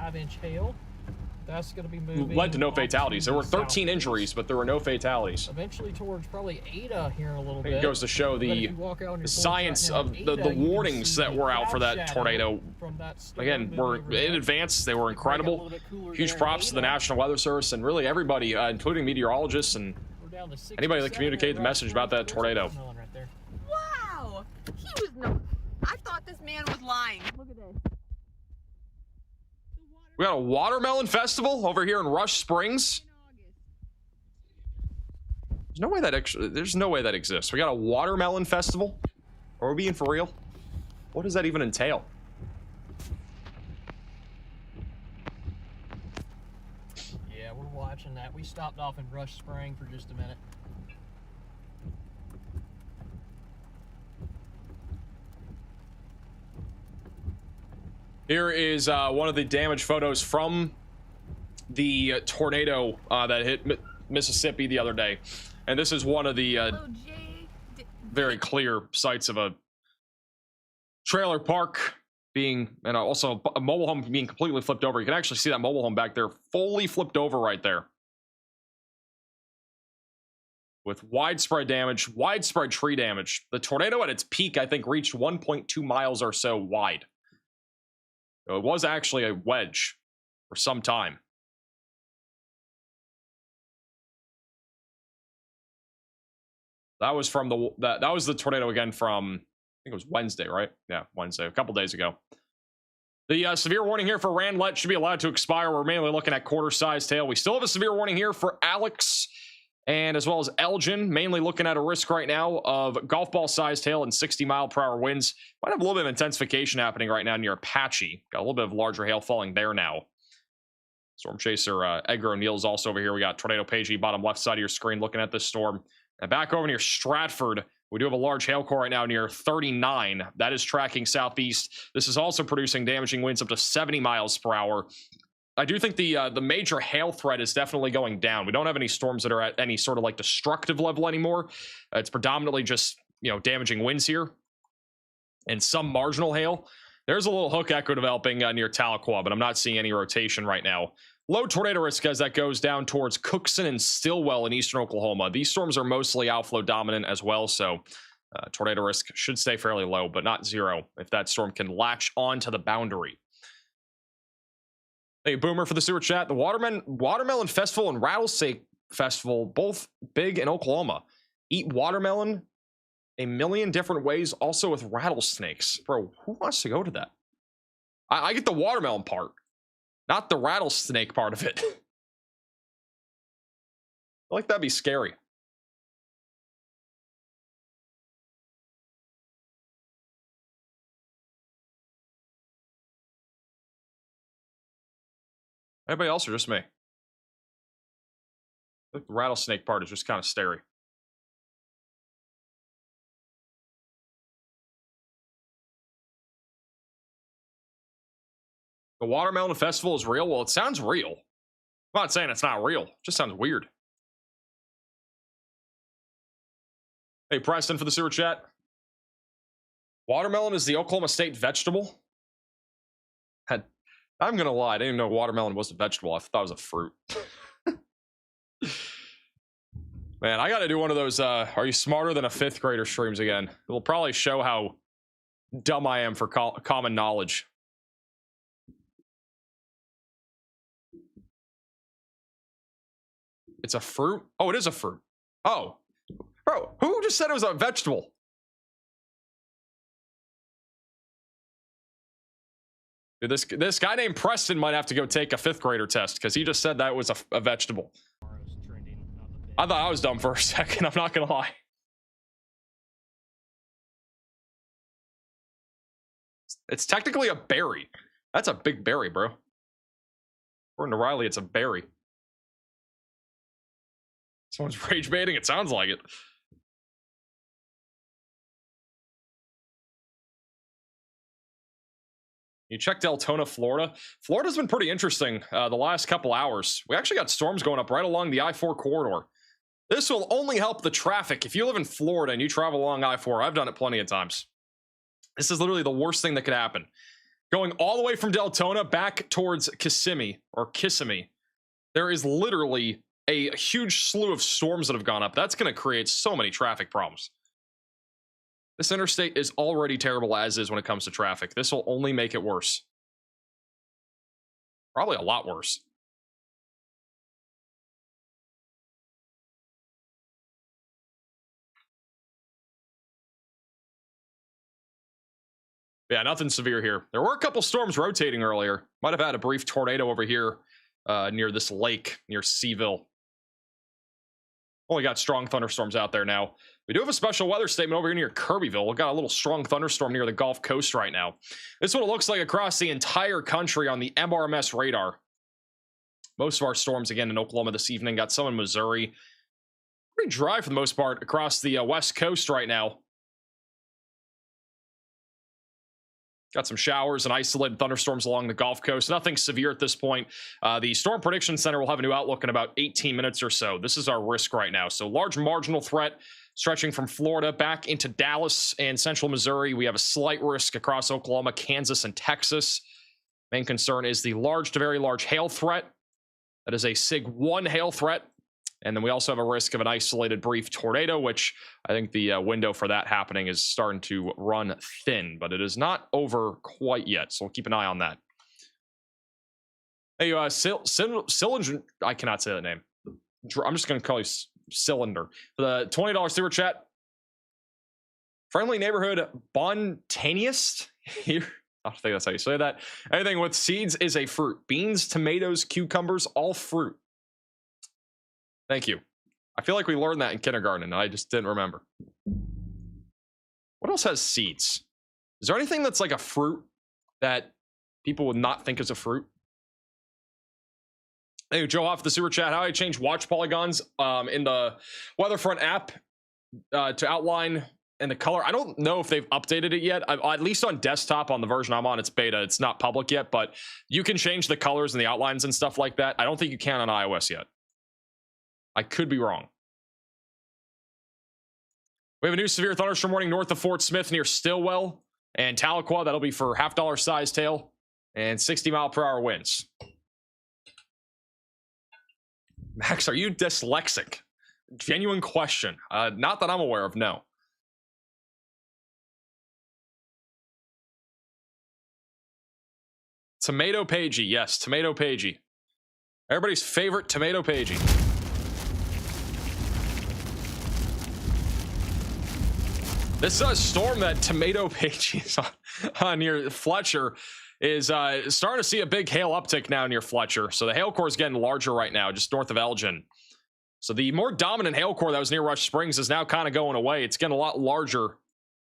led to no fatalities. There were 13 injuries, but there were no fatalities. Eventually towards probably Ada here in a little bit. It goes to show the science of the warnings that were out for that tornado. Again, were in advance. They were incredible. Huge props to the National Weather Service and really everybody, including meteorologists and anybody that communicated the message about that tornado. Wow! He was no... I thought this man was lying. Look at this. We got a watermelon festival over here in Rush Springs. There's no way that exists. We got a watermelon festival? Are we being for real? What does that even entail? Yeah, we're watching that. We stopped off in Rush Spring for just a minute. Here is one of the damage photos from the tornado that hit Mississippi the other day. And this is one of the very clear sights of a trailer park being, and also a mobile home being completely flipped over. You can actually see that mobile home back there fully flipped over right there. With widespread damage, widespread tree damage. The tornado at its peak, I think, reached 1.2 miles or so wide. So it was actually a wedge for some time. That was from that was the tornado again from think it was Wednesday, right? Yeah, Wednesday, a couple days ago. The severe warning here for Randlet should be allowed to expire. We're mainly looking at quarter-sized hail. We still have a severe warning here for Alex and as well as Elgin, mainly looking at a risk right now of golf ball-sized hail and 60-mile-per-hour winds. Might have a little bit of intensification happening right now near Apache. Got a little bit of larger hail falling there now. Storm chaser Edgar O'Neill is also over here. We got Tornado Pagey, bottom left side of your screen, looking at this storm. And back over near Stratford, we do have a large hail core right now near 39. That is tracking southeast. This is also producing damaging winds up to 70 miles per hour. I do think the major hail threat is definitely going down. We don't have any storms that are at any sort of like destructive level anymore. It's predominantly just, you know, damaging winds here and some marginal hail. There's a little hook echo developing near Tahlequah, but I'm not seeing any rotation right now. Low tornado risk as that goes down towards Cookson and Stillwell in eastern Oklahoma. These storms are mostly outflow dominant as well, so tornado risk should stay fairly low, but not zero if that storm can latch onto the boundary. Hey, Boomer for the sewer chat. The Watermelon Festival and Rattlesnake Festival, both big in Oklahoma. Eat watermelon a million different ways, also with rattlesnakes. Bro, who wants to go to that? I get the watermelon part, not the rattlesnake part of it. I feel like that'd be scary. Anybody else or just me? I think the rattlesnake part is just kind of scary. The Watermelon Festival is real? Well, it sounds real. I'm not saying it's not real. It just sounds weird. Hey, Preston for the sewer chat. Watermelon is the Oklahoma State vegetable? I'm going to lie. I didn't even know watermelon was a vegetable. I thought it was a fruit. Man, I got to do one of those, are you smarter than a fifth grader streams again. It will probably show how dumb I am for common knowledge. It's a fruit? Oh, it is a fruit. Oh. Bro, who just said it was a vegetable? Dude, this guy named Preston might have to go take a fifth grader test because he just said that was a vegetable. I thought I was dumb for a second. I'm not going to lie. It's technically a berry. That's a big berry, bro. According to Riley, it's a berry. Someone's rage baiting. It sounds like it. You check Deltona, Florida. Florida's been pretty interesting the last couple hours. We actually got storms going up right along the I-4 corridor. This will only help the traffic. If you live in Florida and you travel along I-4, I've done it plenty of times. This is literally the worst thing that could happen. Going all the way from Deltona back towards Kissimmee, there is literally a huge slew of storms that have gone up. That's going to create so many traffic problems. This interstate is already terrible as is when it comes to traffic. This will only make it worse. Probably a lot worse. Yeah, nothing severe here. There were a couple storms rotating earlier. Might have had a brief tornado over here near this lake, near Seaville. Only got strong thunderstorms out there now. We do have a special weather statement over here near Kirbyville. We've got a little strong thunderstorm near the Gulf Coast right now. This is what it looks like across the entire country on the MRMS radar. Most of our storms, again, in Oklahoma this evening. Got some in Missouri. Pretty dry for the most part across the West Coast right now. Got some showers and isolated thunderstorms along the Gulf Coast. Nothing severe at this point. The Storm Prediction Center will have a new outlook in about 18 minutes or so. This is our risk right now. So large marginal threat stretching from Florida back into Dallas and central Missouri. We have a slight risk across Oklahoma, Kansas, and Texas. Main concern is the large to very large hail threat. That is a SIG 1 hail threat. And then we also have a risk of an isolated brief tornado, which I think the window for that happening is starting to run thin, but it is not over quite yet. So we'll keep an eye on that. Hey, Cylinder, I cannot say that name. I'm just going to call you Cylinder. For the $20 super chat. Friendly neighborhood bontanist here. I don't think that's how you say that. Anything with seeds is a fruit. Beans, tomatoes, cucumbers, all fruit. Thank you. I feel like we learned that in kindergarten and I just didn't remember. What else has seeds? Is there anything that's like a fruit that people would not think is a fruit? Hey, Joe off the super chat. How I change watch polygons in the Weatherfront app to outline and the color. I don't know if they've updated it yet. At least on desktop, on the version I'm on, it's beta. It's not public yet, but you can change the colors and the outlines and stuff like that. I don't think you can on iOS yet. I could be wrong. We have a new severe thunderstorm warning north of Fort Smith near Stillwell and Tahlequah. That'll be for half-dollar size tail and 60-mile-per-hour winds. Max, are you dyslexic? Genuine question. Not that I'm aware of, no. Tomato Pagey, yes, Tomato Pagey. Everybody's favorite Tomato Pagey. This storm that Tomato Pagey is on near Fletcher is starting to see a big hail uptick now near Fletcher. So the hail core is getting larger right now, just north of Elgin. So the more dominant hail core that was near Rush Springs is now kind of going away. It's getting a lot larger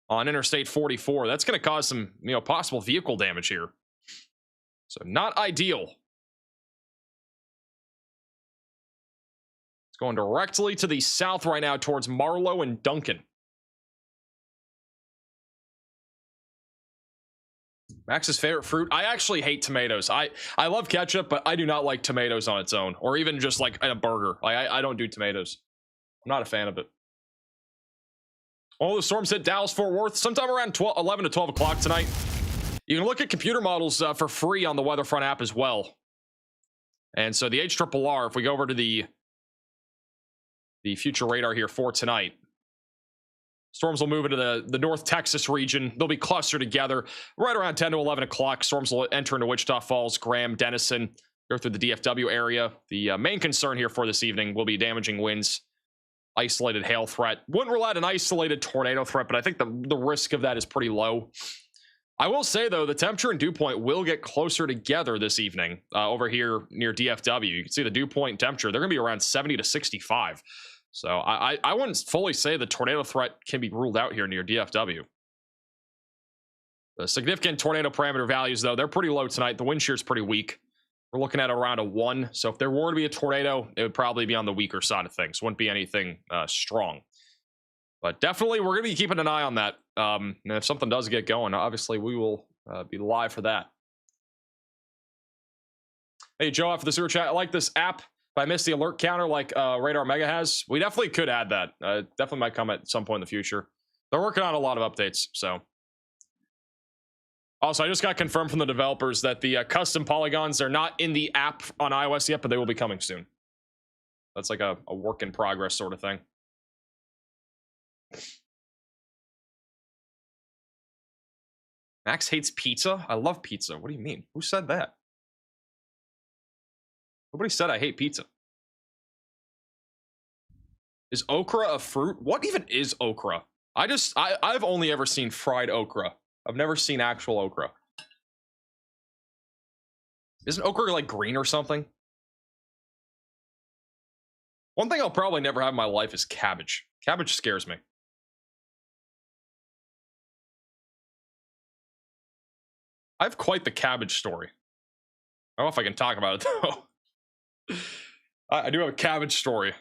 on Interstate 44. That's going to cause some, possible vehicle damage here. So not ideal. It's going directly to the south right now towards Marlow and Duncan. Max's favorite fruit. I actually hate tomatoes. I love ketchup, but I do not like tomatoes on its own, or even just like in a burger. Like I don't do tomatoes. I'm not a fan of it. All the storms hit Dallas Fort Worth sometime around 11 to 12 o'clock tonight. You can look at computer models for free on the Weatherfront app as well. And so the HRRR, if we go over to the future radar here for tonight, storms will move into the North Texas region. They'll be clustered together right around 10 to 11 o'clock. Storms will enter into Wichita Falls, Graham, Denison, go through the DFW area. The main concern here for this evening will be damaging winds, isolated hail threat. Wouldn't rule out an isolated tornado threat, but I think the risk of that is pretty low. I will say, though, the temperature and dew point will get closer together this evening over here near DFW. You can see the dew point and temperature. They're going to be around 70 to 65. So I wouldn't fully say the tornado threat can be ruled out here near DFW. The significant tornado parameter values, though, they're pretty low tonight. The wind shear is pretty weak. We're looking at around a 1. So if there were to be a tornado, it would probably be on the weaker side of things. Wouldn't be anything strong. But definitely, we're going to be keeping an eye on that. And if something does get going, obviously, we will be live for that. Hey, Joe, after the super chat, I like this app. If I missed the alert counter like Radar Mega has, we definitely could add that. Definitely might come at some point in the future. They're working on a lot of updates, so. Also, I just got confirmed from the developers that the custom polygons, they're not in the app on iOS yet, but they will be coming soon. That's like a work in progress sort of thing. Max hates pizza? I love pizza. What do you mean? Who said that? Nobody said I hate pizza. Is okra a fruit? What even is okra? I've only ever seen fried okra. I've never seen actual okra. Isn't okra like green or something? One thing I'll probably never have in my life is cabbage. Cabbage scares me. I have quite the cabbage story. I don't know if I can talk about it, though. I do have a cabbage story.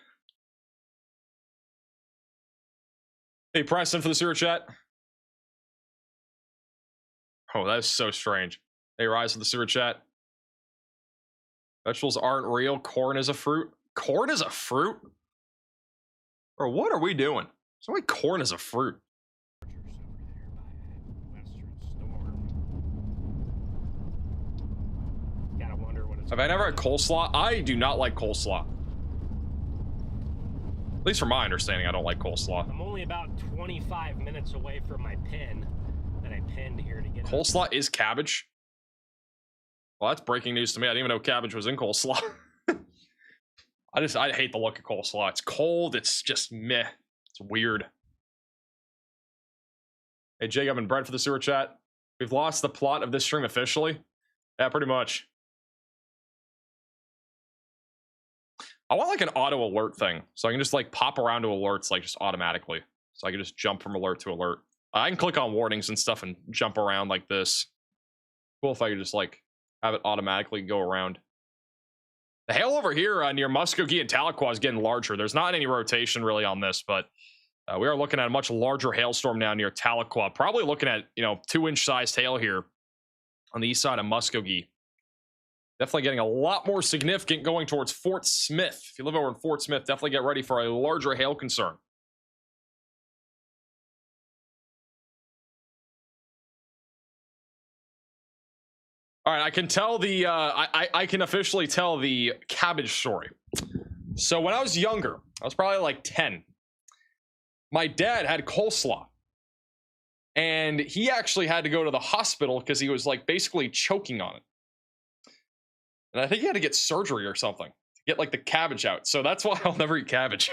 Hey, Preston for the sewer chat. Oh, that is so strange. Hey, Rise for the sewer chat. Vegetables aren't real. Corn is a fruit. Corn is a fruit? Bro, what are we doing? So why corn is a fruit? Have I never had coleslaw? I do not like coleslaw. At least from my understanding, I don't like coleslaw. I'm only about 25 minutes away from my pin that I pinned here to get. Coleslaw is cabbage? Well, that's breaking news to me. I didn't even know cabbage was in coleslaw. I hate the look of coleslaw. It's cold. It's just meh. It's weird. Hey, Jacob and Brett for the sewer chat. We've lost the plot of this stream officially. Yeah, pretty much. I want like an auto alert thing, so I can just like pop around to alerts like just automatically. So I can just jump from alert to alert. I can click on warnings and stuff and jump around like this. Cool if I could just like have it automatically go around. The hail over here near Muskogee and Tahlequah is getting larger. There's not any rotation really on this, but we are looking at a much larger hailstorm now near Tahlequah. Probably looking at, 2-inch sized hail here on the east side of Muskogee. Definitely getting a lot more significant going towards Fort Smith. If you live over in Fort Smith, definitely get ready for a larger hail concern. All right, I can tell the I can officially tell the cabbage story. So when I was younger, I was probably like 10. My dad had coleslaw, and he actually had to go to the hospital because he was like basically choking on it. And I think he had to get surgery or something to get like the cabbage out. So that's why I'll never eat cabbage.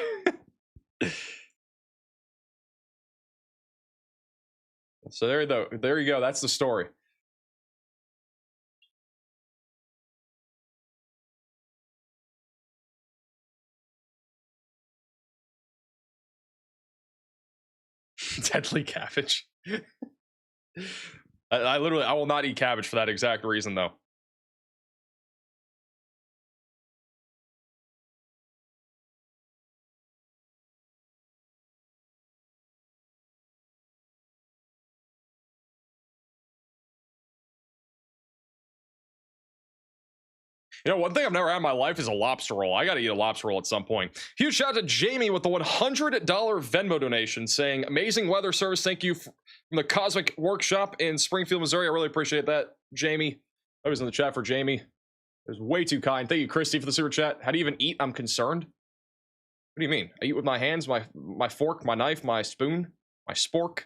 So there you go. That's the story. Deadly cabbage. I will not eat cabbage for that exact reason though. One thing I've never had in my life is a lobster roll. I got to eat a lobster roll at some point. Huge shout out to Jamie with the $100 Venmo donation saying, amazing weather service. Thank you from the Cosmic Workshop in Springfield, Missouri. I really appreciate that, Jamie. I was in the chat for Jamie. It was way too kind. Thank you, Christy, for the super chat. How do you even eat? I'm concerned. What do you mean? I eat with my hands, my fork, my knife, my spoon, my spork.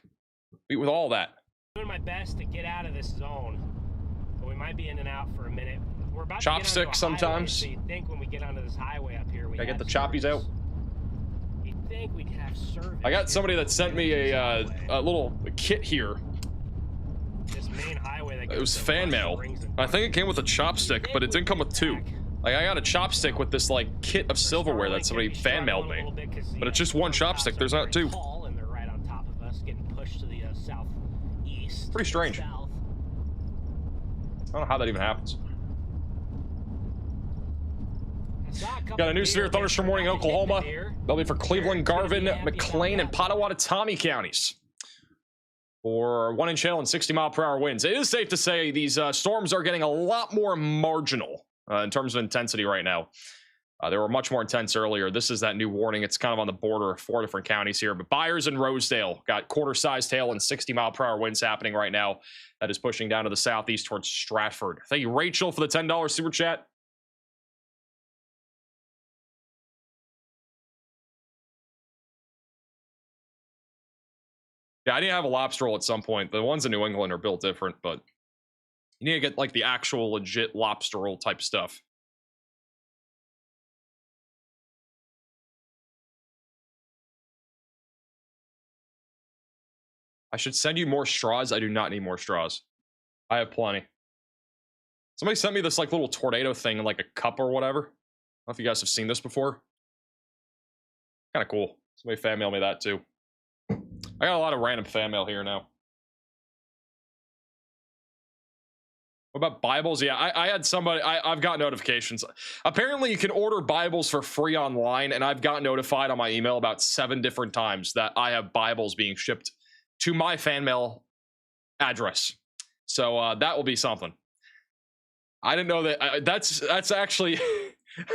I eat with all that. Doing my best to get out of this zone, but we might be in and out for a minute. We're about Chopstick sometimes. So you'd think when we get onto this highway up here, I get the choppies out. You'd think we'd have service. I got somebody that sent me a little kit here. This main highway that it was fan mail. I think it came with a chopstick, but it didn't come with two. Like I got a chopstick with this like kit of silverware that somebody fan mailed me, but it's just one chopstick. There's not two. And they're right on top of us, getting pushed to the southeast. Pretty strange. I don't know how that even happens. Got a new severe thunderstorm warning in Oklahoma. That'll be for Cleveland, Garvin, McLean, and Potawatomi counties. For 1-inch hail and 60-mile-per-hour winds. It is safe to say these storms are getting a lot more marginal in terms of intensity right now. They were much more intense earlier. This is that new warning. It's kind of on the border of 4 different counties here. But Byers and Rosedale got quarter-sized hail and 60-mile-per-hour winds happening right now. That is pushing down to the southeast towards Stratford. Thank you, Rachel, for the $10 super chat. Yeah, I need to have a lobster roll at some point. The ones in New England are built different, but you need to get like the actual legit lobster roll type stuff. I should send you more straws. I do not need more straws. I have plenty. Somebody sent me this like little tornado thing in like a cup or whatever. I don't know if you guys have seen this before. Kind of cool. Somebody fan mailed me that too. I got a lot of random fan mail here now. What about Bibles? Yeah, I had somebody, I've got notifications. Apparently you can order Bibles for free online, and I've got notified on my email about 7 different times that I have Bibles being shipped to my fan mail address. So that will be something. I didn't know that. That's actually,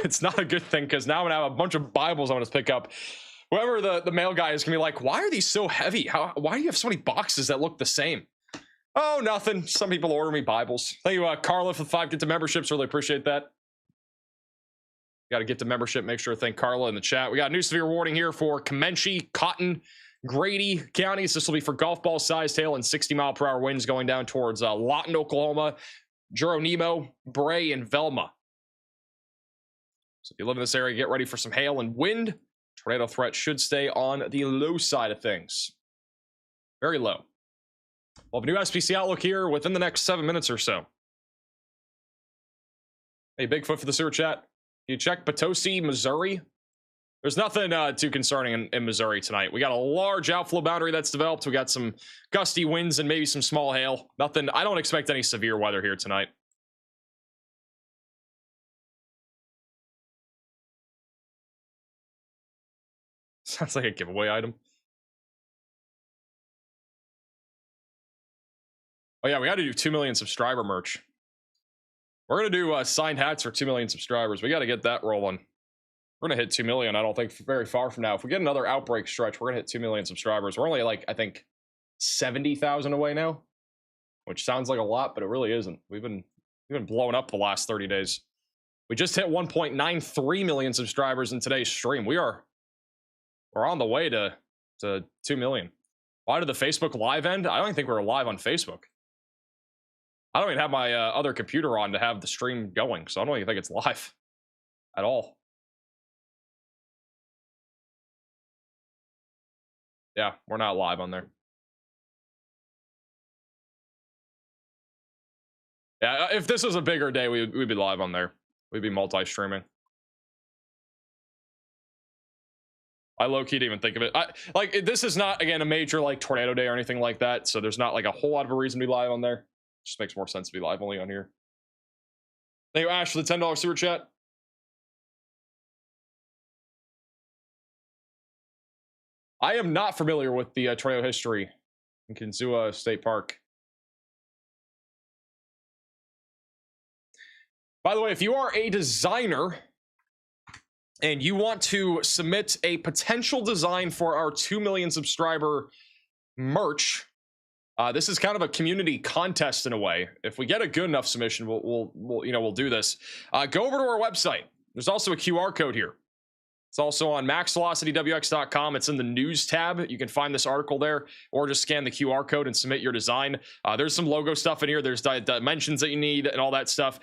it's not a good thing, because now I'm going to have a bunch of Bibles I'm going to pick up. Whoever the mail guy is gonna be like, why are these so heavy? Why do you have so many boxes that look the same? Oh, nothing. Some people order me Bibles. Thank you, Carla, for the 5 get to memberships. Really appreciate that. Got to get to membership. Make sure to thank Carla in the chat. We got a new severe warning here for Comanche, Cotton, Grady counties. This will be for golf ball sized hail and 60-mile-per-hour winds going down towards Lawton, Oklahoma, Geronimo, Bray, and Velma. So if you live in this area, get ready for some hail and wind. Tornado threat should stay on the low side of things. Very low. We'll have a new SPC outlook here within the next 7 minutes or so. Hey, Bigfoot for the sewer chat. You check Potosi, Missouri? There's nothing too concerning in Missouri tonight. We got a large outflow boundary that's developed. We got some gusty winds and maybe some small hail. Nothing. I don't expect any severe weather here tonight. Sounds like a giveaway item. Oh yeah, we got to do 2 million subscriber merch. We're gonna do signed hats for 2 million subscribers. We got to get that rolling. We're gonna hit 2 million. I don't think very far from now. If we get another outbreak stretch, we're gonna hit 2 million subscribers. We're only like I think 70,000 away now, which sounds like a lot, but it really isn't. We've been blowing up the last 30 days. We just hit 1.93 million subscribers in today's stream. We're on the way to 2 million. Why did the Facebook live end? I don't even think we were live on Facebook. I don't even have my other computer on to have the stream going, so I don't even think it's live at all. Yeah, we're not live on there. Yeah, if this was a bigger day, we'd be live on there. We'd be multi-streaming. I low-key didn't even think of it. This is not, again, a major, like, tornado day or anything like that, so there's not, like, a whole lot of a reason to be live on there. Just makes more sense to be live only on here. Thank you, Ash, for the $10 super chat. I am not familiar with the tornado history in Kinzua State Park. By the way, if you are a designer and you want to submit a potential design for our 2 million subscriber merch, this is kind of a community contest in a way. If we get a good enough submission, we'll do this. Go over to our website. There's also a QR code here. It's also on maxvelocitywx.com. It's in the news tab. You can find this article there, or just scan the QR code and submit your design. There's some logo stuff in here. There's dimensions that you need and all that stuff.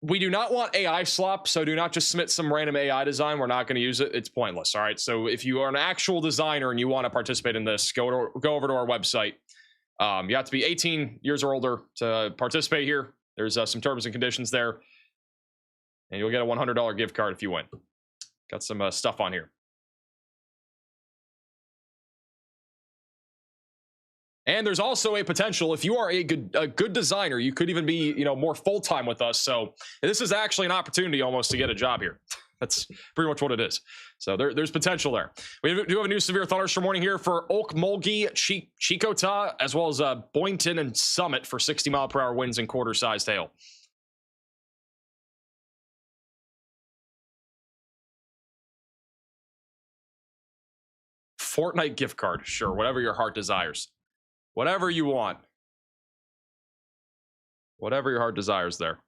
We do not want AI slop, so do not just submit some random AI design. We're not going to use it. It's pointless. All right. So if you are an actual designer and you want to participate in this, go over to our website. You have to be 18 years or older to participate here. There's some terms and conditions there, and you'll get a $100 gift card if you win. Got some stuff on here. And there's also a potential, if you are a good designer, you could even be, more full-time with us. So this is actually an opportunity almost to get a job here. That's pretty much what it is. So there's potential there. We do have a new severe thunderstorm warning here for Okmulgee, Chicota, as well as Boynton and Summit for 60-mile-per-hour winds and quarter-sized hail. Fortnite gift card, sure, whatever your heart desires. Whatever you want. Whatever your heart desires there.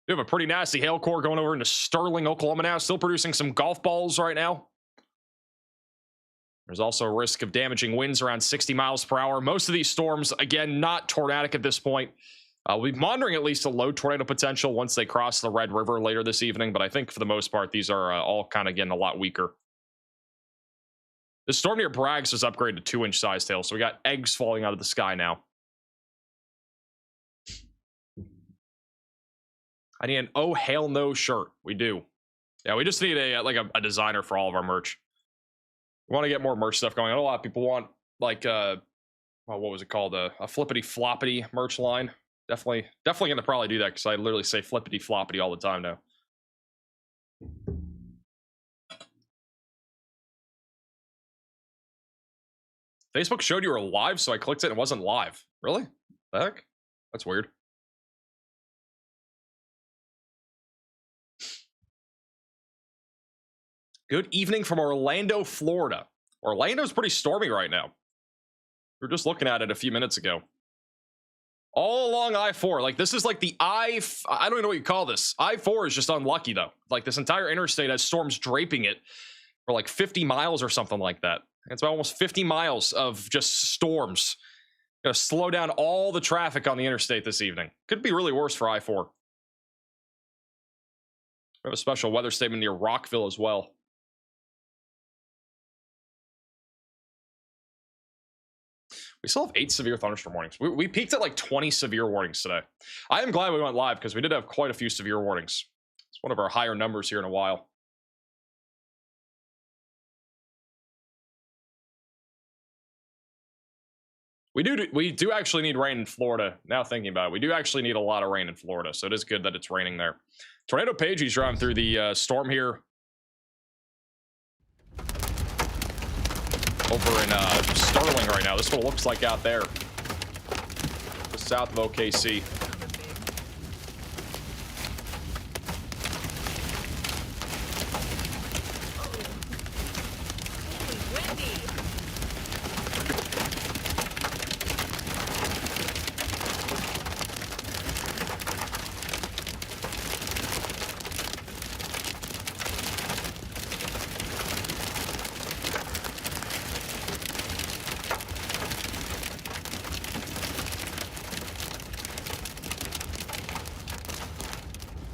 We have a pretty nasty hail core going over into Sterling, Oklahoma now. Still producing some golf balls right now. There's also a risk of damaging winds around 60 miles per hour. Most of these storms, again, not tornadic at this point. We'll be monitoring at least a low tornado potential once they cross the Red River later this evening. But I think for the most part, these are all kind of getting a lot weaker. The storm near Bragg's was upgraded to 2-inch sized hail, so we got eggs falling out of the sky now. I need an oh hell no shirt. We do. Yeah, we just need a designer for all of our merch. We want to get more merch stuff going on. A lot of people want what was it called? A flippity floppity merch line. Definitely gonna probably do that because I literally say flippity floppity all the time now. Facebook showed you were live, so I clicked it and it wasn't live. Really? The heck? That's weird. Good evening from Orlando, Florida. Orlando's pretty stormy right now. We were just looking at it a few minutes ago. All along I-4. Like, this is like the I don't even know what you call this. I-4 is just unlucky, though. Like, this entire interstate has storms draping it for like 50 miles or something like that. It's about almost 50 miles of just storms. Gonna slow down all the traffic on the interstate this evening. Could be really worse for I-4. We have a special weather statement near Rockville as well. We still have 8 severe thunderstorm warnings. We peaked at like 20 severe warnings today. I am glad we went live because we did have quite a few severe warnings. It's one of our higher numbers here in a while. We do actually need rain in Florida. Now thinking about it, we do actually need a lot of rain in Florida, so it is good that it's raining there. Tornado Pagey's driving through the storm here over in Sterling right now. This is what it looks like out there, just south of OKC.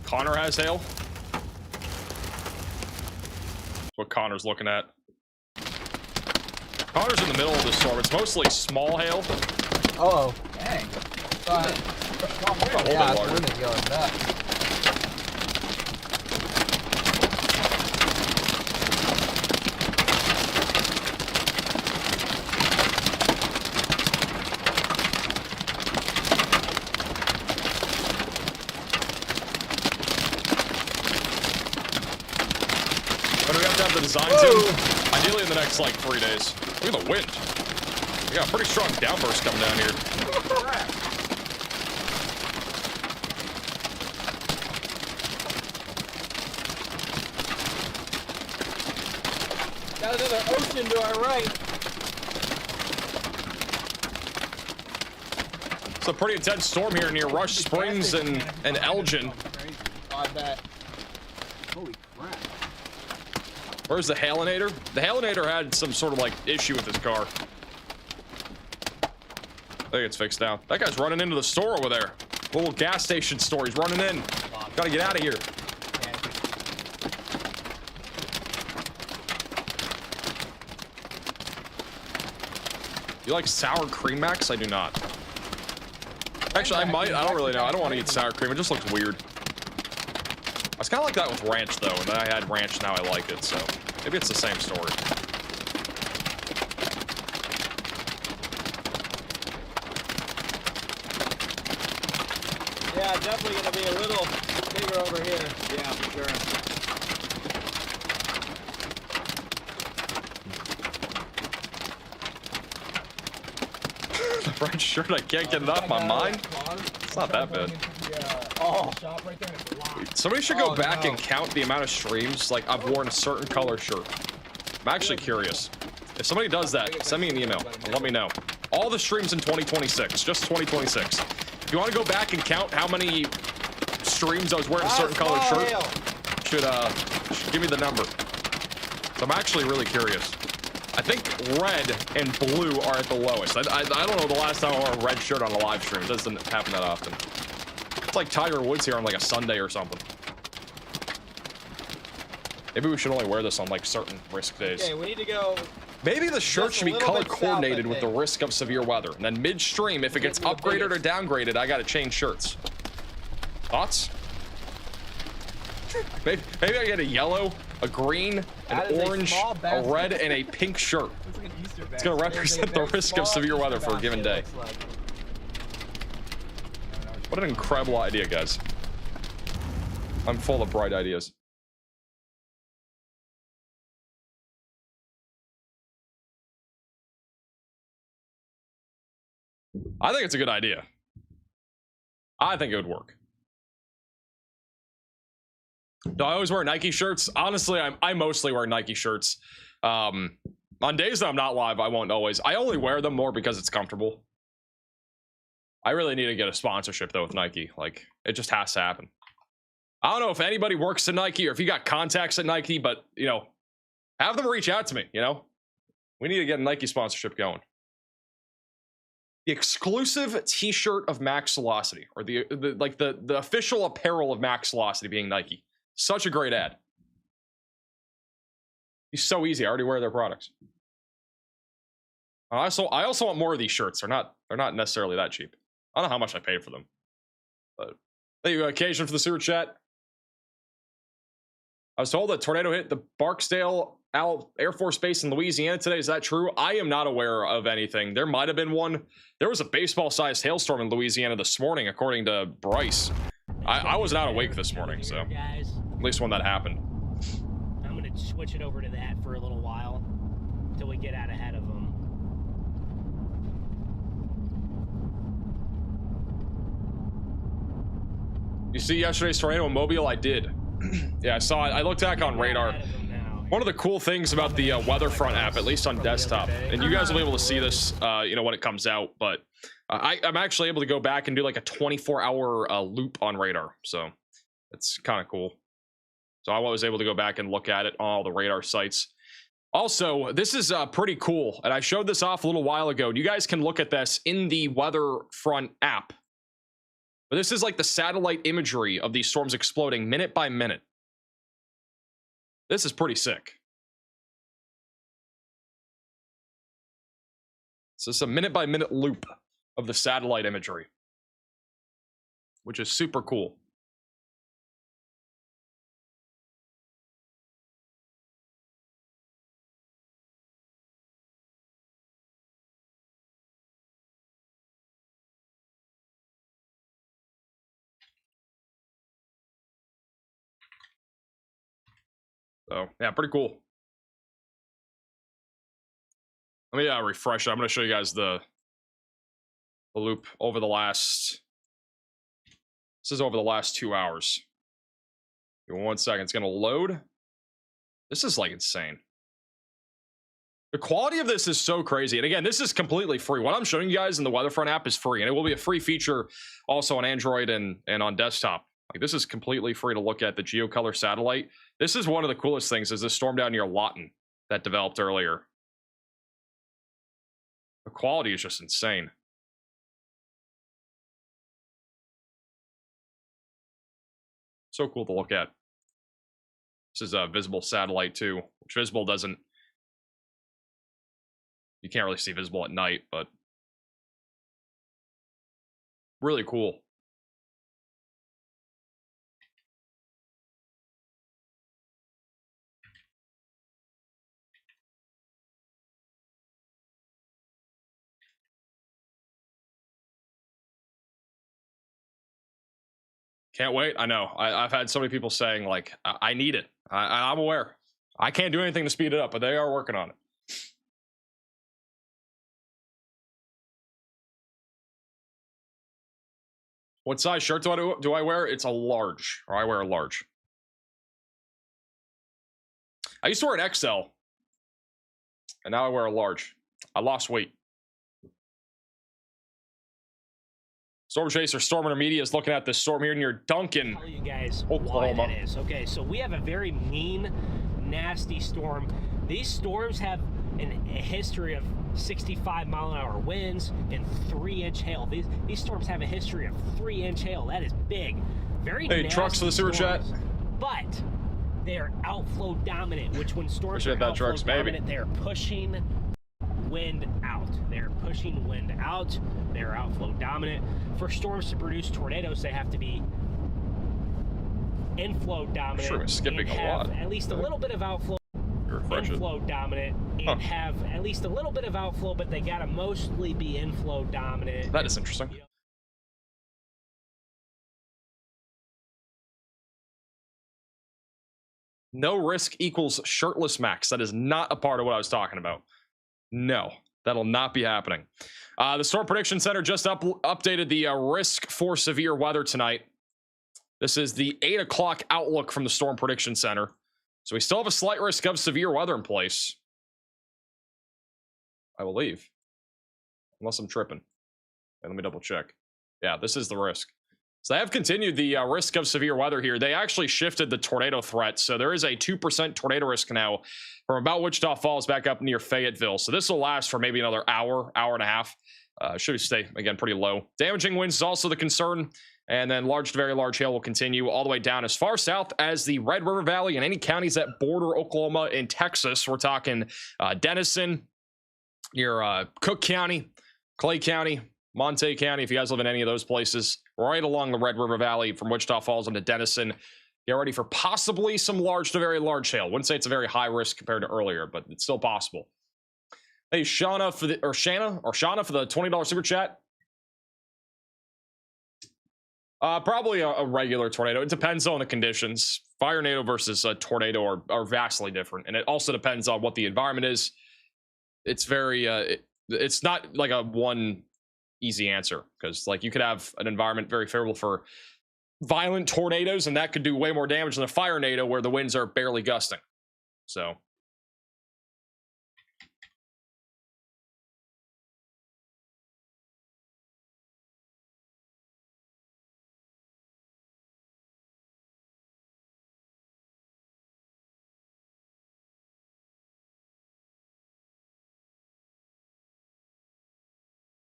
Connor has hail. That's what Connor's looking at. Connor's in the middle of the storm. It's mostly small hail. Uh-oh. Dang. Yeah, it's wind is going nuts. The designs in, ideally in the next like 3 days. Look at the wind. We got a pretty strong downburst coming down here. Got another ocean to our right. It's a pretty intense storm here near Rush Springs and Elgin. I bet. Holy crap. Where's the Halinator? The Halinator had some sort of like issue with his car. I think it's fixed now. That guy's running into the store over there. Little gas station store. He's running in. Gotta get out of here. You like sour cream, Max? I do not. Actually, I might. I don't really know. I don't want to eat sour cream. It just looks weird. I was kind of like that with ranch, though, and then I had ranch, now I like it, so maybe it's the same story. Yeah, definitely gonna be a little bigger over here. Yeah, for sure. The red shirt, I can't get it off my mind. It's not that bad. Oh. Somebody should go back and count the amount of streams like I've worn a certain color shirt. I'm actually curious. If somebody does that, send me an email and let me know. All the streams in 2026, just 2026. If you want to go back and count how many streams I was wearing a certain color shirt, should give me the number. So I'm actually really curious. I think red and blue are at the lowest. I don't know the last time I wore a red shirt on a live stream. It doesn't happen that often. It's like Tiger Woods here on like a Sunday or something. Maybe we should only wear this on like certain risk days. Okay, we need to go. Maybe the shirt should be color coordinated with the risk of severe weather. And then midstream, if it gets upgraded or downgraded, I gotta change shirts. Thoughts? Maybe I get a yellow, a green, an orange, a red, and a pink shirt. It's gonna represent the risk of severe weather for a given day. What an incredible idea, guys. I'm full of bright ideas. I think it's a good idea. I think it would work. Do I always wear Nike shirts? Honestly, I mostly wear Nike shirts. On days that I'm not live, I won't always. I only wear them more because it's comfortable. I really need to get a sponsorship though with Nike. Like, it just has to happen. I don't know if anybody works at Nike or if you got contacts at Nike, but you know, have them reach out to me. You know, we need to get a Nike sponsorship going. The exclusive T-shirt of Max Velocity, or the official apparel of Max Velocity being Nike. Such a great ad. It's so easy. I already wear their products. I also want more of these shirts. They're not necessarily that cheap. I don't know how much I paid for them, but thank you, occasion for the super chat. I was told that tornado hit the Barksdale Air Force Base in Louisiana today. Is that true? I am not aware of anything. There might have been one. There was a baseball-sized hailstorm in Louisiana this morning, according to Bryce. I was not awake this morning, so at least when that happened. I'm gonna switch it over to that for a little while until we get out ahead of them. You see yesterday's tornado in Mobile? I did. Yeah, I saw it. I looked back on radar. One of the cool things about the Weatherfront app, at least on desktop, and you guys will be able to see this, you know, when it comes out, but I'm actually able to go back and do like a 24-hour loop on radar, so it's kind of cool. So I was able to go back and look at it on all the radar sites. Also, this is pretty cool, and I showed this off a little while ago, and you guys can look at this in the Weatherfront app. But this is like the satellite imagery of these storms exploding minute by minute. This is pretty sick. So it's a minute by minute loop of the satellite imagery, which is super cool. So yeah, pretty cool. Let me refresh it. I'm going to show you guys the loop over the last. This is over the last 2 hours. Give me 1 second. It's going to load. This is like insane. The quality of this is so crazy. And again, this is completely free. What I'm showing you guys in the Weatherfront app is free, and it will be a free feature also on Android and on desktop. Like, this is completely free to look at the geocolor satellite. This is one of the coolest things, is this storm down near Lawton that developed earlier. The quality is just insane. So cool to look at. This is a visible satellite too, which visible doesn't. You can't really see visible at night, but really cool. Can't wait. I know. I've had so many people saying, like, I need it. I'm aware. I can't do anything to speed it up, but they are working on it. What size shirt do I wear? It's a large, or I wear a large. I used to wear an XL, and now I wear a large. I lost weight. Storm Chaser, Storm Intermedia is looking at this storm here near Duncan. Tell you guys why that is. Okay, so we have a very mean, nasty storm. These storms have a history of 65-mile-an-hour winds and 3-inch hail. These storms have a history of 3-inch hail. That is big. Very nasty. Hey, trucks for the sewer chat. But they are outflow dominant, which when storms are outflow dominant, they are pushing wind out. They're pushing wind out. They're outflow dominant. For storms to produce tornadoes, they have to be inflow dominant. Sure, we're skipping and a have lot. At least a little bit of outflow. Inflow dominant and have at least a little bit of outflow, but they gotta mostly be inflow dominant. That is interesting. No risk equals shirtless max. That is not a part of what I was talking about. No, that'll not be happening. The Storm Prediction Center just updated the risk for severe weather tonight. This is the 8 o'clock outlook from the Storm Prediction Center. So we still have a slight risk of severe weather in place, I believe. Unless I'm tripping. Let me double check. Yeah, this is the risk. So they have continued the risk of severe weather here. They actually shifted the tornado threat. So there is a 2% tornado risk now from about Wichita Falls back up near Fayetteville. So this will last for maybe another hour, hour and a half. Should stay, again, pretty low. Damaging winds is also the concern. And then large to very large hail will continue all the way down as far south as the Red River Valley and any counties that border Oklahoma and Texas. We're talking Denison, near Cook County, Clay County, Monte County. If you guys live in any of those places, right along the Red River Valley from Wichita Falls into Denison, get ready for possibly some large to very large hail. Wouldn't say it's a very high risk compared to earlier, but it's still possible. Hey, Shauna for the Shauna for the $20 super chat. Probably a regular tornado. It depends on the conditions. Fire tornado versus a tornado are vastly different, and it also depends on what the environment is. It's very it's not like a one easy answer, because like you could have an environment very favorable for violent tornadoes, and that could do way more damage than a fire tornado where the winds are barely gusting. So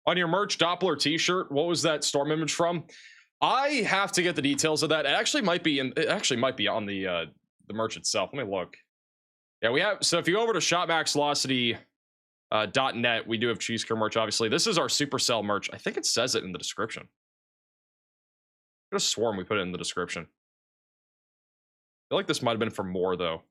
on your merch Doppler t-shirt, what was that storm image from? I have to get the details of that. It actually might be on the merch itself. Let me look. Yeah, we have. So if you go over to shopmaxvelocity.net, we do have Cheese Curd merch. Obviously, this is our Supercell merch. I think it says it in the description. I could have sworn we put it in the description. I feel like this might have been for more though.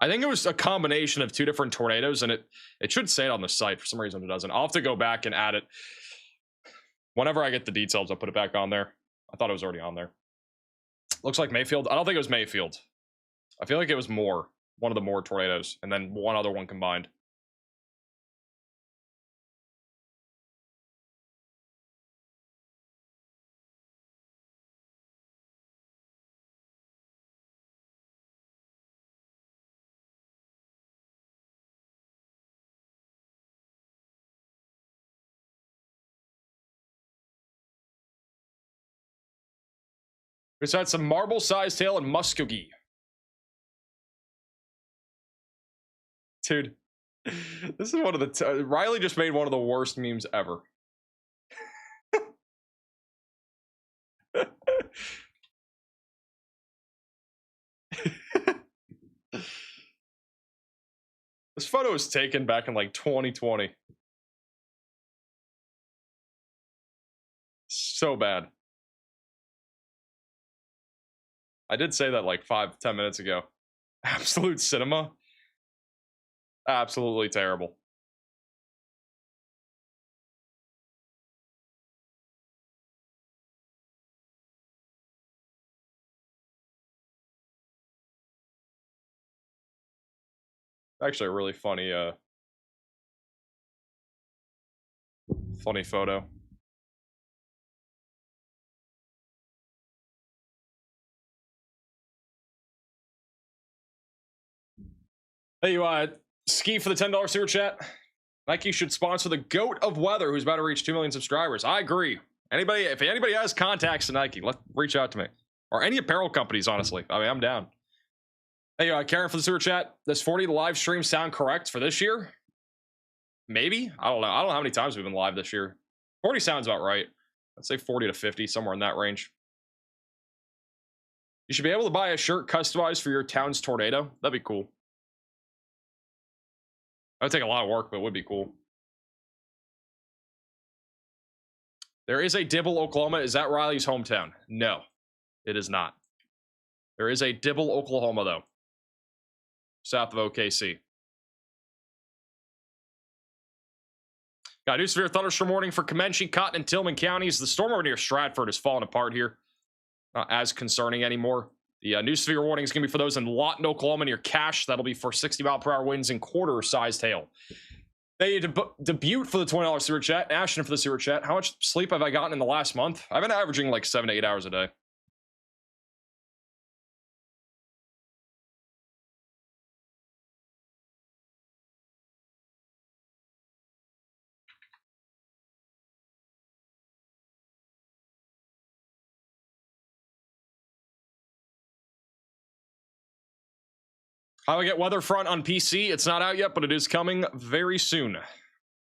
I think it was a combination of two different tornadoes, and it should say it on the site. For some reason it doesn't. I'll have to go back and add it. Whenever I get the details, I'll put it back on there. I thought it was already on there. Looks like Mayfield. I don't think it was Mayfield. I feel like it was Moore. One of the Moore tornadoes, and then one other one combined. We just had some marble-sized hail in Muskogee. Dude, this is one of the... Riley just made one of the worst memes ever. This photo was taken back in like 2020. So bad. I did say that like 5-10 minutes ago. Absolute cinema. Absolutely terrible. Actually a really funny funny photo. Hey, you Ski for the $10 super chat. Nike should sponsor the GOAT of weather who's about to reach 2 million subscribers. I agree. Anybody, if anybody has contacts to Nike, reach out to me. Or any apparel companies, honestly. I mean, I'm down. Hey, Karen for the super chat. Does 40 live stream sound correct for this year? Maybe. I don't know. I don't know how many times we've been live this year. 40 sounds about right. I'd say 40 to 50, somewhere in that range. You should be able to buy a shirt customized for your town's tornado. That'd be cool. That would take a lot of work, but it would be cool. There is a Dibble, Oklahoma. Is that Riley's hometown? No, it is not. There is a Dibble, Oklahoma, though. South of OKC. Got a new severe thunderstorm warning for Comanche, Cotton, and Tillman counties. The storm over near Stratford is falling apart here. Not as concerning anymore. The new severe warning is going to be for those in Lawton, Oklahoma, near Cache. That'll be for 60-mile-per-hour winds and quarter-sized hail. They debut for the $20 super chat. Ashton for the super chat. How much sleep have I gotten in the last month? I've been averaging like 7 to 8 hours a day. How I get Weatherfront on PC? It's not out yet, but it is coming very soon.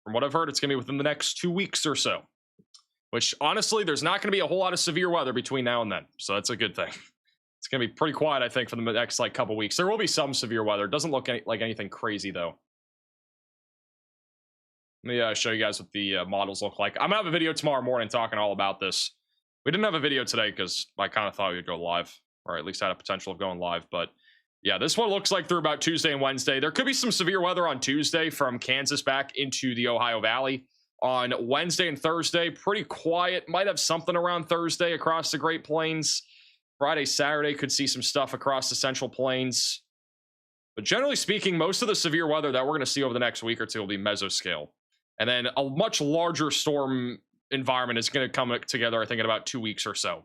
From what I've heard, it's going to be within the next 2 weeks or so. Which, honestly, there's not going to be a whole lot of severe weather between now and then. So that's a good thing. It's going to be pretty quiet, I think, for the next like couple weeks. There will be some severe weather. It doesn't look like anything crazy, though. Let me show you guys what the models look like. I'm going to have a video tomorrow morning talking all about this. We didn't have a video today because I kind of thought we would go live, or at least had a potential of going live. But yeah, this one looks like through about Tuesday and Wednesday. There could be some severe weather on Tuesday from Kansas back into the Ohio Valley. On Wednesday and Thursday, pretty quiet. Might have something around Thursday across the Great Plains. Friday, Saturday could see some stuff across the Central Plains. But generally speaking, most of the severe weather that we're going to see over the next week or two will be mesoscale. And then a much larger storm environment is going to come together, I think, in about 2 weeks or so.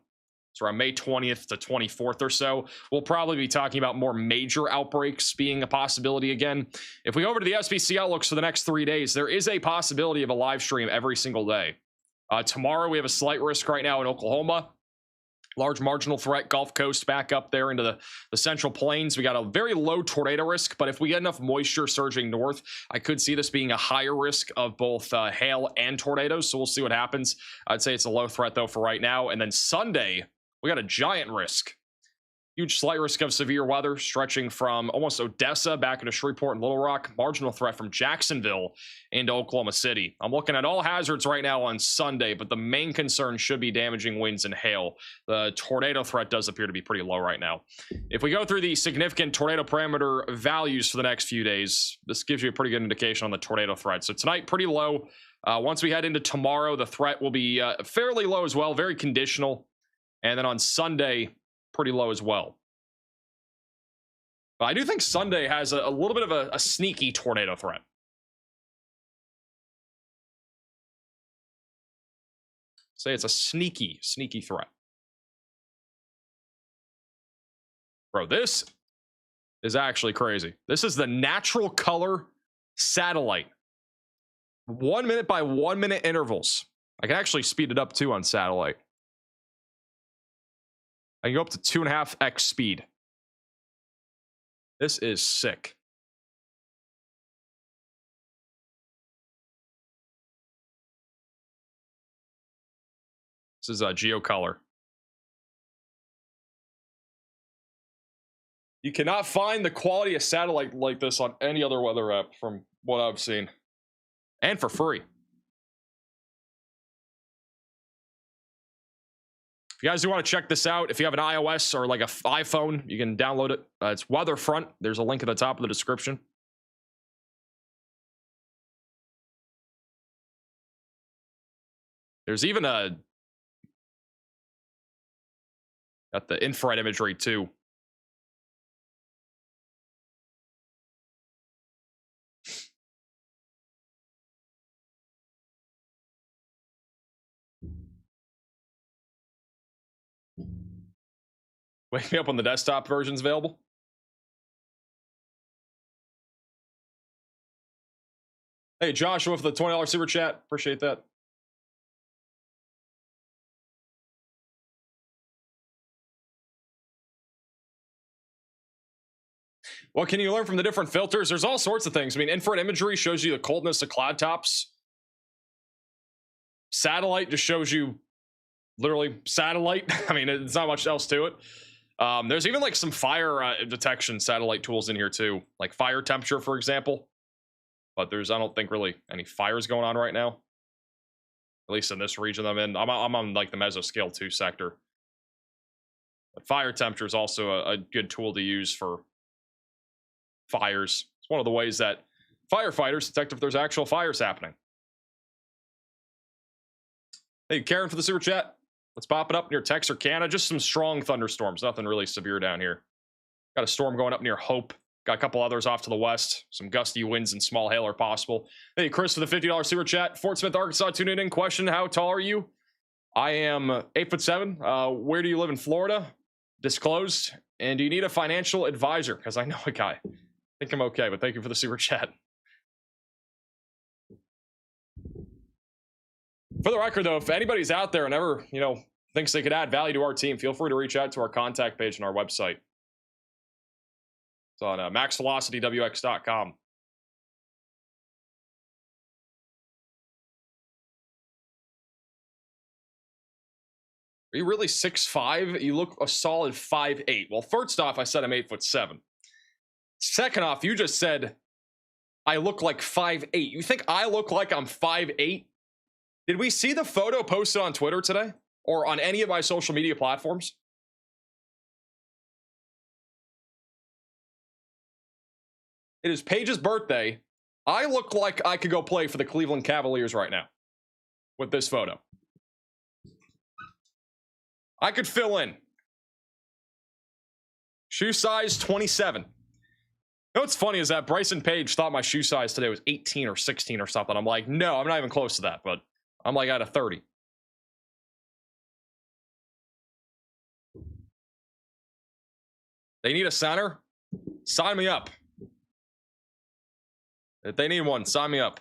So around May 20th to 24th or so, we'll probably be talking about more major outbreaks being a possibility again. If we go over to the SPC outlooks for the next 3 days, there is a possibility of a live stream every single day. Tomorrow, we have a slight risk right now in Oklahoma. Large marginal threat, Gulf Coast back up there into the Central Plains. We got a very low tornado risk, but if we get enough moisture surging north, I could see this being a higher risk of both hail and tornadoes. So we'll see what happens. I'd say it's a low threat, though, for right now. And then Sunday, we got a giant risk. Huge slight risk of severe weather stretching from almost Odessa back into Shreveport and Little Rock. Marginal threat from Jacksonville into Oklahoma City. I'm looking at all hazards right now on Sunday, but the main concern should be damaging winds and hail. The tornado threat does appear to be pretty low right now. If we go through the significant tornado parameter values for the next few days, this gives you a pretty good indication on the tornado threat. So tonight, pretty low. Once we head into tomorrow, the threat will be fairly low as well, very conditional. And then on Sunday, pretty low as well. But I do think Sunday has a little bit of a sneaky tornado threat. Say it's a sneaky threat. Bro, this is actually crazy. This is the natural color satellite. 1 minute by 1 minute intervals. I can actually speed it up too on satellite. I can go up to 2.5x speed. This is sick. This is a GeoColor. You cannot find the quality of satellite like this on any other weather app from what I've seen. And for free. If you guys do want to check this out, if you have an iOS or like an iPhone, you can download it. It's Weatherfront. There's a link at the top of the description. There's even got the infrared imagery too. Wake me up when the desktop version's available. Hey, Joshua, for the $20 super chat. Appreciate that. What can you learn from the different filters? There's all sorts of things. I mean, infrared imagery shows you the coldness of cloud tops. Satellite just shows you literally satellite. I mean, it's not much else to it. There's even like some fire detection satellite tools in here too, like fire temperature, for example. But there's, I don't think, really any fires going on right now. At least in this region I'm in. I'm on like the mesoscale 2 sector. But fire temperature is also a good tool to use for fires. It's one of the ways that firefighters detect if there's actual fires happening. Hey, Karen, for the super chat. Let's pop it up near Texarkana. Just some strong thunderstorms. Nothing really severe down here. Got a storm going up near Hope. Got a couple others off to the west. Some gusty winds and small hail are possible. Hey, Chris, for the $50 super chat. Fort Smith, Arkansas, tuning in. Question, how tall are you? I am 8'7". Where do you live in Florida? Disclosed. And do you need a financial advisor? Because I know a guy. I think I'm okay, but thank you for the super chat. For the record, though, if anybody's out there and ever, thinks they could add value to our team, feel free to reach out to our contact page on our website. It's on maxvelocitywx.com. Are you really 6'5"? You look a solid 5'8". Well, first off, I said I'm 8'7". Second off, you just said I look like 5'8". You think I look like I'm 5'8"? Did we see the photo posted on Twitter today or on any of my social media platforms? It is Paige's birthday. I look like I could go play for the Cleveland Cavaliers right now with this photo. I could fill in. Shoe size 27. You know what's funny is that Bryson Page thought my shoe size today was 18 or 16 or something. I'm like, no, I'm not even close to that, but I'm like at a 30. They need a center? Sign me up. If they need one, sign me up.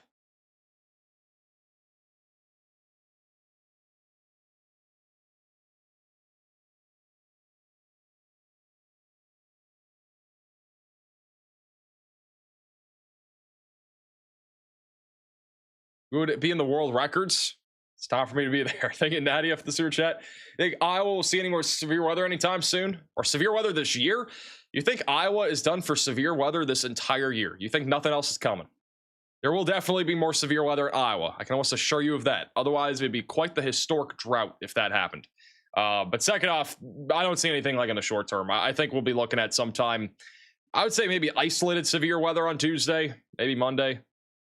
Would it be in the world records? It's time for me to be there. Thank you, Nadia, for the super chat. Think Iowa will see any more severe weather anytime soon? Or severe weather this year? You think Iowa is done for severe weather this entire year? You think nothing else is coming? There will definitely be more severe weather in Iowa. I can almost assure you of that. Otherwise, it'd be quite the historic drought if that happened. But second off, I don't see anything like in the short term. I think we'll be looking at sometime, I would say maybe isolated severe weather on Tuesday, maybe Monday.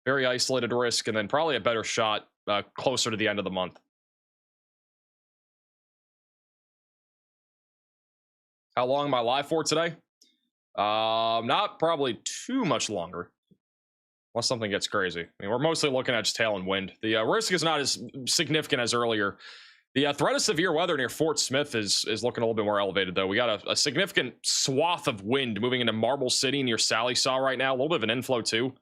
Very isolated risk, and then probably a better shot closer to the end of the month. How long am I live for today? Not probably too much longer. Unless something gets crazy. I mean, we're mostly looking at just hail and wind. The risk is not as significant as earlier. The threat of severe weather near Fort Smith is looking a little bit more elevated, though. We got a significant swath of wind moving into Marble City near Sally Saw right now. A little bit of an inflow, too.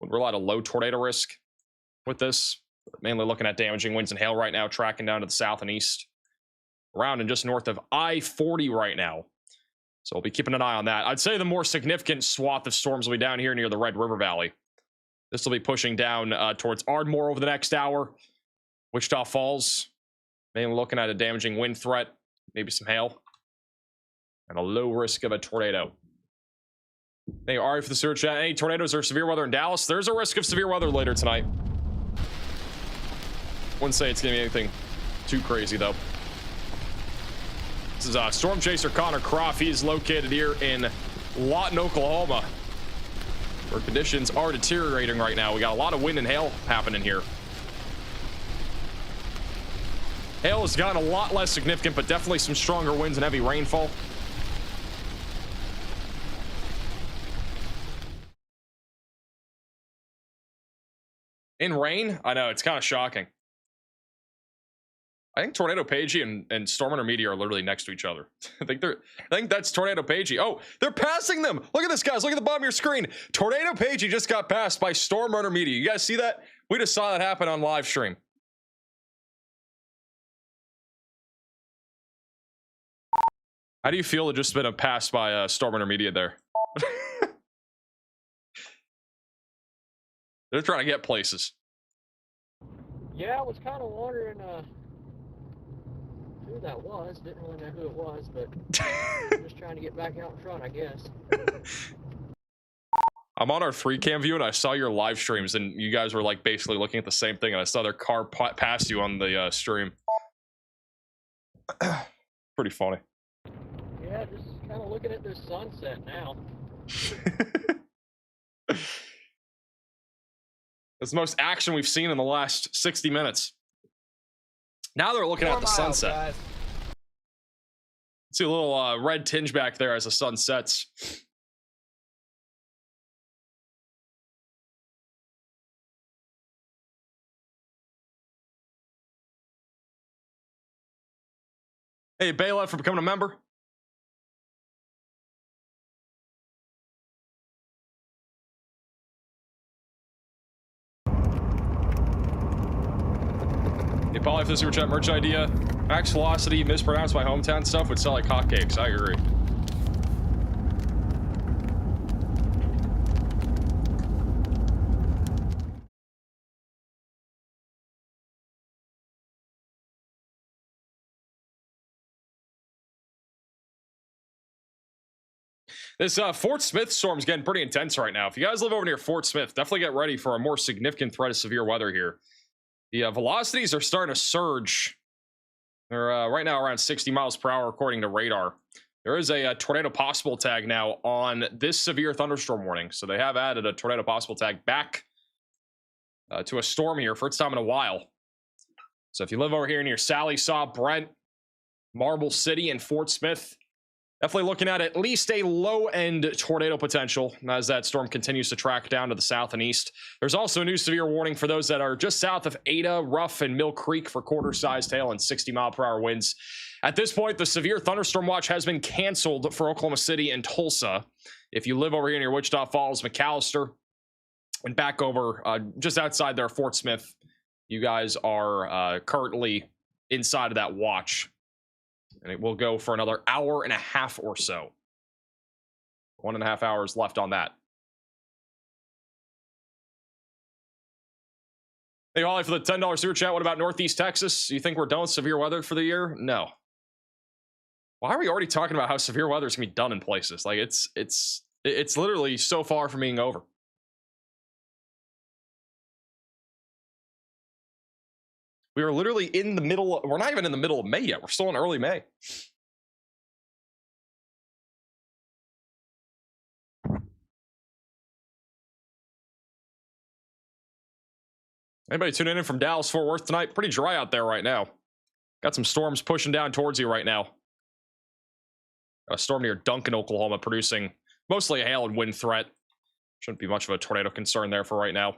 We're a lot of low tornado risk with this. Mainly looking at damaging winds and hail right now, tracking down to the south and east. Around and just north of I-40 right now. So we'll be keeping an eye on that. I'd say the more significant swath of storms will be down here near the Red River Valley. This will be pushing down towards Ardmore over the next hour. Wichita Falls. Mainly looking at a damaging wind threat. Maybe some hail. And a low risk of a tornado. Thank you, Ari, for the search chat. Any tornadoes or severe weather in Dallas? There's a risk of severe weather later tonight. Wouldn't say it's going to be anything too crazy, though. This is Storm Chaser Connor Croft. He is located here in Lawton, Oklahoma, where conditions are deteriorating right now. We got a lot of wind and hail happening here. Hail has gotten a lot less significant, but definitely some stronger winds and heavy rainfall. In rain? I know, it's kind of shocking. I think Tornado Pagey and Storm Intermediate are literally next to each other. I think that's Tornado Pagey. Oh, they're passing them. Look at this, guys. Look at the bottom of your screen. Tornado Pagey just got passed by Storm Intermediate. You guys see that? We just saw that happen on live stream. How do you feel to just been passed by Storm Intermediate there? They're trying to get places. Yeah, I was kind of wondering who that was. Didn't really know who it was, but just trying to get back out in front, I guess. I'm on our 3-cam view, and I saw your live streams, and you guys were like basically looking at the same thing, and I saw their car pass you on the stream. Pretty funny. Yeah, just kind of looking at this sunset now. It's the most action we've seen in the last 60 minutes. Now they're looking at the sunset. Guys. See a little red tinge back there as the sun sets. Hey, Bailout for becoming a member. Hey, Polly, for the super chat merch idea. Max Velocity mispronounced my hometown stuff would sell like hotcakes. I agree. This Fort Smith storm's getting pretty intense right now. If you guys live over near Fort Smith, definitely get ready for a more significant threat of severe weather here. The velocities are starting to surge. They're right now around 60 miles per hour according to radar. There is a tornado possible tag now on this severe thunderstorm warning. So they have added a tornado possible tag back to a storm here for its time in a while. So if you live over here near Sally Saw, Brent, Marble City, and Fort Smith, definitely looking at least a low-end tornado potential as that storm continues to track down to the south and east. There's also a new severe warning for those that are just south of Ada, Ruff, and Mill Creek for quarter-sized hail and 60-mile-per-hour winds. At this point, the severe thunderstorm watch has been canceled for Oklahoma City and Tulsa. If you live over here near Wichita Falls, McAllister, and back over just outside there, Fort Smith, you guys are currently inside of that watch. And it will go for another hour and a half or so. 1.5 hours left on that. Hey, Holly, for the $10 super chat, what about Northeast Texas? You think we're done with severe weather for the year? No. Why are we already talking about how severe weather is going to be done in places? Like, it's literally so far from being over. We are literally in the middle. We're not even in the middle of May yet. We're still in early May. Anybody tuning in from Dallas, Fort Worth tonight? Pretty dry out there right now. Got some storms pushing down towards you right now. Got a storm near Duncan, Oklahoma, producing mostly a hail and wind threat. Shouldn't be much of a tornado concern there for right now.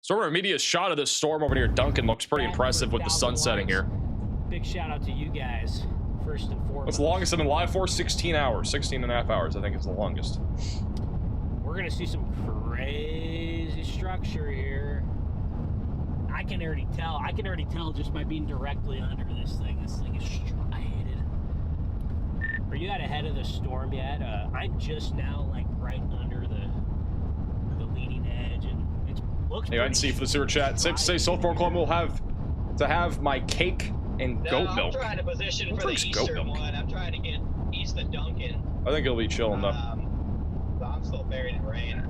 Storm Media's shot of this storm over near Duncan looks pretty impressive with the sun setting here. Big shout out to you guys, first and foremost. What's the longest I've been live for? 16 hours. 16 and a half hours, I think is the longest. We're going to see some crazy structure here. I can already tell just by being directly under this thing. This thing is striated. Are you out ahead of the storm yet? I'm just now like right under the leading edge, and it's looks. Hey, I'd see for the super chat. Safe to say, Southport Oklahoma will have my cake and goat milk. I'm trying to position for the eastern one. I'm trying to get east of Duncan. I think it'll be chilling though. So I'm still buried in rain.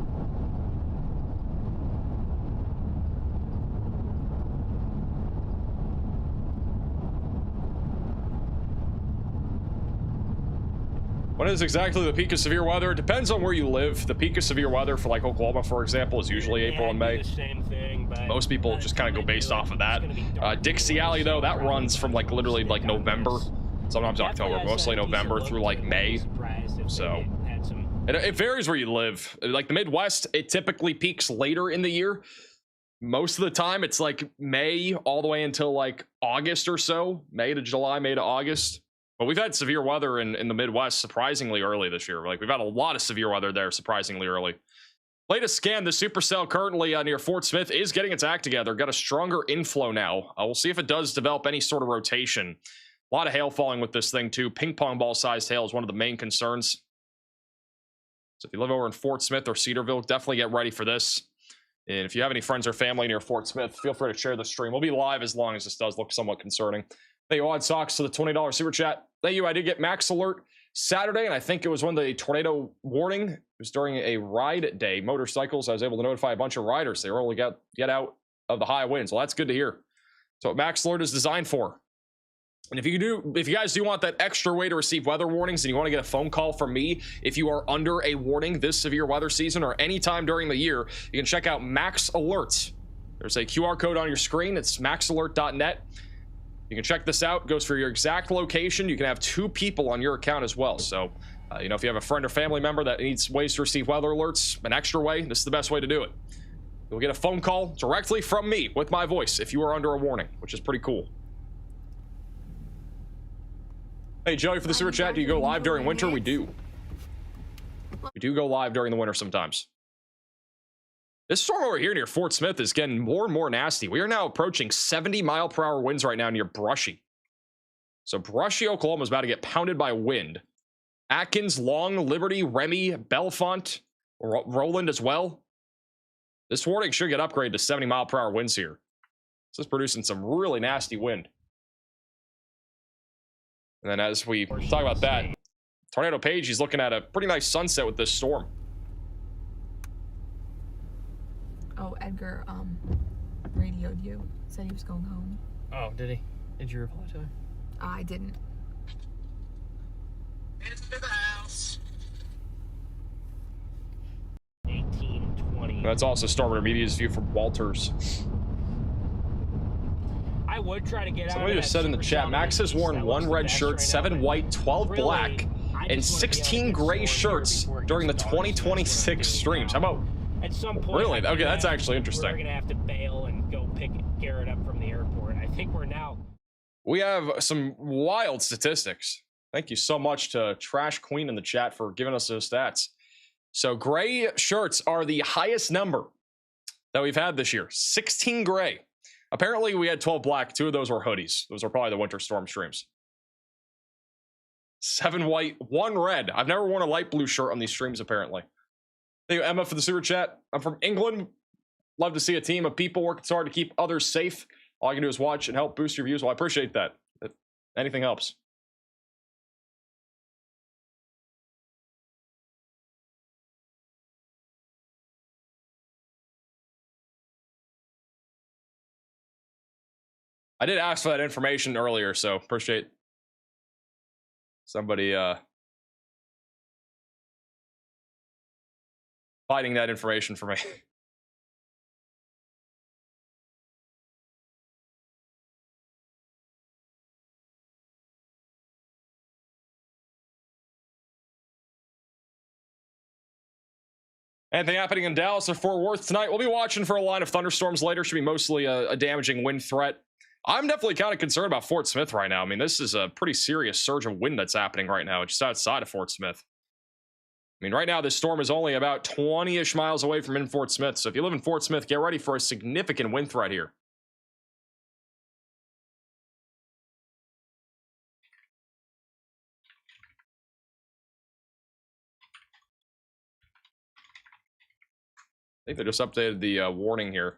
When is exactly the peak of severe weather? It depends on where you live. The peak of severe weather for like Oklahoma, for example, is usually April and May. The same thing, but most people just kind of go based off of that. Dixie Alley, though, that runs from like literally like November, sometimes October, mostly November through like May. So it varies where you live. Like the Midwest, it typically peaks later in the year. Most of the time, it's like May all the way until like August or so. May to July, May to August. But we've had severe weather in the Midwest surprisingly early this year. Like we've had a lot of severe weather there surprisingly early. Latest scan, the supercell currently near Fort Smith is getting its act together. Got a stronger inflow now. We'll see if it does develop any sort of rotation. A lot of hail falling with this thing too. Ping pong ball sized hail is one of the main concerns. So if you live over in Fort Smith or Cedarville, definitely get ready for this. And if you have any friends or family near Fort Smith, feel free to share the stream. We'll be live as long as this does look somewhat concerning. Thank you, Odd Socks, for the $20 super chat. Thank you. I did get Max Alert Saturday, and I think it was when the tornado warning. It was during a ride day. Motorcycles, I was able to notify a bunch of riders. They were able to get out of the high winds. Well, that's good to hear. So what Max Alert is designed for. And if you guys do want that extra way to receive weather warnings and you want to get a phone call from me if you are under a warning this severe weather season or anytime during the year, you can check out Max Alerts. There's a QR code on your screen. It's maxalert.net. You can check this out. It goes for your exact location. You can have 2 people on your account as well. So, if you have a friend or family member that needs ways to receive weather alerts, an extra way, this is the best way to do it. You'll get a phone call directly from me with my voice if you are under a warning, which is pretty cool. Hey, Joey, for the super chat, do you go live during winter? We do. We do go live during the winter sometimes. This storm over here near Fort Smith is getting more and more nasty. We are now approaching 70-mile-per-hour winds right now near Brushy. So Brushy, Oklahoma is about to get pounded by wind. Atkins, Long, Liberty, Remy, Bellefonte, Roland as well. This warning should get upgraded to 70-mile-per-hour winds here. This is producing some really nasty wind. And then as we talk about that, Tornado Page, he's looking at a pretty nice sunset with this storm. Oh, Edgar, radioed you. Said he was going home. Oh, did he? Did you reply to him? I didn't. Into the house. 1820. That's also Storm Intermediate's view from Walters. I would try to get out. Somebody just said in the chat, Max has worn 1 red shirt, 7 white, 12 black, and 16 gray shirts during the 2026 streams. How about? At some point, Really? Okay, that's actually interesting. We're gonna have to bail and go pick Garrett up from the airport. I think we're now. We have some wild statistics. Thank you so much to Trash Queen in the chat for giving us those stats. So gray shirts are the highest number that we've had this year. 16 gray. Apparently we had 12 black. 2 of those were hoodies. Those are probably the winter storm streams. 7 white, 1 red. I've never worn a light blue shirt on these streams apparently. Thank you, Emma, for the super chat. I'm from England. Love to see a team of people working so hard to keep others safe. All I can do is watch and help boost your views. Well, I appreciate that. If anything helps. I did ask for that information earlier, so appreciate somebody finding that information for me. Anything happening in Dallas or Fort Worth tonight? We'll be watching for a line of thunderstorms later. Should be mostly a damaging wind threat. I'm definitely kind of concerned about Fort Smith right now. I mean, this is a pretty serious surge of wind that's happening right now, just outside of Fort Smith. I mean, right now, this storm is only about 20-ish miles away from in Fort Smith. So if you live in Fort Smith, get ready for a significant wind threat here. I think they just updated the warning here.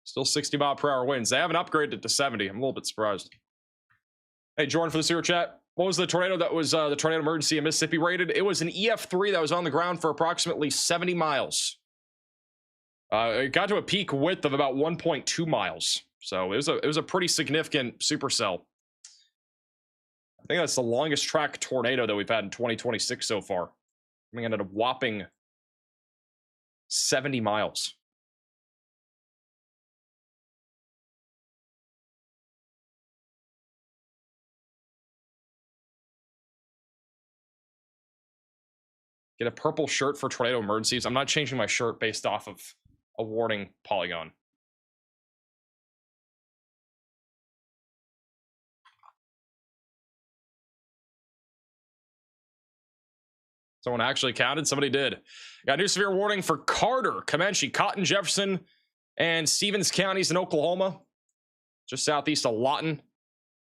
Still 60-mile-per-hour winds. They haven't upgraded it to 70. I'm a little bit surprised. Hey, Jordan, for the super chat. What was the tornado that was the tornado emergency in Mississippi rated? It was an EF3 that was on the ground for approximately 70 miles. It got to a peak width of about 1.2 miles. So it was a pretty significant supercell. I think that's the longest track tornado that we've had in 2026 so far. Coming in at a whopping 70 miles. Get a purple shirt for tornado emergencies. I'm not changing my shirt based off of a warning polygon. Someone actually counted. Somebody did. Got a new severe warning for Carter, Comanche, Cotton, Jefferson, and Stevens counties in Oklahoma. Just southeast of Lawton.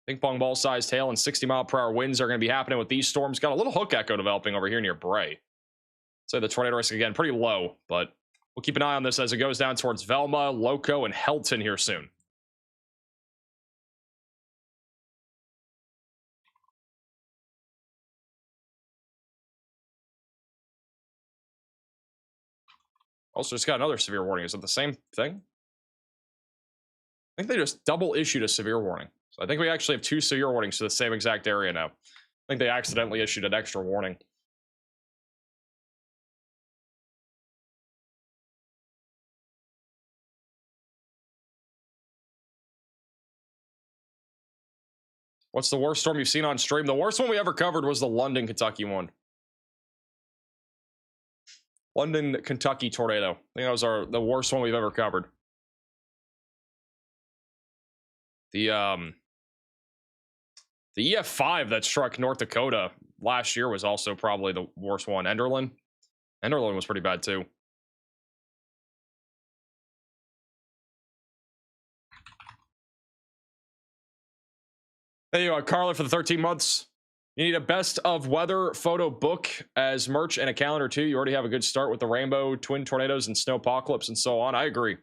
Ping pong ball sized hail and 60-mile-per-hour winds are going to be happening with these storms. Got a little hook echo developing over here near Bray. So the tornado risk again pretty low, but we'll keep an eye on this as it goes down towards Velma, Loco, and Helton here soon. Also just got another severe warning. Is it the same thing? I think they just double issued a severe warning. So I think we actually have 2 severe warnings to the same exact area now. I think they accidentally issued an extra warning. What's the worst storm you've seen on stream? The worst one we ever covered was the London, Kentucky one. London, Kentucky tornado. I think that was the worst one we've ever covered. The EF5 that struck North Dakota last year was also probably the worst one. Enderlin was pretty bad too. Hey, Carla, for the 13 months. You need a best of weather photo book as merch and a calendar too. You already have a good start with the rainbow, twin tornadoes, and snow apocalypse and so on. I agree.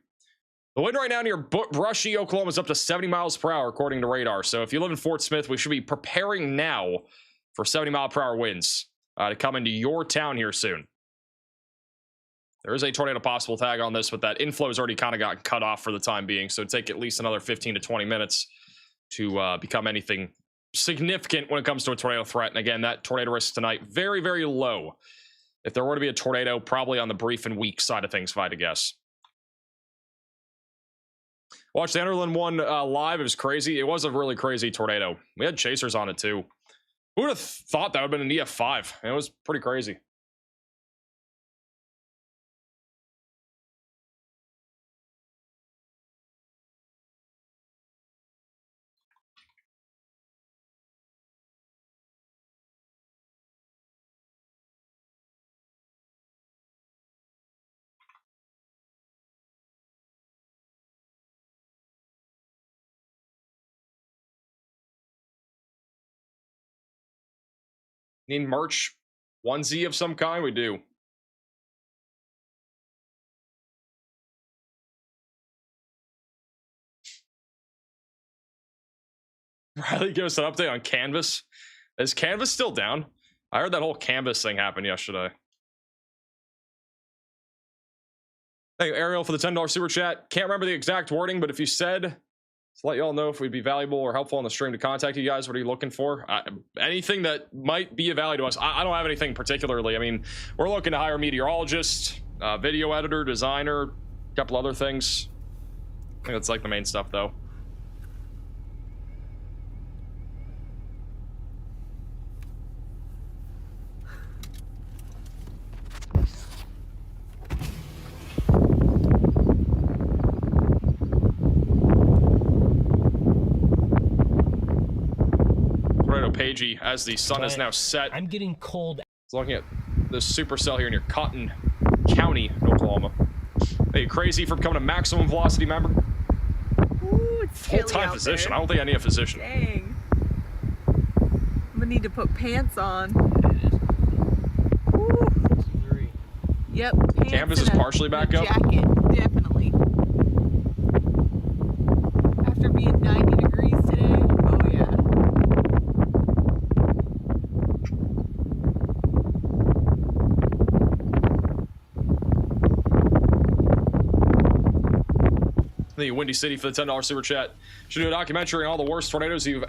The wind right now near Brushy, Oklahoma is up to 70 miles per hour according to radar. So if you live in Fort Smith, we should be preparing now for 70 mile per hour winds to come into your town here soon. There is a tornado possible tag on this, but that inflow has already kind of got cut off for the time being. So it'd take at least another 15 to 20 minutes to become anything significant when it comes to a tornado threat. And again, that tornado risk tonight, very, very low. If there were to be a tornado, probably on the brief and weak side of things, if I had to guess. Watched the Enderlin one live. It was crazy. It was a really crazy tornado. We had chasers on it too. Who would have thought that would have been an EF5? It was pretty crazy. Need merch onesie of some kind? We do. Riley, give us an update on Canvas. Is Canvas still down? I heard that whole Canvas thing happened yesterday. Thank you, Ariel, for the $10 super chat. Can't remember the exact wording, but if you said, to let y'all know if we'd be valuable or helpful on the stream to contact you guys, what are you looking for? Anything that might be of value to us. I don't have anything particularly. I mean, we're looking to hire a meteorologist, video editor, designer, a couple other things. I think that's like the main stuff, though. Pagey as the sun is now set. I'm getting cold. It's looking at the supercell here near Cotton County, Oklahoma. Hey, crazy for becoming a maximum velocity member? Ooh, it's chilly Full-time out physician. there. I don't think I need a physician. Dang. I'm gonna need to put pants on. Ooh. Yep. Pants Canvas is partially back up. Jacket, definitely. After being 90 degrees today. Oh yeah. Thank you, Windy City, for the $10 super chat. Should do a documentary on all the worst tornadoes you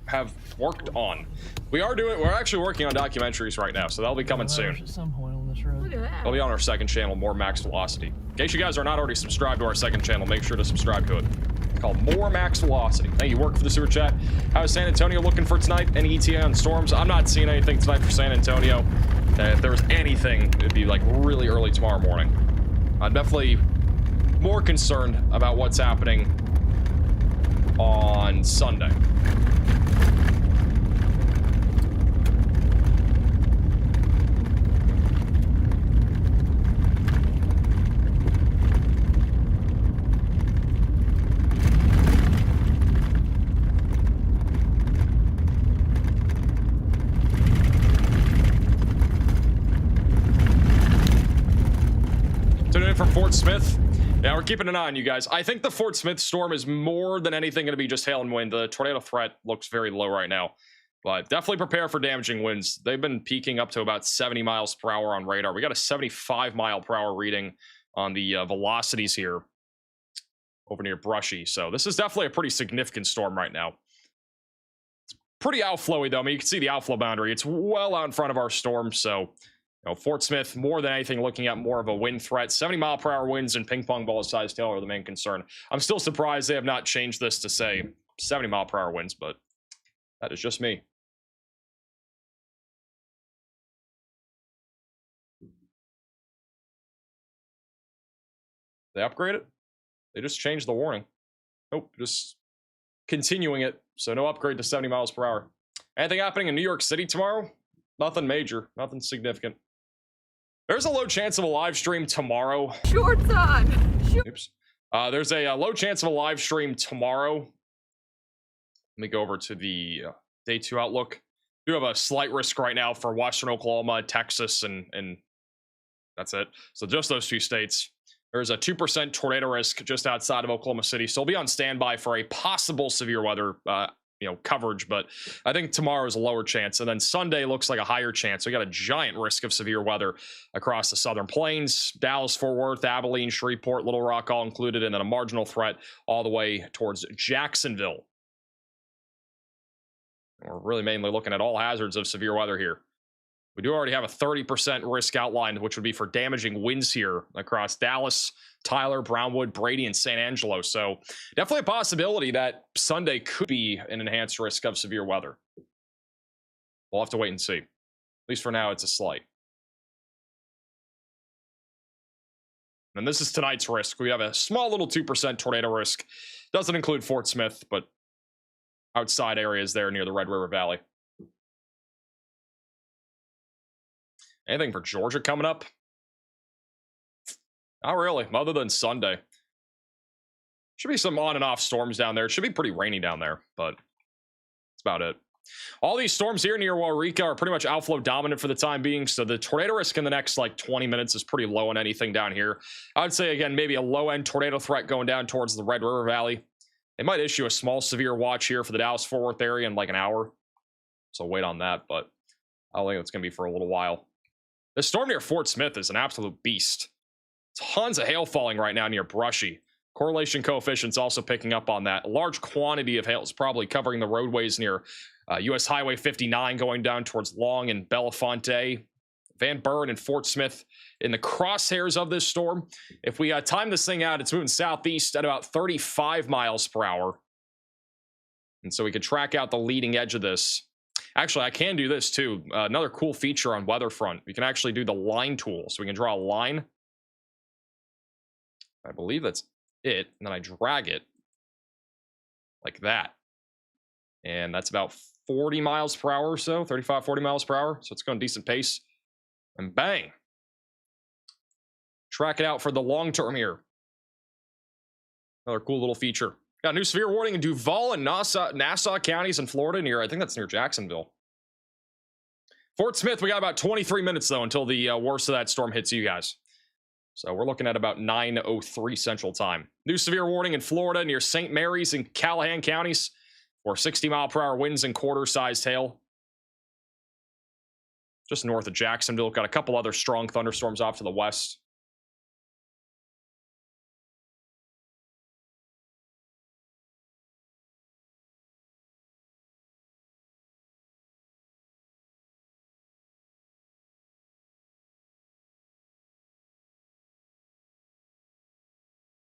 have worked on. We're actually working on documentaries right now, so that'll be coming soon. At some point on this road. Look at that. It'll be on our second channel, More Max Velocity. In case you guys are not already subscribed to our second channel, make sure to subscribe to it. It's called More Max Velocity. Thank you, Work, for the super chat. How is San Antonio looking for tonight? Any ETA on storms? I'm not seeing anything tonight for San Antonio. If there was anything, it'd be like really early tomorrow morning. I'm definitely more concerned about what's happening on Sunday. Tuning in from Fort Smith. Yeah, we're keeping an eye on you guys. I think the Fort Smith storm is more than anything going to be just hail and wind. The tornado threat looks very low right now, but definitely prepare for damaging winds. They've been peaking up to about 70 miles per hour on radar. We got a 75 mile per hour reading on the velocities here over near Brushy. So this is definitely a pretty significant storm right now. It's pretty outflowy though. I mean, you can see the outflow boundary. It's well out in front of our storm. So Fort Smith, more than anything, looking at more of a wind threat. 70 mile per hour winds and ping pong ball size tail are the main concern. I'm still surprised they have not changed this to say 70 mile per hour winds, but that is just me. They upgrade it? They just changed the warning. Nope, just continuing it. So no upgrade to 70 miles per hour. Anything happening in New York City tomorrow? Nothing major, nothing significant. There's a low chance of a live stream tomorrow. Shorts on. Oops. There's a low chance of a live stream tomorrow. Let me go over to the day 2 outlook. We do have a slight risk right now for Western Oklahoma, Texas, and that's it. So just those 2 states. There's a 2% tornado risk just outside of Oklahoma City, so we'll be on standby for a possible severe weather coverage, but I think tomorrow is a lower chance, and then Sunday looks like a higher chance. We got a giant risk of severe weather across the southern plains, Dallas, Fort Worth, Abilene, Shreveport, Little Rock, all included, and then a marginal threat all the way towards Jacksonville. We're really mainly looking at all hazards of severe weather here. We do already have a 30% risk outlined, which would be for damaging winds here across Dallas, Tyler, Brownwood, Brady, and San Angelo. So definitely a possibility that Sunday could be an enhanced risk of severe weather. We'll have to wait and see. At least for now, it's a slight. And this is tonight's risk. We have a small little 2% tornado risk. Doesn't include Fort Smith, but outside areas there near the Red River Valley. Anything for Georgia coming up? Not really, other than Sunday. Should be some on and off storms down there. It should be pretty rainy down there, but that's about it. All these storms here near Waurika are pretty much outflow dominant for the time being, so the tornado risk in the next like 20 minutes is pretty low on anything down here. I would say, again, maybe a low-end tornado threat going down towards the Red River Valley. They might issue a small severe watch here for the Dallas-Fort Worth area in like an hour, so wait on that, but I don't think it's going to be for a little while. The storm near Fort Smith is an absolute beast. Tons of hail falling right now near Brushy. Correlation coefficient's also picking up on that. A large quantity of hail is probably covering the roadways near US Highway 59 going down towards Long and Belafonte. Van Buren and Fort Smith in the crosshairs of this storm. If we time this thing out, it's moving southeast at about 35 miles per hour. And so we could track out the leading edge of this. Actually, I can do this too. Another cool feature on Weatherfront. We can actually do the line tool. So we can draw a line. I believe that's it. And then I drag it like that. And that's about 40 miles per hour or so. 35, 40 miles per hour. So it's going decent pace. And bang. Track it out for the long term here. Another cool little feature. Got a new severe warning in Duval and Nassau counties in Florida near, I think that's near Jacksonville. Fort Smith, we got about 23 minutes, though, until the worst of that storm hits you guys. So we're looking at about 9:03 Central Time. New severe warning in Florida near St. Mary's and Callahan counties for 60-mile-per-hour winds and quarter-sized hail. Just north of Jacksonville. Got a couple other strong thunderstorms off to the west.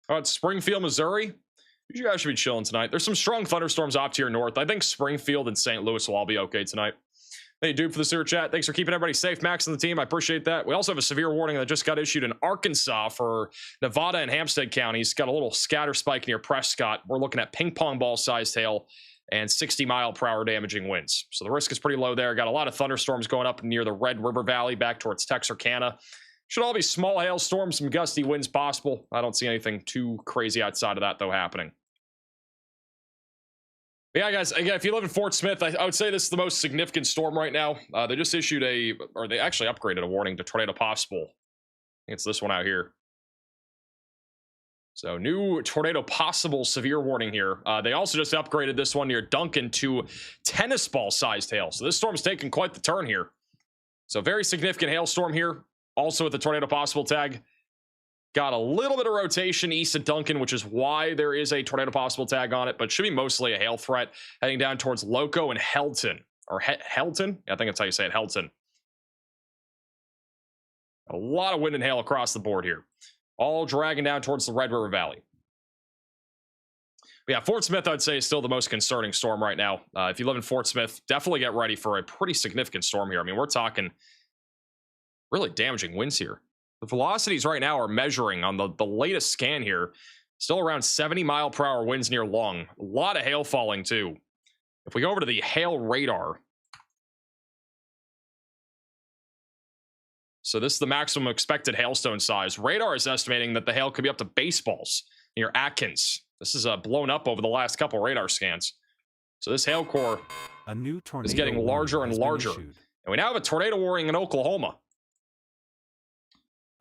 Oh, it's Springfield, Missouri. You guys should be chilling tonight. There's some strong thunderstorms off to your north. I think Springfield and St. Louis will all be okay tonight. Thank you, dude, for the super chat. Thanks for keeping everybody safe. Max and the team, I appreciate that. We also have a severe warning that just got issued in Arkansas for Nevada and Hampstead counties. Got a little scatter spike near Prescott. We're looking at ping pong ball sized hail and 60-mile-per-hour damaging winds. So the risk is pretty low there. Got a lot of thunderstorms going up near the Red River Valley back towards Texarkana. Should all be small hailstorms, some gusty winds possible. I don't see anything too crazy outside of that, though, happening. But yeah, guys, again, if you live in Fort Smith, I would say this is the most significant storm right now. They just issued they actually upgraded a warning to tornado possible. I think it's this one out here. So new tornado possible severe warning here. They also just upgraded this one near Duncan to tennis ball sized hail. So this storm's taking quite the turn here. So very significant hailstorm here. Also with the tornado possible tag. Got a little bit of rotation east of Duncan, which is why there is a tornado possible tag on it, but should be mostly a hail threat heading down towards Loco and Helton. Or Helton? Yeah, I think that's how you say it, Helton. A lot of wind and hail across the board here. All dragging down towards the Red River Valley. But yeah, Fort Smith, I'd say, is still the most concerning storm right now. If you live in Fort Smith, definitely get ready for a pretty significant storm here. I mean, we're talking really damaging winds here. The velocities right now are measuring on the latest scan here, still around 70-mile-per-hour winds near Long. A lot of hail falling, too. If we go over to the hail radar. So this is the maximum expected hailstone size. Radar is estimating that the hail could be up to baseballs near Atkins. This is blown up over the last couple radar scans. So this hail core is getting larger and larger. And we now have a tornado warning in Oklahoma.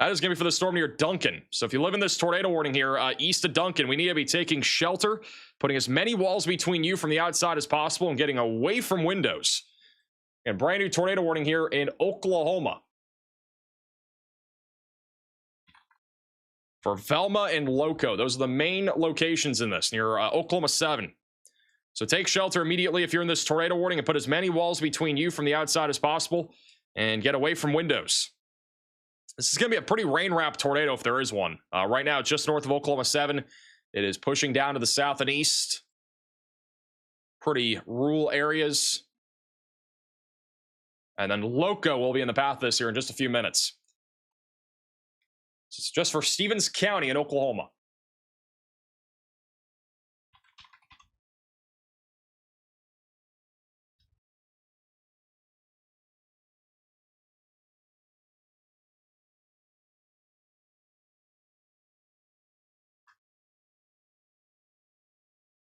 That is going to be for the storm near Duncan. So if you live in this tornado warning here, east of Duncan, we need to be taking shelter, putting as many walls between you from the outside as possible and getting away from windows. And brand new tornado warning here in Oklahoma. For Velma and Loco, those are the main locations in this, near Oklahoma 7. So take shelter immediately if you're in this tornado warning and put as many walls between you from the outside as possible and get away from windows. This is going to be a pretty rain-wrapped tornado if there is one. Right now, it's just north of Oklahoma 7. It is pushing down to the south and east. Pretty rural areas. And then Loco will be in the path of this here in just a few minutes. It's just for Stevens County in Oklahoma.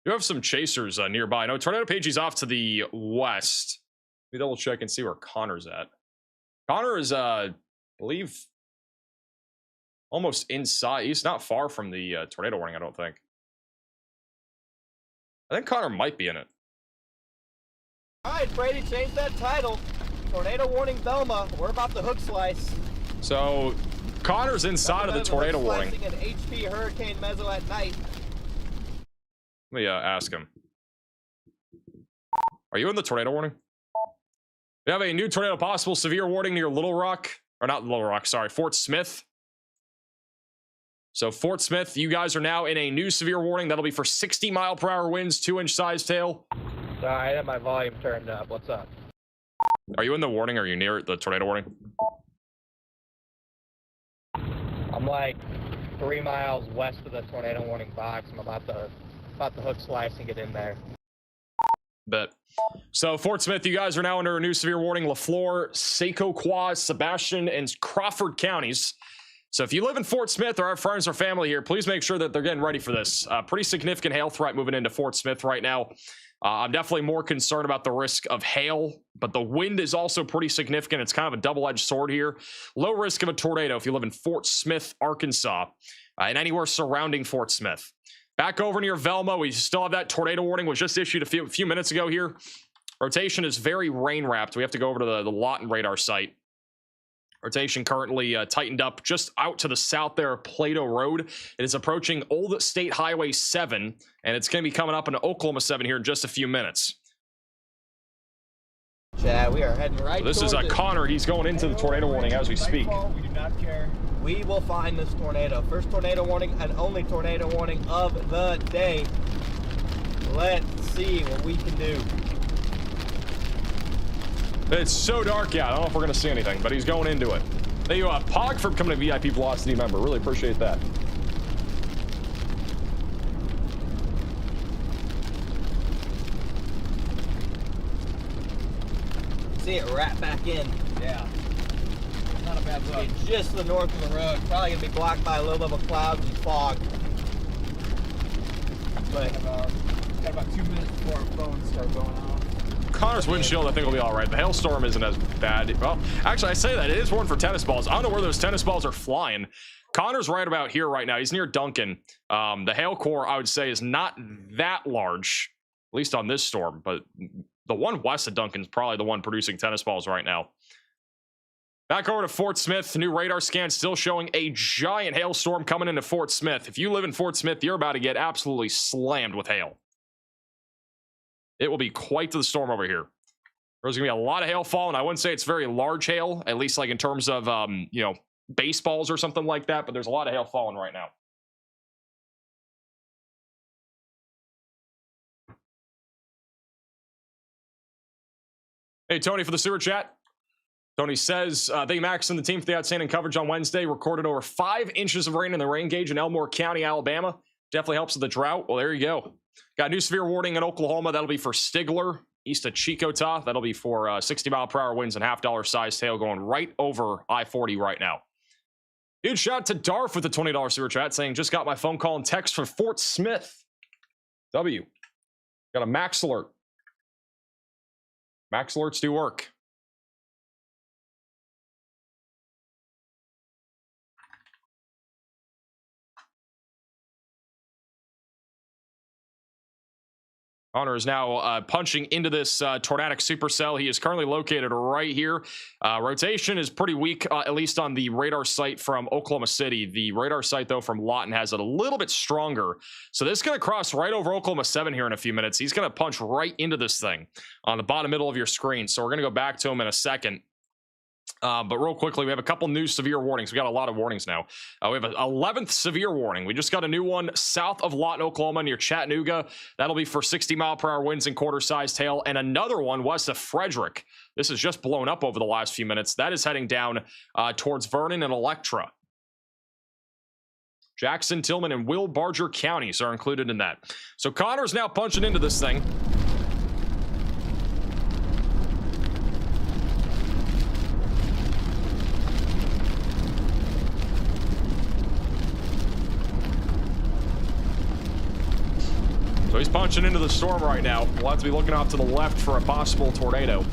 You have some chasers nearby. No, Tornado Pagey's off to the west. Let me double check and see where Connor's at. Connor is, I believe, almost inside. He's not far from the tornado warning, I don't think. I think Connor might be in it. All right, Brady, change that title. Tornado warning Velma. We're about the hook slice. So Connor's inside of the tornado warning. An HP hurricane mezzo at night. Let me ask him. Are you in the tornado warning? We have a new tornado possible severe warning near Little Rock. Or not Little Rock, sorry, Fort Smith. So Fort Smith, you guys are now in a new severe warning. That'll be for 60-mile-per-hour winds, 2-inch size tail. Sorry, I have my volume turned up. What's up? Are you in the warning? Are you near the tornado warning? I'm like 3 miles west of the tornado warning box. I'm about to hook slice and get in there. Bet. So Fort Smith, you guys are now under a new severe warning. LaFleur, Secoquois, Sebastian, and Crawford counties. So if you live in Fort Smith or have friends or family here, please make sure that they're getting ready for this. Pretty significant hail threat moving into Fort Smith right now. I'm definitely more concerned about the risk of hail, but the wind is also pretty significant. It's kind of a double-edged sword here. Low risk of a tornado if you live in Fort Smith, Arkansas, and anywhere surrounding Fort Smith. Back over near Velma, we still have that tornado warning, was just issued a few minutes ago here. Rotation is very rain-wrapped. We have to go over to the Lawton radar site. Rotation currently tightened up just out to the south there of Plato Road. It is approaching Old State Highway 7, and it's going to be coming up into Oklahoma 7 here in just a few minutes. Chad, we are heading right. So this is Connor. He's going into the tornado warning as we speak. We do not care. We will find this tornado. First tornado warning and only tornado warning of the day. Let's see what we can do. It's so dark, yeah. I don't know if we're going to see anything, but he's going into it. Thank you, Pog, for becoming a VIP Velocity member. Really appreciate that. See it right back in. Yeah. Not a bad look. It's just to the north of the road. Probably going to be blocked by a little bit of clouds and fog. But got about 2 minutes before our phones start going off. Connor's windshield, I think, will be all right. The hailstorm isn't as bad. Well, actually, I say that. It is one for tennis balls. I don't know where those tennis balls are flying. Connor's right about here right now. He's near Duncan. The hail core, I would say, is not that large, at least on this storm. But the one west of Duncan is probably the one producing tennis balls right now. Back over to Fort Smith. New radar scan still showing a giant hailstorm coming into Fort Smith. If you live in Fort Smith, you're about to get absolutely slammed with hail. It will be quite the storm over here. There's going to be a lot of hail falling. I wouldn't say it's very large hail, at least like in terms of, you know, baseballs or something like that, but there's a lot of hail falling right now. Hey, Tony, for the sewer chat. Tony says, thank you, Max and the team for the outstanding coverage on Wednesday. Recorded over 5 inches of rain in the rain gauge in Elmore County, Alabama. Definitely helps with the drought. Well, there you go. Got a new severe warning in Oklahoma. That'll be for Stigler, east of Chicota. That'll be for 60-mile-per-hour winds and $half size hail going right over I-40 right now. Huge shout out to Darf with the $20 super chat saying, just got my phone call and text from Fort Smith. W. Got a max alert. Max alerts do work. Connor is now punching into this tornadic supercell. He is currently located right here. Rotation is pretty weak, at least on the radar site from Oklahoma City. The radar site, though, from Lawton has it a little bit stronger. So this is going to cross right over Oklahoma 7 here in a few minutes. He's going to punch right into this thing on the bottom middle of your screen. So we're going to go back to him in a second. But real quickly, we have a couple new severe warnings. We got a lot of warnings now. We have an 11th severe warning. We just got a new one south of Lawton, Oklahoma, near Chattanooga. That'll be for 60-mile-per-hour winds and quarter-sized hail. And another one west of Frederick. This has just blown up over the last few minutes. That is heading down towards Vernon and Electra. Jackson, Tillman, and Will Barger counties are included in that. So Connor's now punching into this thing. So he's punching into the storm right now. We'll have to be looking off to the left for a possible tornado.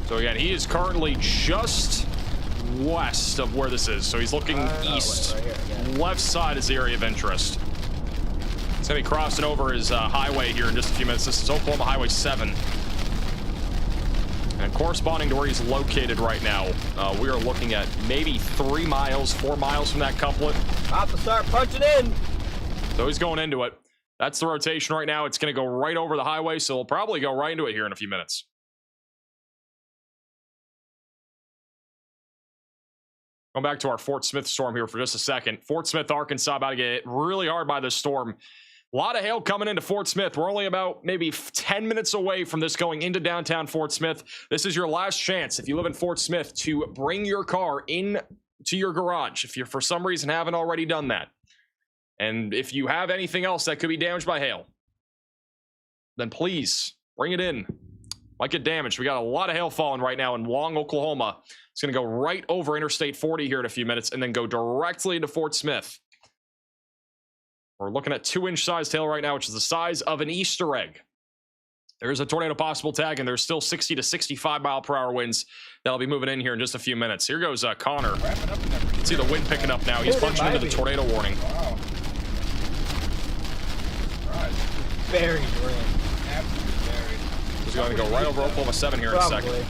So again, he is currently just west of where this is. So he's looking east. Right here, Left side is the area of interest. He's gonna be crossing over his highway here in just a few minutes. This is Oklahoma Highway 7. And corresponding to where he's located right now, we are looking at maybe 3 miles, 4 miles from that couplet. About to start punching in. So he's going into it. That's the rotation right now. It's gonna go right over the highway, so he'll probably go right into it here in a few minutes. Going back to our Fort Smith storm here for just a second. Fort Smith, Arkansas, about to get hit really hard by this storm. A lot of hail coming into Fort Smith. We're only about maybe 10 minutes away from this going into downtown Fort Smith. This is your last chance, if you live in Fort Smith, to bring your car in to your garage if you, for some reason, haven't already done that. And if you have anything else that could be damaged by hail, then please bring it in. Might get damaged. We got a lot of hail falling right now in Long, Oklahoma. It's going to go right over Interstate 40 here in a few minutes and then go directly into Fort Smith. We're looking at 2-inch sized hail right now, which is the size of an Easter egg. There's a tornado possible tag, and there's still 60 to 65-mile-per-hour winds that'll be moving in here in just a few minutes. Here goes Connor. You can see the wind picking up now. He's punching into the tornado warning. Wow. Right. Buried wind. Absolutely buried. He's going to go right over Oklahoma 7 here in a second.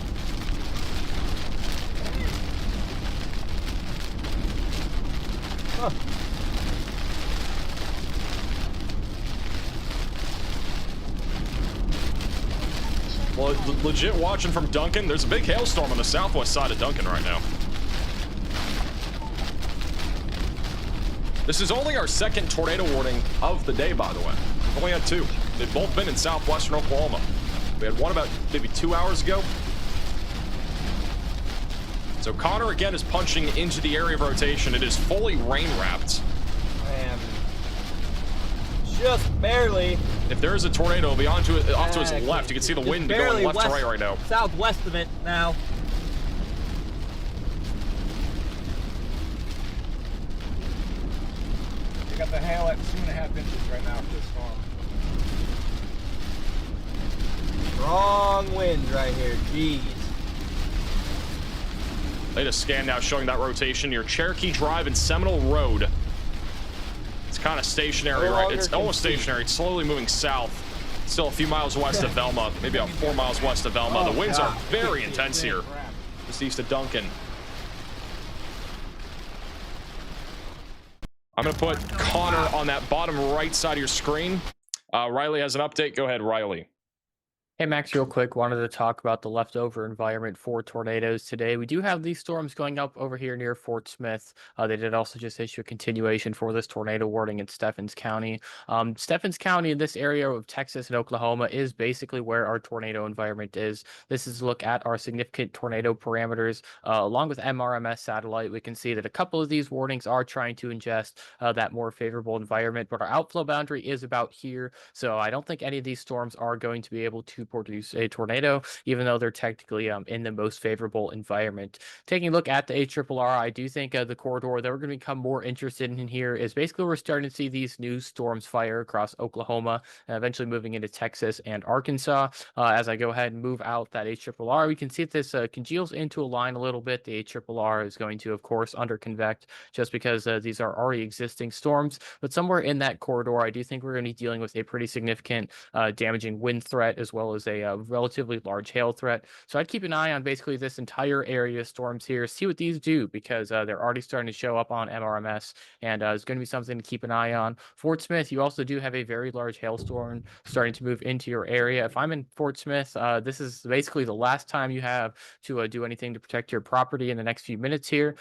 Huh. Well, legit watching from Duncan, there's a big hailstorm on the southwest side of Duncan right now. This is only our second tornado warning of the day, by the way. We've only had 2. They've both been in southwestern Oklahoma. We had one about maybe 2 hours ago. So Connor again is punching into the area of rotation. It is fully rain wrapped. Man. Just barely. If there is a tornado, it'll be off to his left. You can see the wind going left to right now. Southwest of it now. You got the hail at 2.5 inches right now for this storm. Strong winds right here. Jeez. Latest scan now showing that rotation near Cherokee Drive and Seminole Road. It's kind of stationary, right? It's almost stationary. It's slowly moving south. Still a few miles west of Velma, maybe about 4 miles west of Velma. The winds are very intense here, just east of Duncan. I'm going to put Connor on that bottom right side of your screen. Riley has an update. Go ahead, Riley. Hey Max, real quick, wanted to talk about the leftover environment for tornadoes today. We do have these storms going up over here near Fort Smith. They did also just issue a continuation for this tornado warning in Stephens County. Stephens County in this area of Texas and Oklahoma is basically where our tornado environment is. This is a look at our significant tornado parameters. Along with MRMS satellite, we can see that a couple of these warnings are trying to ingest that more favorable environment, but our outflow boundary is about here. So I don't think any of these storms are going to be able to produce a tornado, even though they're technically in the most favorable environment. Taking a look at the ARRR, I do think the corridor that we're going to become more interested in here is basically we're starting to see these new storms fire across Oklahoma, eventually moving into Texas and Arkansas. As I go ahead and move out that ARRR, we can see that this congeals into a line a little bit. The ARRR is going to, of course, underconvect just because these are already existing storms. But somewhere in that corridor, I do think we're going to be dealing with a pretty significant damaging wind threat as well as a relatively large hail threat. So I'd keep an eye on basically this entire area of storms here, see what these do, because they're already starting to show up on MRMS, and it's going to be something to keep an eye on. Fort Smith, you also do have a very large hailstorm starting to move into your area. If I'm in Fort Smith, this is basically the last time you have to do anything to protect your property in the next few minutes here.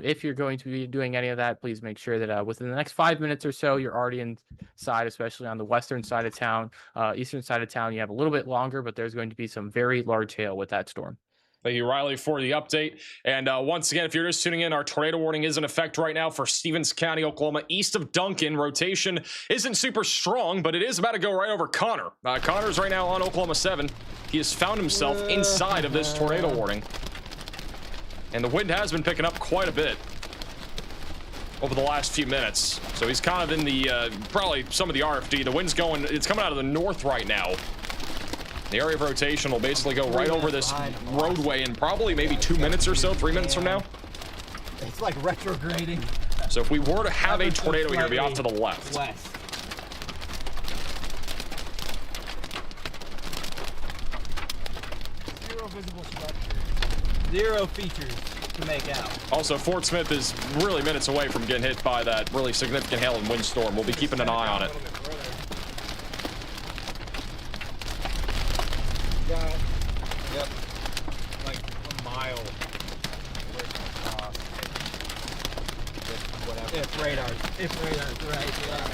If you're going to be doing any of that, please make sure that within the next 5 minutes or so, you're already inside, especially on the western side of town. Eastern side of town, you have a little bit longer, but there's going to be some very large hail with that storm. Thank you, Riley, for the update. And once again, if you're just tuning in, our tornado warning is in effect right now for Stevens County, Oklahoma, east of Duncan. Rotation isn't super strong, but it is about to go right over Connor. Connor's right now on Oklahoma 7. He has found himself inside of this tornado warning. And the wind has been picking up quite a bit over the last few minutes. So he's kind of in the, probably some of the RFD. The wind's going, it's coming out of the north right now. The area of rotation will basically go right over this roadway in probably maybe 2 minutes or so, 3 minutes from now. It's like retrograding. So if we were to have a tornado here, it'd be off to the left. West. Zero visible structure. Zero features to make out. Also, Fort Smith is really minutes away from getting hit by that really significant hail and windstorm. We'll be keeping an eye on it. Yep. Like a mile. Whatever. If radar. If radar's right, yeah.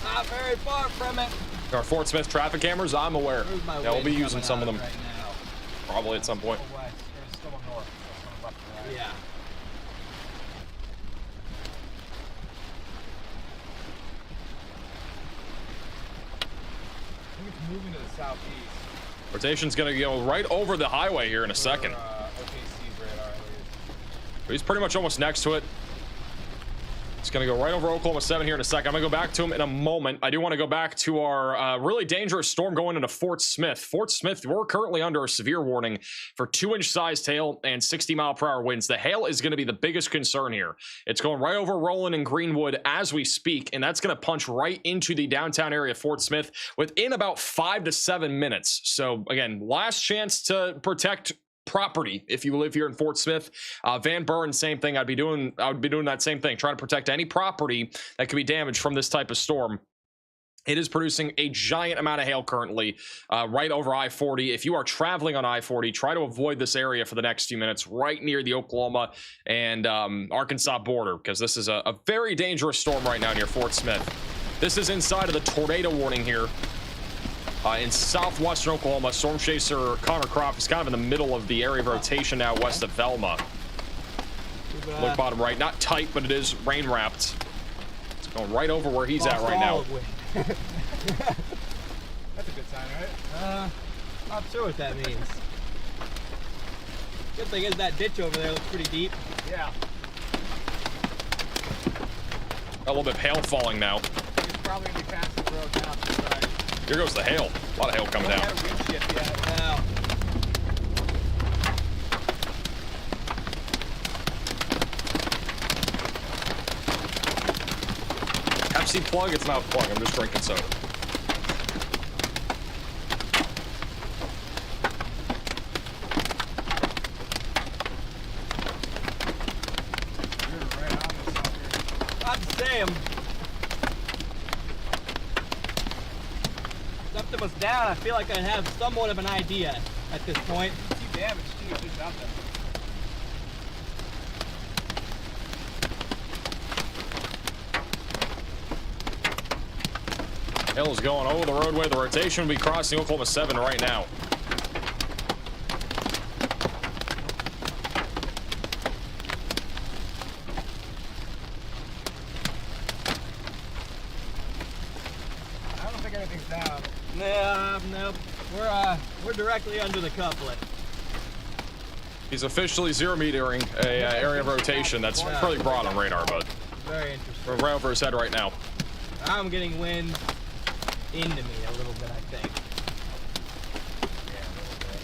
Not very far from it. Our Fort Smith traffic cameras, I'm aware. Yeah, we'll be using some of them. Right now. Probably at some point. West. Or still north. So left to right. Yeah. I think it's moving to the southeast. Rotation's gonna go right over the highway here in a second. OKC's radar, at least. He's pretty much almost next to it. It's going to go right over Oklahoma 7 here in a second. I'm going to go back to him in a moment. I do want to go back to our really dangerous storm going into Fort Smith. Fort Smith, we're currently under a severe warning for 2-inch sized hail and 60-mile-per-hour winds. The hail is going to be the biggest concern here. It's going right over Roland and Greenwood as we speak, and that's going to punch right into the downtown area of Fort Smith within about 5 to 7 minutes. So, again, last chance to protect property if you live here in Fort Smith. Van Buren, same thing. I would be doing that same thing, trying to protect any property that could be damaged from this type of storm. It is producing a giant amount of hail currently right over I-40. If you are traveling on I-40, try to avoid this area for the next few minutes right near the Oklahoma and Arkansas border, because this is a very dangerous storm right now near Fort Smith. This is inside of the tornado warning here. In southwestern Oklahoma, storm chaser Connor Croft is kind of in the middle of the area of rotation now west of Velma. Look bottom right, not tight, but it is rain wrapped. It's going right over where he's at right now. That's a good sign, right? Not sure what that means. Good thing is that ditch over there looks pretty deep. Yeah. A little bit of hail falling now. It's probably going to be past the road now. Right. Here goes the hail. A lot of hail coming down. Now, Pepsi plug? It's not a plug. I'm just drinking soda. I'd say him. Something was down. I feel like I have somewhat of an idea at this point. See damage too, it's just out there. Hail is going over the roadway. The rotation will be crossing Oklahoma 7 right now. Nope. We're directly under the couplet. He's officially 0 metering a area of rotation that's pretty broad on radar, but Very interesting. we're right over his head right now. I'm getting wind into me a little bit, I think. Yeah, a little bit.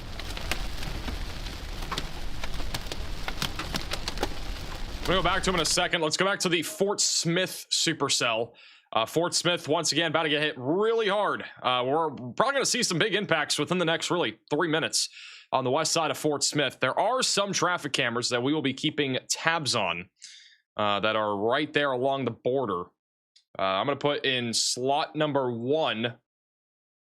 I'm gonna go back to him in a second. Let's go back to the Fort Smith supercell. Fort Smith, once again, about to get hit really hard. We're probably going to see some big impacts within the next, really, 3 minutes on the west side of Fort Smith. There are some traffic cameras that we will be keeping tabs on that are right there along the border. I'm going to put in slot number one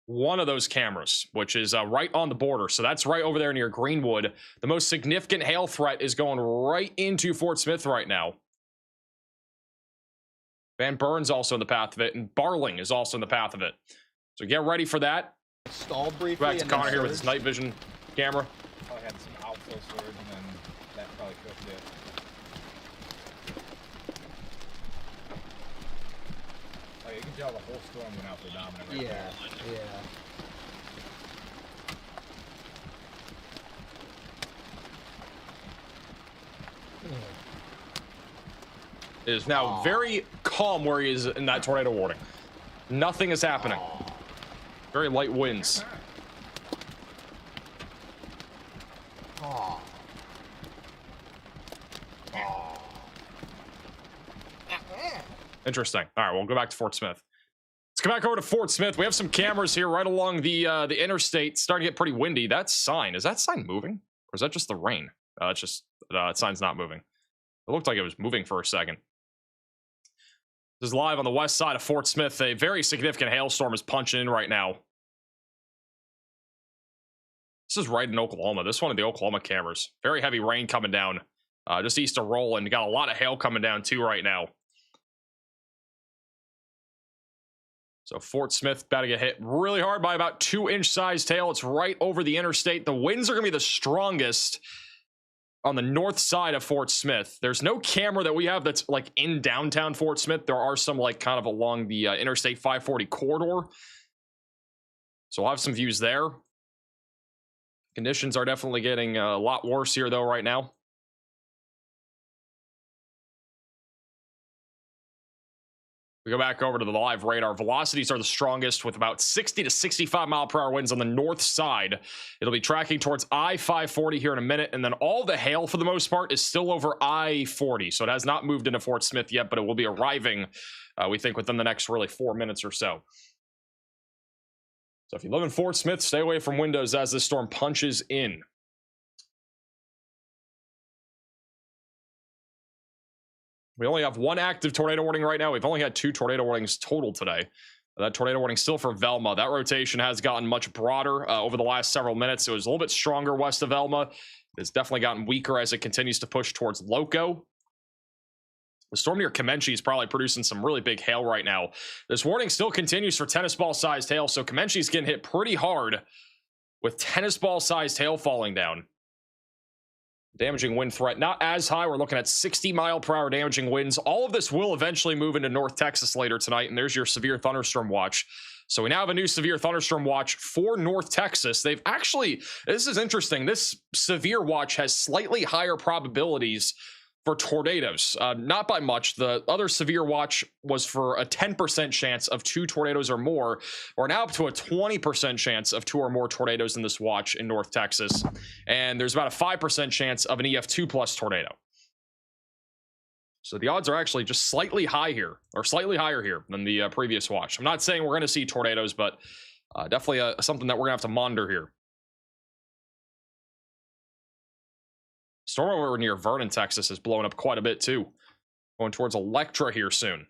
of those cameras, which is right on the border. So that's right over there near Greenwood. The most significant hail threat is going right into Fort Smith right now. Van Burn's also in the path of it, and Barling is also in the path of it. So get ready for that. Stalled briefly. Back to Connor here with his night vision camera. Probably had some outflow surge, and then that probably cooked it. Oh, you can tell the whole storm went out for dominant right there. Yeah. It is now very calm where he is in that tornado warning. Nothing is happening. Very light winds. Interesting. All right, we'll go back to Fort Smith. Let's go back over to Fort Smith. We have some cameras here right along the interstate. Starting to get pretty windy. That sign, is that sign moving? Or is that just the rain? It's just, that sign's not moving. It looked like it was moving for a second. This is live on the west side of Fort Smith. A very significant hailstorm is punching in right now. This is right in Oklahoma. This is one of the Oklahoma cameras. Very heavy rain coming down just east of Roland. Got a lot of hail coming down too right now. So Fort Smith about to get hit really hard by about 2-inch sized hail. It's right over the interstate. The winds are going to be the strongest on the north side of Fort Smith. There's no camera that we have that's like in downtown Fort Smith. There are some like kind of along the Interstate 540 corridor. So I'll have some views there. Conditions are definitely getting a lot worse here though right now. We go back over to the live radar. Velocities are the strongest with about 60 to 65 mile per hour winds on the north side. It'll be tracking towards I-540 here in a minute. And then all the hail for the most part is still over I-40. So it has not moved into Fort Smith yet, but it will be arriving, we think, within the next really 4 minutes or so. So if you live in Fort Smith, stay away from windows as this storm punches in. We only have one active tornado warning right now. We've only had 2 tornado warnings total today. That tornado warning still for Velma. That rotation has gotten much broader over the last several minutes. It was a little bit stronger west of Velma. It's definitely gotten weaker as it continues to push towards Loco. The storm near Comanche is probably producing some really big hail right now. This warning still continues for tennis ball sized hail. So Comanche's getting hit pretty hard with tennis ball sized hail falling down. Damaging wind threat, not as high. We're looking at 60 mile per hour damaging winds. All of this will eventually move into North Texas later tonight, and there's your severe thunderstorm watch. So we now have a new severe thunderstorm watch for North Texas. They've actually, this is interesting, this severe watch has slightly higher probabilities for tornadoes, not by much. The other severe watch was for a 10% chance of 2 tornadoes or more. We're now up to a 20% chance of 2 or more tornadoes in this watch in North Texas. And there's about a 5% chance of an EF2 plus tornado. So the odds are actually just slightly high here, or slightly higher here than the previous watch. I'm not saying we're going to see tornadoes, but definitely something that we're going to have to monitor here. Storm over near Vernon, Texas is blowing up quite a bit too. Going towards Electra here soon.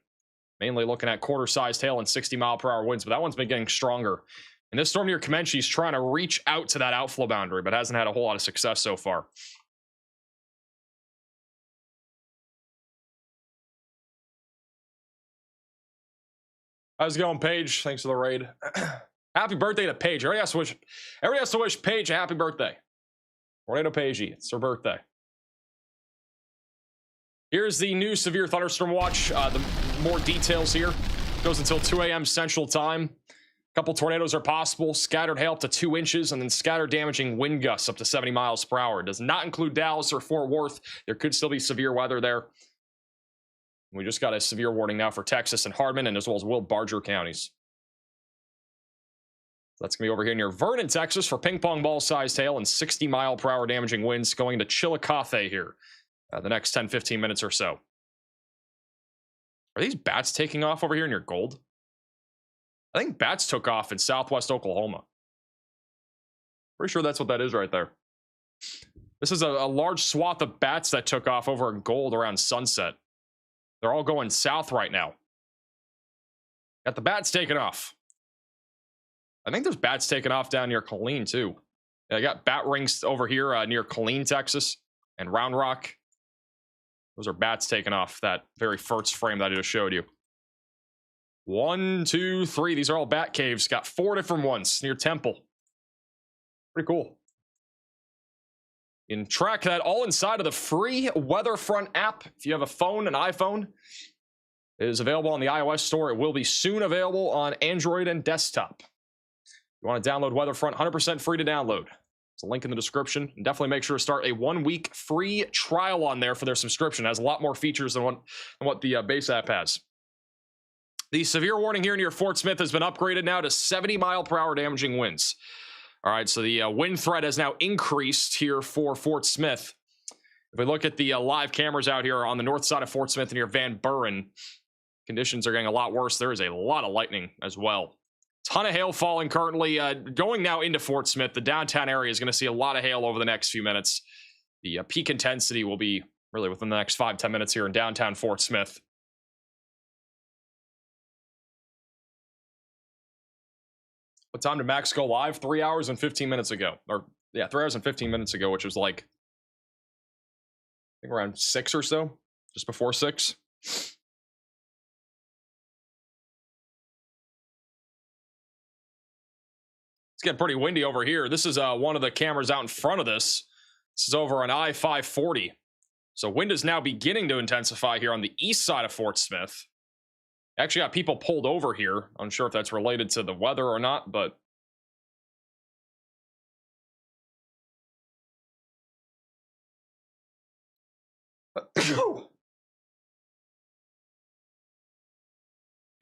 Mainly looking at quarter-sized hail and 60 mile per hour winds, but that one's been getting stronger. And this storm near Comanche is trying to reach out to that outflow boundary, but hasn't had a whole lot of success so far. How's it going, Paige? Thanks for the raid. Happy birthday to Paige. Everybody has to wish Paige a happy birthday. Tornado Paige, it's her birthday. Here's the new severe thunderstorm watch. The more details here. Goes until 2 a.m. Central Time. Couple tornadoes are possible, scattered hail up to 2 inches, and then scattered damaging wind gusts up to 70 miles per hour. It does not include Dallas or Fort Worth. There could still be severe weather there. We just got a severe warning now for Texas and Hardman, and as well as Will Barger counties. That's going to be over here near Vernon, Texas for ping pong ball sized hail and 60 mile per hour damaging winds going to Chillicothe here the next 10-15 minutes or so. Are these bats taking off over here near Gold? I think bats took off in southwest Oklahoma. Pretty sure that's what that is right there. This is a large swath of bats that took off over in Gold around sunset. They're all going south right now. Got the bats taking off. I think there's bats taking off down near Killeen too. Yeah, I got bat rings over here near Killeen, Texas, and Round Rock. Those are bats taking off that very first frame that I just showed you. 1, 2, 3. These are all bat caves. Got 4 different ones near Temple. Pretty cool. You can track that all inside of the free Weatherfront app. If you have a phone, an iPhone, it is available on the iOS store. It will be soon available on Android and desktop. You want to download Weatherfront, 100% free to download. There's a link in the description. And definitely make sure to start a 1-week free trial on there for their subscription. It has a lot more features than what the base app has. The severe warning here near Fort Smith has been upgraded now to 70 mile per hour damaging winds. All right, so the wind threat has now increased here for Fort Smith. If we look at the live cameras out here on the north side of Fort Smith near Van Buren, conditions are getting a lot worse. There is a lot of lightning as well. Ton of hail falling currently. Going now into Fort Smith, the downtown area is going to see a lot of hail over the next few minutes. The peak intensity will be really within the next 5-10 minutes here in downtown Fort Smith. What time did Max go live? 3 hours and 15 minutes ago. Or, yeah, 3 hours and 15 minutes ago, which was like, I think around 6 or so. Just before 6. It's getting pretty windy over here. This is one of the cameras out in front of this. This is over on I-540. So wind is now beginning to intensify here on the east side of Fort Smith. Actually got people pulled over here. I'm unsure if that's related to the weather or not, but you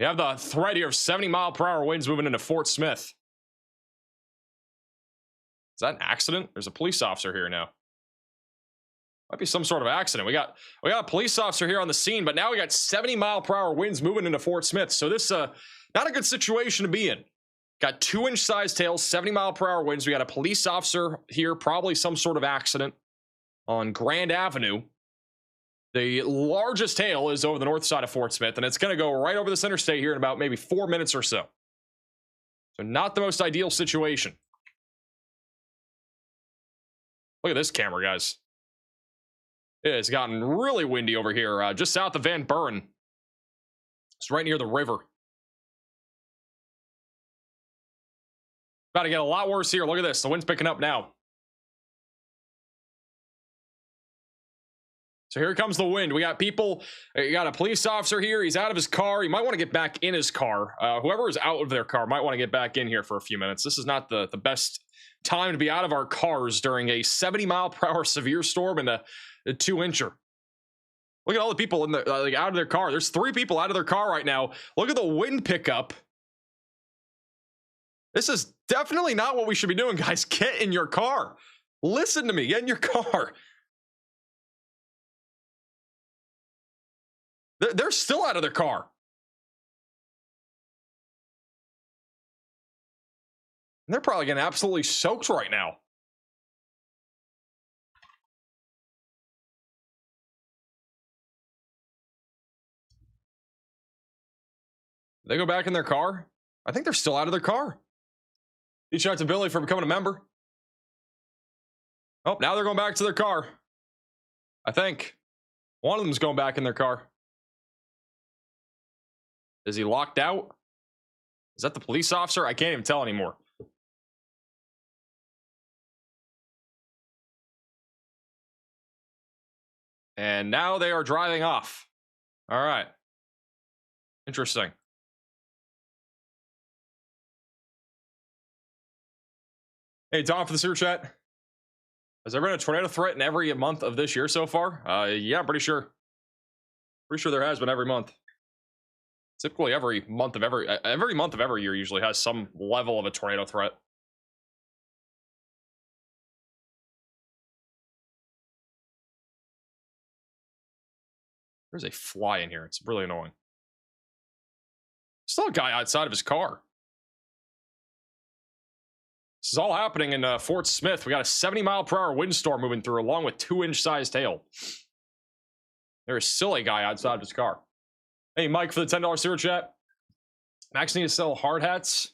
have the threat here of 70 mile per hour winds moving into Fort Smith. Is that an accident? There's a police officer here now. Might be some sort of accident. We got a police officer here on the scene, but now we got 70 mile per hour winds moving into Fort Smith. So this not a good situation to be in. Got 2-inch sized hail, 70 mile per hour winds. We got a police officer here, probably some sort of accident on Grand Avenue. The largest hail is over the north side of Fort Smith, and it's going to go right over this interstate here in about maybe 4 minutes or so. So not the most ideal situation. Look at this camera, guys. It's gotten really windy over here, just south of Van Buren. It's right near the river. About to get a lot worse here. Look at this. The wind's picking up now. So here comes the wind. We got people. You got a police officer here. He's out of his car. He might want to get back in his car. Whoever is out of their car might want to get back in here for a few minutes. This is not the best time to be out of our cars during a 70 mile per hour severe storm and a 2-incher. Look at all the people in the out of their car. There's 3 people out of their car right now. Look at the wind pickup. This is definitely not what we should be doing, guys. Get in your car. Listen to me. Get in your car. They're still out of their car. They're probably getting absolutely soaked right now. They go back in their car? I think they're still out of their car. Reach out to Billy for becoming a member. Oh, now they're going back to their car. I think. One of them's going back in their car. Is he locked out? Is that the police officer? I can't even tell anymore. And now they are driving off. All right. Interesting. Hey, Tom, for the super chat. Has there been a tornado threat in every month of this year so far? Yeah, I'm pretty sure. Pretty sure there has been every month. Typically, every month of every year usually has some level of a tornado threat. There's a fly in here. It's really annoying. Still a guy outside of his car. This is all happening in Fort Smith. We got a 70-mile-per-hour windstorm moving through, along with 2-inch sized hail. There's still a guy outside of his car. Hey, Mike, for the $10 super chat. Max need to sell hard hats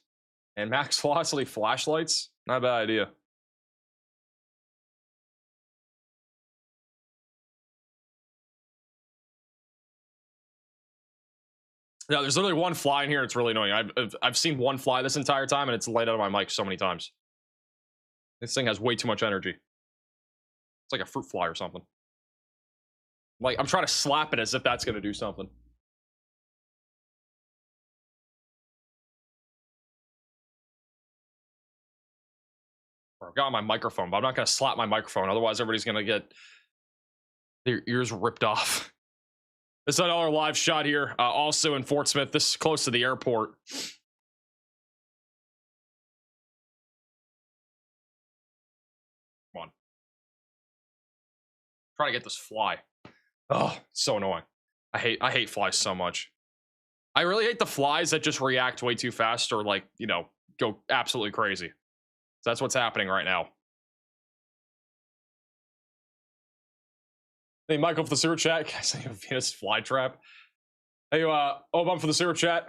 and max velocity flashlights. Not a bad idea. No, there's literally one fly in here. It's really annoying. I've seen one fly this entire time, and it's laid out of my mic so many times. This thing has way too much energy. It's like a fruit fly or something. Like, I'm trying to slap it as if that's going to do something. I got my microphone, but I'm not going to slap my microphone. Otherwise, everybody's going to get their ears ripped off. This is another live shot here, also in Fort Smith. This is close to the airport. Come on. Try to get this fly. Oh, so annoying. I hate flies so much. I really hate the flies that just react way too fast or, like, you know, go absolutely crazy. So that's what's happening right now. Hey, Michael for the super chat. Can I say a Venus flytrap? Hey, Obama for the super chat.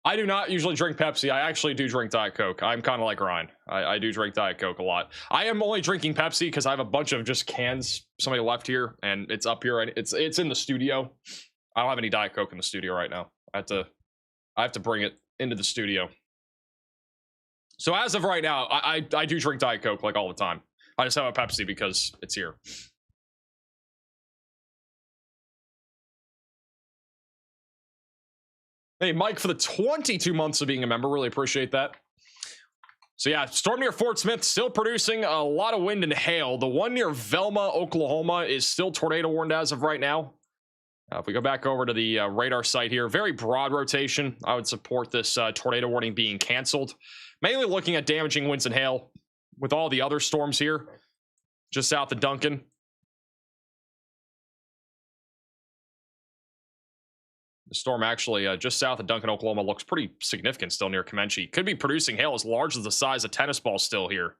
I do not usually drink Pepsi. I actually do drink Diet Coke. I'm kind of like Ryan. I do drink Diet Coke a lot. I am only drinking Pepsi because I have a bunch of just cans. Somebody left here, and it's up here. And it's in the studio. I don't have any Diet Coke in the studio right now. I have to bring it into the studio. So as of right now, I do drink Diet Coke like all the time. I just have a Pepsi because it's here. Hey, Mike, for the 22 months of being a member. Really appreciate that. So yeah, storm near Fort Smith still producing a lot of wind and hail. The one near Velma, Oklahoma is still tornado warned as of right now. If we go back over to the radar site here, very broad rotation. I would support this tornado warning being canceled. Mainly looking at damaging winds and hail with all the other storms here just south of Duncan. The storm actually just south of Duncan, Oklahoma looks pretty significant still near Comanche. Could be producing hail as large as the size of tennis balls still here.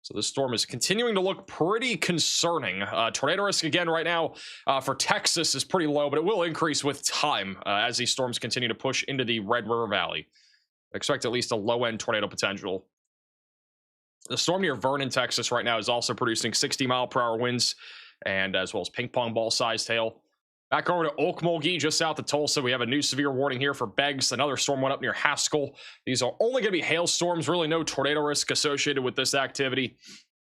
So this storm is continuing to look pretty concerning. Tornado risk again right now for Texas is pretty low, but it will increase with time as these storms continue to push into the Red River Valley. Expect at least a low-end tornado potential. The storm near Vernon, Texas right now is also producing 60-mile-per-hour winds and as well as ping-pong ball-sized hail. Back over to Okmulgee, just south of Tulsa, we have a new severe warning here for Beggs. Another storm went up near Haskell. These are only going to be hailstorms, really no tornado risk associated with this activity.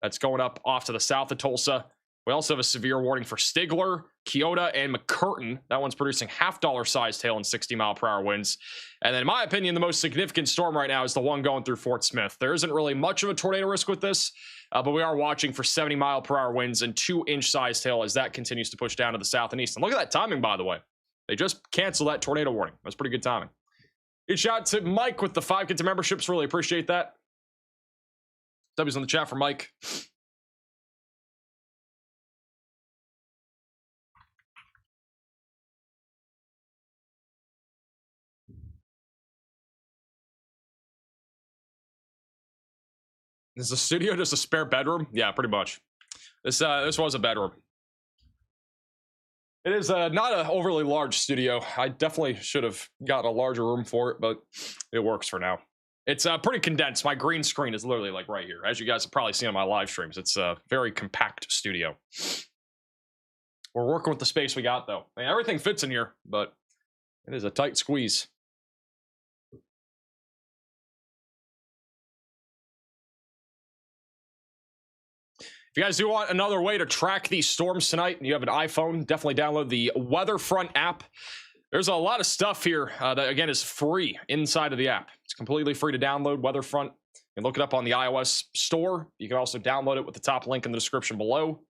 That's going up off to the south of Tulsa. We also have a severe warning for Stigler, Keota, and McCurtain. That one's producing $half sized hail and 60-mile-per-hour winds. And then, in my opinion, the most significant storm right now is the one going through Fort Smith. There isn't really much of a tornado risk with this, but we are watching for 70-mile-per-hour winds and 2-inch sized hail as that continues to push down to the south and east. And look at that timing, by the way. They just canceled that tornado warning. That's pretty good timing. Good shout to Mike with the 5 Get to memberships. Really appreciate that. W's on the chat for Mike. Is the studio just a spare bedroom? Yeah, pretty much. This was a bedroom. It is not an overly large studio. I definitely should have gotten a larger room for it, but it works for now. It's pretty condensed. My green screen is literally like right here. As you guys have probably seen on my live streams, it's a very compact studio. We're working with the space we got, though. I mean, everything fits in here, but it is a tight squeeze. If you guys do want another way to track these storms tonight and you have an iPhone, definitely download the Weatherfront app. There's a lot of stuff here that, again, is free inside of the app. It's completely free to download Weatherfront. You can look it up on the iOS store. You can also download it with the top link in the description below.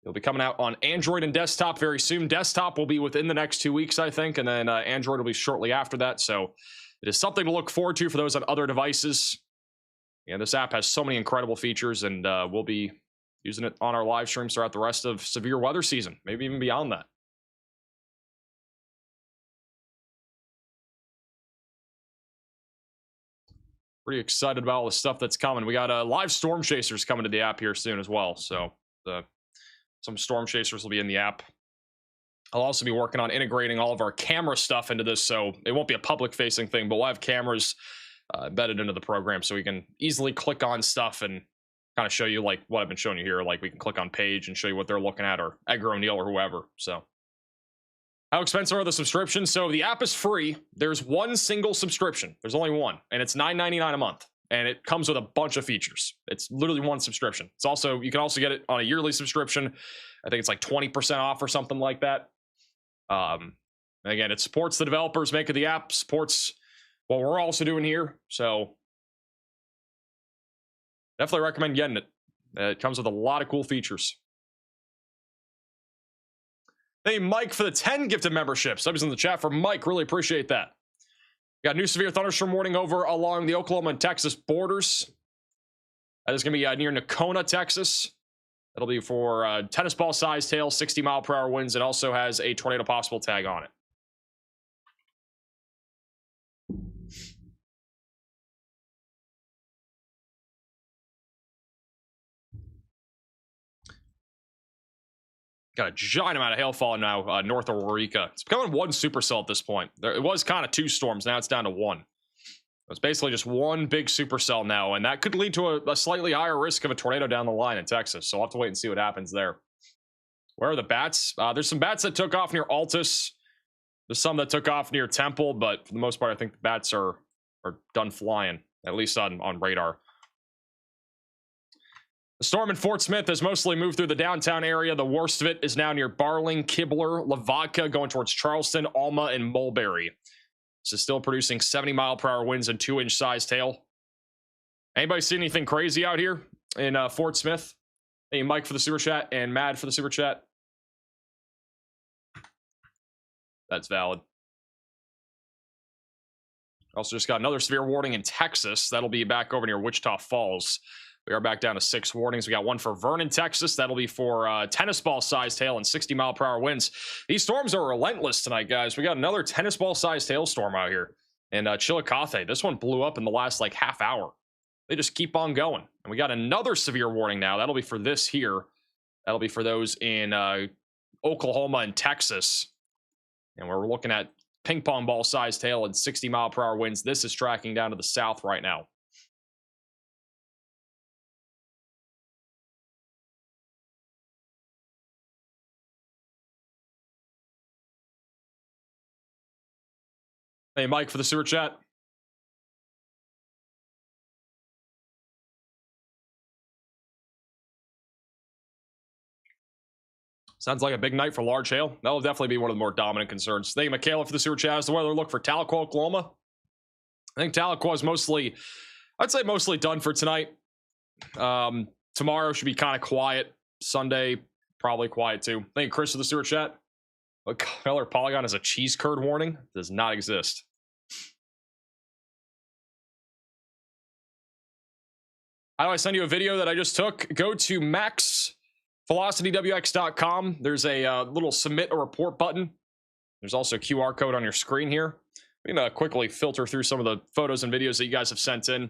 It'll be coming out on Android and desktop very soon. Desktop will be within the next 2 weeks, I think, and then Android will be shortly after that. So it is something to look forward to for those on other devices. Yeah, this app has so many incredible features, and we'll be using it on our live streams throughout the rest of severe weather season, maybe even beyond that. Pretty excited about all the stuff that's coming. We got live storm chasers coming to the app here soon as well. So some storm chasers will be in the app. I'll also be working on integrating all of our camera stuff into this, so it won't be a public facing thing, but we'll have cameras embedded into the program so we can easily click on stuff and kind of show you like what I've been showing you here. Like we can click on Page and show you what they're looking at, or Edgar O'Neill or whoever. So how expensive are the subscriptions? So the app is free. There's one single subscription. There's only one, and it's $9.99 a month. And it comes with a bunch of features. It's literally one subscription. It's also, you can also get it on a yearly subscription. I think it's like 20% off or something like that. And again, it supports the developers making the app, supports what we're also doing here. So definitely recommend getting it. It comes with a lot of cool features. Hey, Mike, for the 10 gifted memberships. I was in the chat for Mike. Really appreciate that. Got new severe thunderstorm warning over along the Oklahoma and Texas borders. That is going to be near Nocona, Texas. That'll be for tennis ball size hail, 60-mile-per-hour winds. It also has a tornado possible tag on it. Got a giant amount of hail falling now north of Eureka. It's becoming one supercell at this point. It was kind of 2 storms. Now it's down to 1. It's basically just one big supercell now, and that could lead to a slightly higher risk of a tornado down the line in Texas. So we'll have to wait and see what happens there. Where are the bats? There's some bats that took off near Altus. There's some that took off near Temple, but for the most part, I think the bats are done flying, at least on radar. The storm in Fort Smith has mostly moved through the downtown area. The worst of it is now near Barling, Kibler, Lavaca, going towards Charleston, Alma, and Mulberry. This is still producing 70-mile-per-hour winds and 2-inch sized hail. Anybody see anything crazy out here in Fort Smith? Hey, Mike for the super chat and Mad for the super chat. That's valid. Also just got another severe warning in Texas. That'll be back over near Wichita Falls. We are back down to 6 warnings. We got one for Vernon, Texas. That'll be for tennis ball-sized hail and 60-mile-per-hour winds. These storms are relentless tonight, guys. We got another tennis ball-sized hailstorm out here in Chillicothe. This one blew up in the last, like, half hour. They just keep on going. And we got another severe warning now. That'll be for this here. That'll be for those in Oklahoma and Texas. And we're looking at ping-pong ball-sized hail and 60-mile-per-hour winds. This is tracking down to the south right now. Hey, Mike for the sewer chat. Sounds like a big night for large hail. That'll definitely be one of the more dominant concerns. Thank you, Michaela, for the sewer chat. As the weather look for Tahlequah, Oklahoma. I think Tahlequah is mostly, I'd say mostly done for tonight. Tomorrow should be kind of quiet. Sunday, probably quiet too. Thank you, Chris, for the sewer chat. What color polygon is a cheese curd warning? Does not exist. How do I send you a video that I just took? Go to maxvelocitywx.com. There's a little submit a report button. There's also a QR code on your screen here. I'm going to quickly filter through some of the photos and videos that you guys have sent in.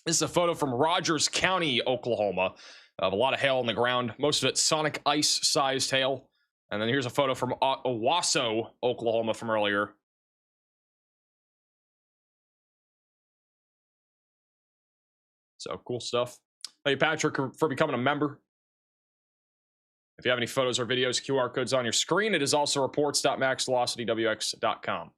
This is a photo from Rogers County, Oklahoma, of a lot of hail on the ground. Most of it sonic ice-sized hail. And then here's a photo from Owasso, Oklahoma from earlier. So cool stuff. Thank you, Patrick, for becoming a member. If you have any photos or videos, QR codes on your screen. It is also reports.maxvelocitywx.com.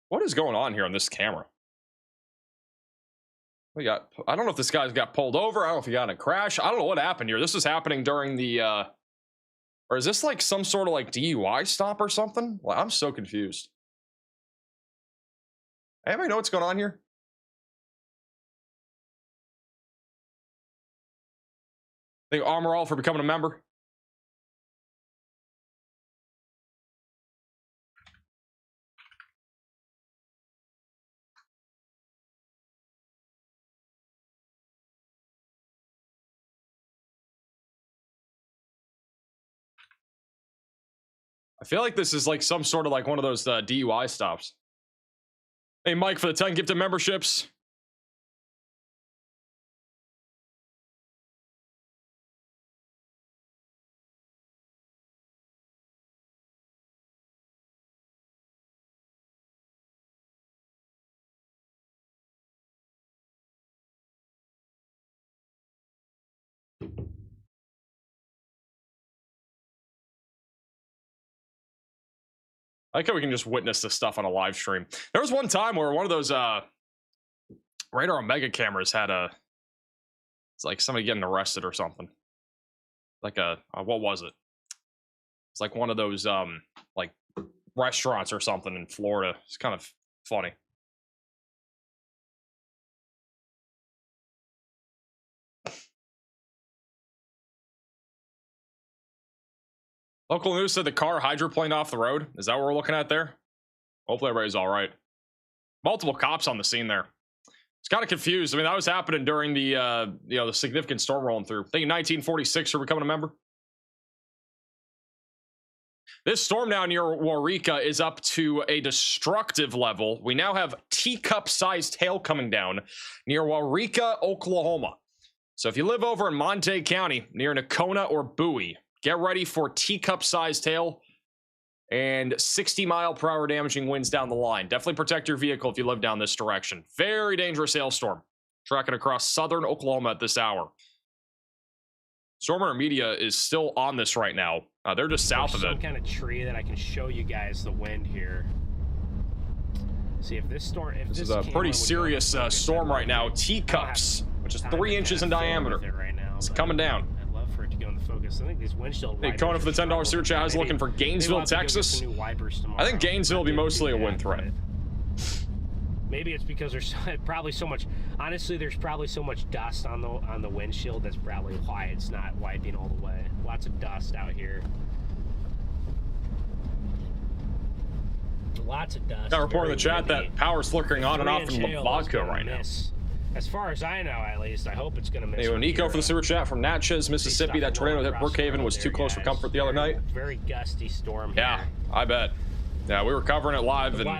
What is going on here on this camera? I don't know if this guy's got pulled over. I don't know if he got in a crash. I don't know what happened here. This is happening during the Or is this like some sort of like DUI stop or something? Well, I'm so confused. Anybody know what's going on here? Thank you, Armor All, for becoming a member. I feel like this is like some sort of like one of those DUI stops. Hey, Mike, for the 10 gifted memberships. I like how we can just witness this stuff on a live stream. There was one time where one of those radar Omega cameras had it's like somebody getting arrested or something. Like what was it? It's like one of those like restaurants or something in Florida. It's kind of funny. Local news said the car hydroplaned off the road. Is that what we're looking at there? Hopefully everybody's all right. Multiple cops on the scene there. It's kind of confused. I mean, that was happening during the the significant storm rolling through. I think in 1946 for becoming a member. This storm now near Waurika is up to a destructive level. We now have teacup-sized hail coming down near Waurika, Oklahoma. So if you live over in Montague County near Nakona or Bowie, get ready for teacup-sized hail and 60-mile-per-hour damaging winds down the line. Definitely protect your vehicle if you live down this direction. Very dangerous hailstorm. Tracking across southern Oklahoma at this hour. Stormer Media is still on this right now. They're just south of it. Some kind of tree that I can show you guys the wind here. See if this storm. If this is a pretty serious storm right now. Teacups, which is 3 inches in diameter. Right now, it's coming down. I'd love for it to go into focus. I think these windshield. Hey, Conan for the $10 super chat is looking for Gainesville, Texas. I think Gainesville will be mostly a wind threat. Maybe it's because there's probably so much. Honestly, there's probably so much dust on the windshield. That's probably why it's not wiping all the way. Lots of dust out here. Lots of dust. Got a report in the chat that power's flickering on and off in Vodka right now. As far as I know, at least, I hope it's going to miss. Hey, Nico for the super chat from Natchez, Mississippi. That tornado that hit Brookhaven was too close for comfort the other night. Very gusty storm. Yeah, I bet. Yeah, we were covering it live, and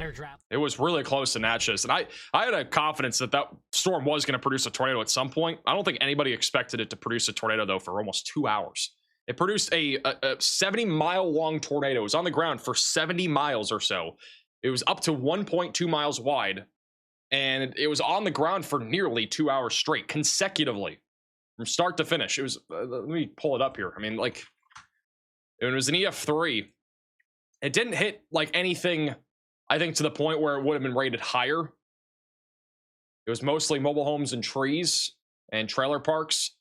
it was really close to Natchez. And I had a confidence that that storm was going to produce a tornado at some point. I don't think anybody expected it to produce a tornado, though, for almost 2 hours. It produced a 70-mile-long tornado. It was on the ground for 70 miles or so. It was up to 1.2 miles wide, and it was on the ground for nearly 2 hours straight, consecutively, from start to finish. It was, let me pull it up here. I mean, like, it was an EF3. It didn't hit like anything, I think, to the point where it would have been rated higher. It was mostly mobile homes and trees and trailer parks.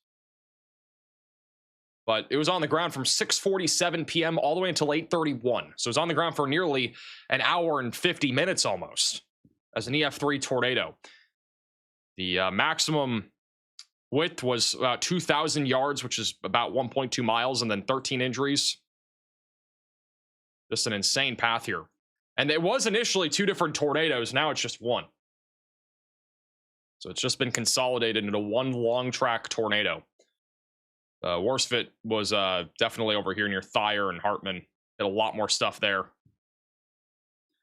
But it was on the ground from 6:47 p.m. all the way until 8:31. So it was on the ground for nearly an hour and 50 minutes almost as an EF3 tornado. The maximum width was about 2,000 yards, which is about 1.2 miles, and then 13 injuries. Just an insane path here. And it was initially 2 different tornadoes. Now it's just one. So it's just been consolidated into one long track tornado. Worst of it was definitely over here near Thayer and Hartman. Did a lot more stuff there.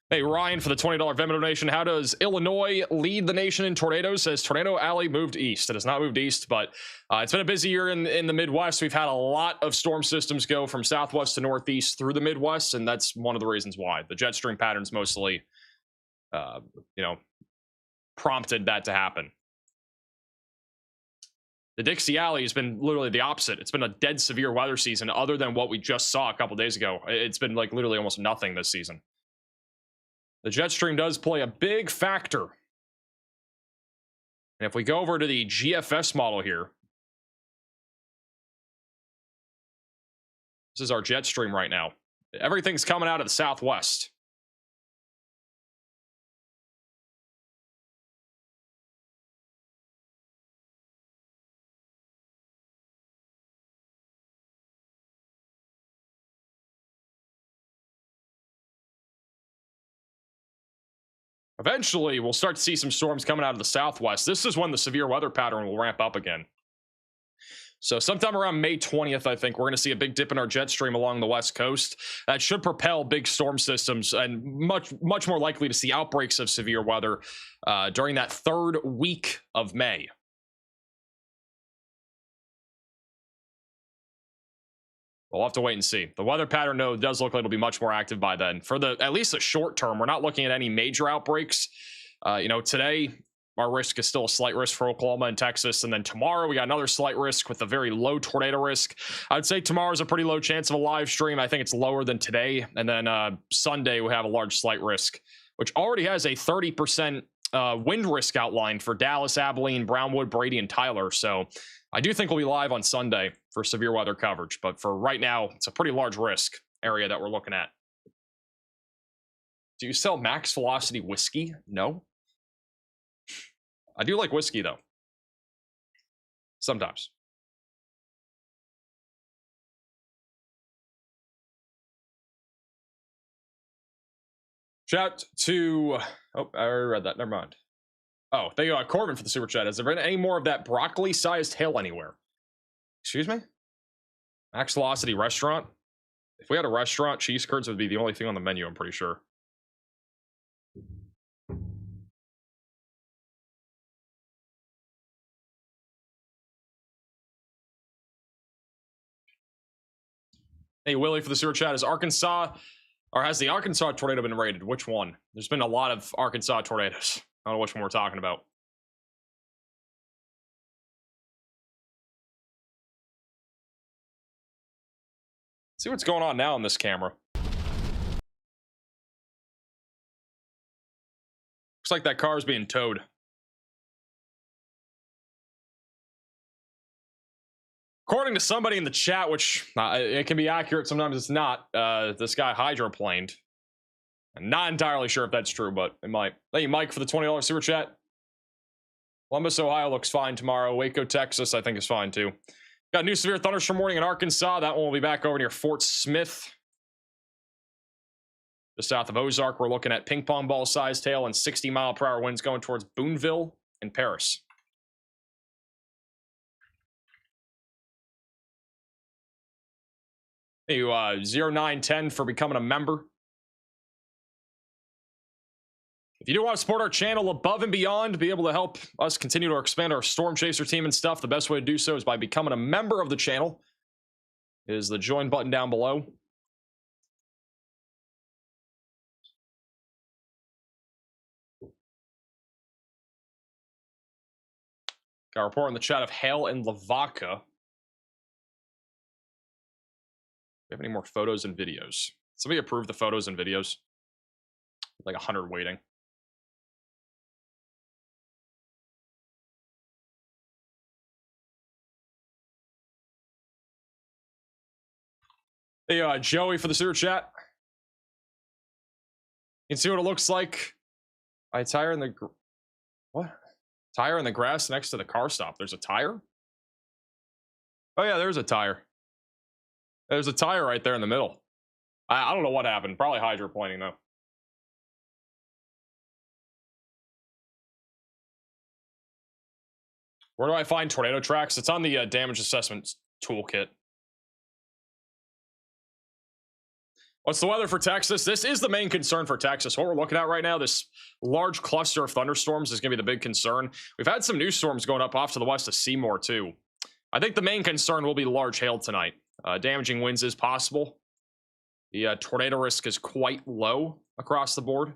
Hey, Ryan for the $20 Venmo donation. How does Illinois lead the nation in tornadoes? Says Tornado Alley moved east. It has not moved east, but it's been a busy year in the Midwest. We've had a lot of storm systems go from southwest to northeast through the Midwest, and that's one of the reasons why. The jet stream patterns mostly, prompted that to happen. The Dixie Alley has been literally the opposite. It's been a dead severe weather season other than what we just saw a couple days ago. It's been like literally almost nothing this season. The jet stream does play a big factor. And if we go over to the GFS model here, This is our jet stream right now. Everything's coming out of the southwest. Eventually, we'll start to see some storms coming out of the southwest. This is when the severe weather pattern will ramp up again. So sometime around May 20th, I think, we're going to see a big dip in our jet stream along the west coast. That should propel big storm systems and much more likely to see outbreaks of severe weather during that third week of May. We'll have to wait and see. The weather pattern, though, does look like it'll be much more active by then. For at least the short term, we're not looking at any major outbreaks. Today, our risk is still a slight risk for Oklahoma and Texas. And then tomorrow, we got another slight risk with a very low tornado risk. I'd say tomorrow's a pretty low chance of a live stream. I think it's lower than today. And then Sunday, we have a large slight risk, which already has a 30% wind risk outlined for Dallas, Abilene, Brownwood, Brady, and Tyler. So I do think we'll be live on Sunday for severe weather coverage. But for right now, it's a pretty large risk area that we're looking at. Do you sell max velocity whiskey? No. I do like whiskey, though. Sometimes. Shout to... Oh, I already read that. Never mind. Oh, thank you, Corbin, for the super chat. Has there been any more of that broccoli-sized hail anywhere? Excuse me? Max Velocity restaurant? If we had a restaurant, cheese curds would be the only thing on the menu, I'm pretty sure. Hey, Willie, for the super chat. Has the Arkansas tornado been rated? Which one? There's been a lot of Arkansas tornadoes. I don't know which one we're talking about. See what's going on now on this camera. Looks like that car is being towed. According to somebody in the chat, which it can be accurate, sometimes it's not, this guy hydroplaned. I'm not entirely sure if that's true, but it might. Thank you, Mike, for the $20 super chat. Columbus, Ohio looks fine tomorrow. Waco, Texas, I think is fine too. Got a new severe thunderstorm warning in Arkansas. That one will be back over near Fort Smith. Just south of Ozark, we're looking at ping pong ball sized hail and 60-mile-per-hour winds going towards Boonville and Paris. Thank you, 0910 for becoming a member. If you do want to support our channel above and beyond, be able to help us continue to expand our Storm Chaser team and stuff, the best way to do so is by becoming a member of the channel. Is the join button down below. Got a report in the chat of hail in Lavaca. Do we have any more photos and videos? Somebody approve the photos and videos. Like 100 waiting. Hey, Joey for the super chat. You can see what it looks like. I tire in the... What? Tire in the grass next to the car stop. There's a tire? Oh, yeah, there's a tire. There's a tire right there in the middle. I don't know what happened. Probably hydroplaning, though. Where do I find tornado tracks? It's on the damage assessment toolkit. What's the weather for Texas? This is the main concern for Texas. What we're looking at right now, this large cluster of thunderstorms is going to be the big concern. We've had some new storms going up off to the west of Seymour, too. I think the main concern will be large hail tonight. Damaging winds is possible. The tornado risk is quite low across the board,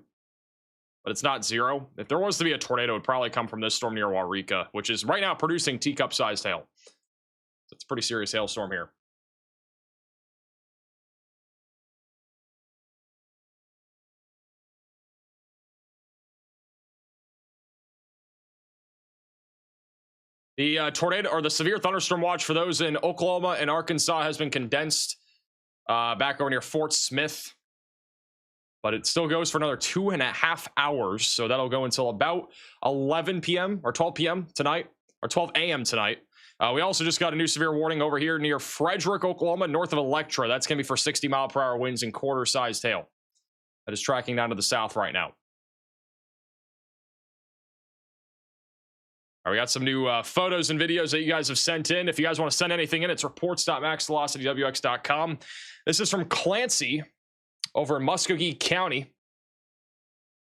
but it's not zero. If there was to be a tornado, it would probably come from this storm near Waurika, which is right now producing teacup-sized hail. So it's a pretty serious hailstorm here. The tornado or the severe thunderstorm watch for those in Oklahoma and Arkansas has been condensed back over near Fort Smith. But it still goes for another 2.5 hours. So that'll go until about 11 p.m. or 12 p.m. tonight, or 12 a.m. tonight. We also just got a new severe warning over here near Frederick, Oklahoma, north of Electra. That's going to be for 60-mile-per-hour winds and quarter-sized hail. That is tracking down to the south right now. All right, we got some new photos and videos that you guys have sent in. If you guys want to send anything in, it's reports.maxvelocitywx.com. This is from Clancy over in Muskogee County.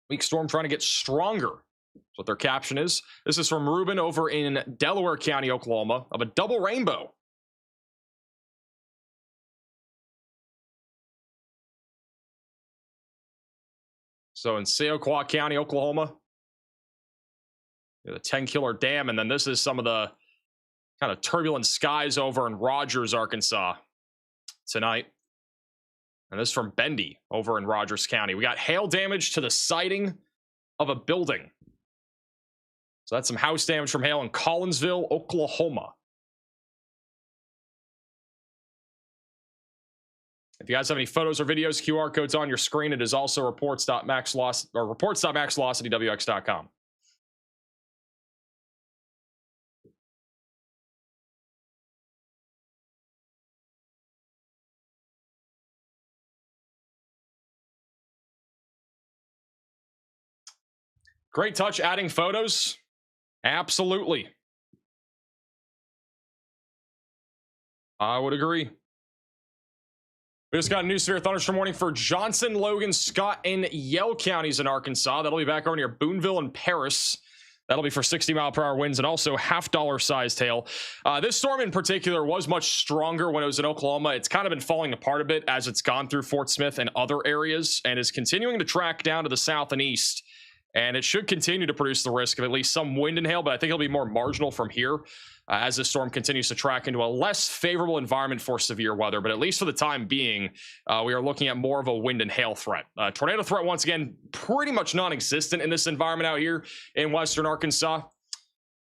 Weak storm trying to get stronger. That's what their caption is. This is from Ruben over in Delaware County, Oklahoma, of a double rainbow. So in Seoquah County, Oklahoma, the 10-killer dam, and then this is some of the kind of turbulent skies over in Rogers, Arkansas tonight. And this is from Bendy over in Rogers County. We got hail damage to the siding of a building. So that's some house damage from hail in Collinsville, Oklahoma. If you guys have any photos or videos, QR codes on your screen. It is also reports.maxvelocitywx.com. Great touch adding photos. Absolutely. I would agree. We just got a new severe thunderstorm warning for Johnson, Logan, Scott, and Yell counties in Arkansas. That'll be back over near Boonville and Paris. That'll be for 60-mile-per-hour winds and also half-dollar-sized hail. This storm in particular was much stronger when it was in Oklahoma. It's kind of been falling apart a bit as it's gone through Fort Smith and other areas and is continuing to track down to the south and east. And it should continue to produce the risk of at least some wind and hail, but I think it'll be more marginal from here as this storm continues to track into a less favorable environment for severe weather. But at least for the time being, we are looking at more of a wind and hail threat. Tornado threat, once again, pretty much non-existent in this environment out here in western Arkansas.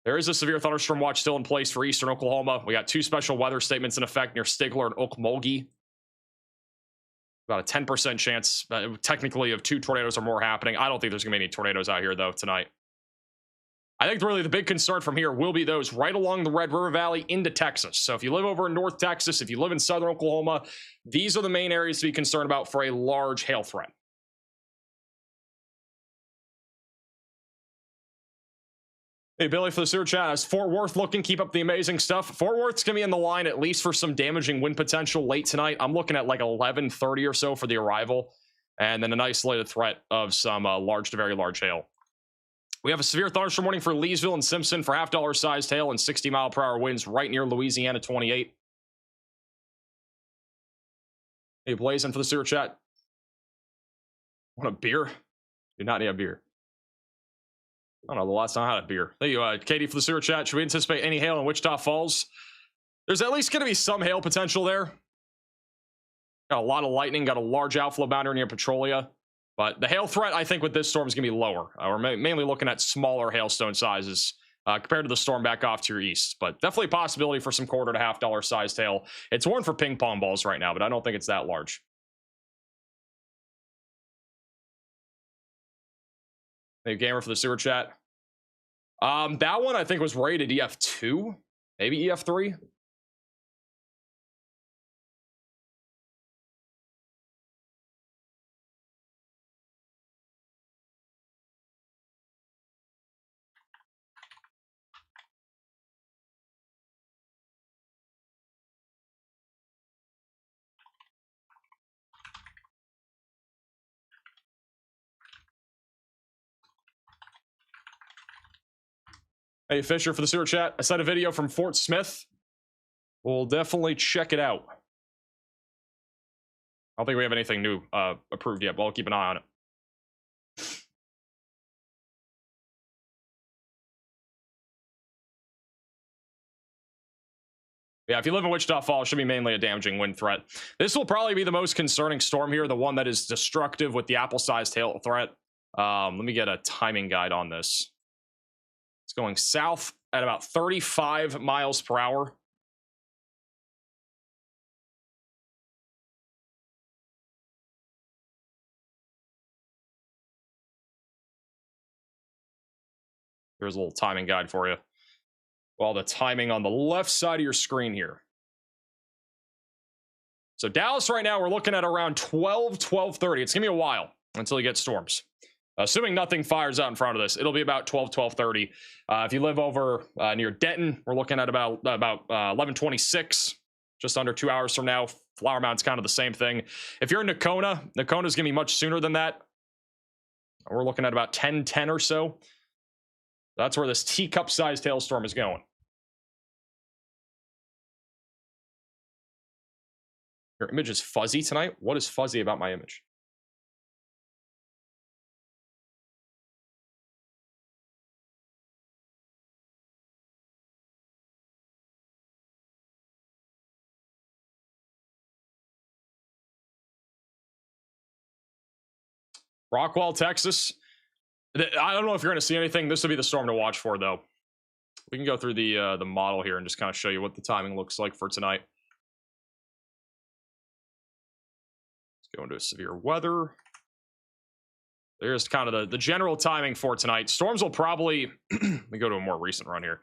There is a severe thunderstorm watch still in place for eastern Oklahoma. We got 2 special weather statements in effect near Stigler and Okmulgee. About a 10% chance, technically, of 2 tornadoes or more happening. I don't think there's going to be any tornadoes out here, though, tonight. I think really the big concern from here will be those right along the Red River Valley into Texas. So if you live over in North Texas, if you live in southern Oklahoma, these are the main areas to be concerned about for a large hail threat. Hey, Billy, for the sewer chat, as Fort Worth looking, keep up the amazing stuff. Fort Worth's going to be in the line at least for some damaging wind potential late tonight. I'm looking at like 11:30 or so for the arrival, and then an isolated threat of some large to very large hail. We have a severe thunderstorm warning for Leesville and Simpson for half-dollar-sized hail and 60-mile-per-hour winds right near Louisiana 28. Hey, Blazing for the sewer chat. Want a beer? Do not need a beer. I don't know the last time I had a beer. Thank you, Katie, for the sewer chat. Should we anticipate any hail in Wichita Falls? There's at least going to be some hail potential there. Got a lot of lightning. Got a large outflow boundary near Petrolia. But the hail threat, I think, with this storm is going to be lower. We're mainly looking at smaller hailstone sizes compared to the storm back off to your east. But definitely a possibility for some quarter to half-dollar sized hail. It's warned for ping pong balls right now, but I don't think it's that large. Thank you, Gamer, for the sewer chat. That one I think was rated EF2, maybe EF3. Hey, Fisher, for the sewer chat. I sent a video from Fort Smith. We'll definitely check it out. I don't think we have anything new approved yet, but I'll keep an eye on it. Yeah, if you live in Wichita Falls, it should be mainly a damaging wind threat. This will probably be the most concerning storm here, the one that is destructive with the apple-sized hail threat. Let me get a timing guide on this. It's going south at about 35 miles per hour. Here's a little timing guide for you. Well, the timing on the left side of your screen here. So Dallas right now, we're looking at around 12:30. It's going to be a while until you get storms. Assuming nothing fires out in front of this, it'll be about 12:30. If you live over near Denton, we're looking at about 11:26, just under 2 hours from now. Flower Mound's kind of the same thing. If you're in Nakona's going to be much sooner than that. We're looking at about 10:10 or so. That's where this teacup-sized hailstorm is going. Your image is fuzzy tonight? What is fuzzy about my image? Rockwall, Texas. I don't know if you're going to see anything. This will be the storm to watch for, though. We can go through the model here and just kind of show you what the timing looks like for tonight. Let's go into severe weather. There's kind of the general timing for tonight. Storms will probably... Let me go to a more recent run here.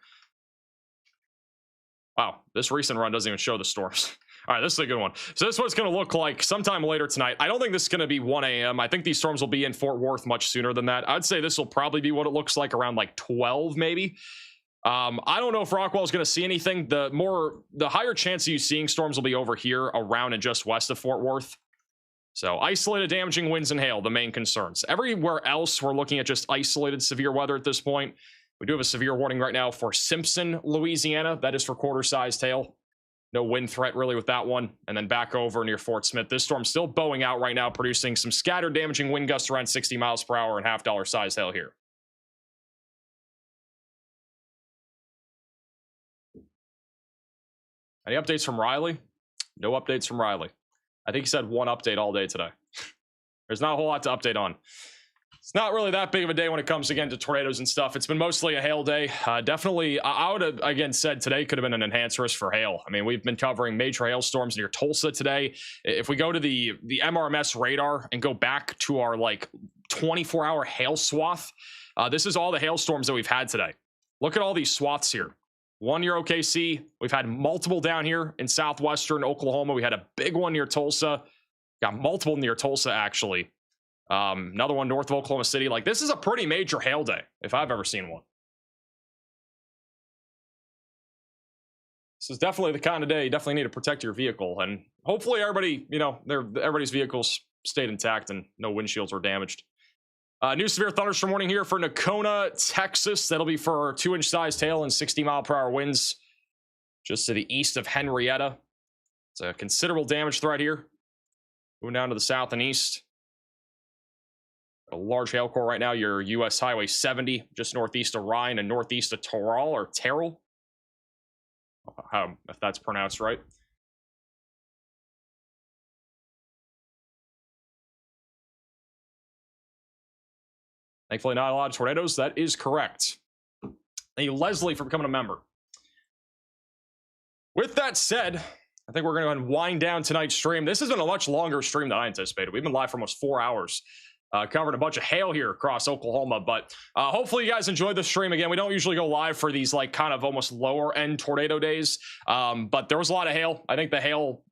Wow, this recent run doesn't even show the storms. All right, this is a good one. So this is what it's going to look like sometime later tonight. I don't think this is going to be 1 a.m. I think these storms will be in Fort Worth much sooner than that. I'd say this will probably be what it looks like around like 12 maybe. I don't know if Rockwell is going to see anything. The higher chance of you seeing storms will be over here around and just west of Fort Worth. So isolated damaging winds and hail, the main concerns. Everywhere else, we're looking at just isolated severe weather at this point. We do have a severe warning right now for Simpson, Louisiana. That is for quarter-sized hail. No wind threat really with that one. And then back over near Fort Smith. This storm's still bowing out right now, producing some scattered damaging wind gusts around 60 miles per hour and $half size hail here. Any updates from Riley? No updates from Riley. I think he said one update all day today. There's not a whole lot to update on. It's not really that big of a day when it comes again to tornadoes and stuff. It's been mostly a hail day. Definitely, I would have again said today could have been an enhanced risk for hail. I mean, we've been covering major hailstorms near Tulsa today. If we go to the MRMS radar and go back to our like 24-hour hail swath, this is all the hailstorms that we've had today. Look at all these swaths here. One near OKC. We've had multiple down here in southwestern Oklahoma. We had a big one near Tulsa. Got multiple near Tulsa, actually. Another one north of Oklahoma City. Like, this is a pretty major hail day, if I've ever seen one. This is definitely the kind of day you definitely need to protect your vehicle. And hopefully everybody, you know, everybody's vehicles stayed intact and no windshields were damaged. New severe thunderstorm warning here for Nakona, Texas. That'll be for 2-inch sized hail and 60-mile-per-hour winds just to the east of Henrietta. It's a considerable damage threat here. Moving down to the south and east. A large hail core right now. Your U.S. Highway 70, just northeast of Ryan and northeast of Terrell or Terrell. If that's pronounced right. Thankfully, not a lot of tornadoes. That is correct. Thank you, Leslie, for becoming a member. With that said, I think we're going to wind down tonight's stream. This has been a much longer stream than I anticipated. We've been live for almost 4 hours, covering a bunch of hail here across Oklahoma. But hopefully you guys enjoyed the stream. Again, we don't usually go live for these like kind of almost lower end tornado days, but there was a lot of hail. I think the hail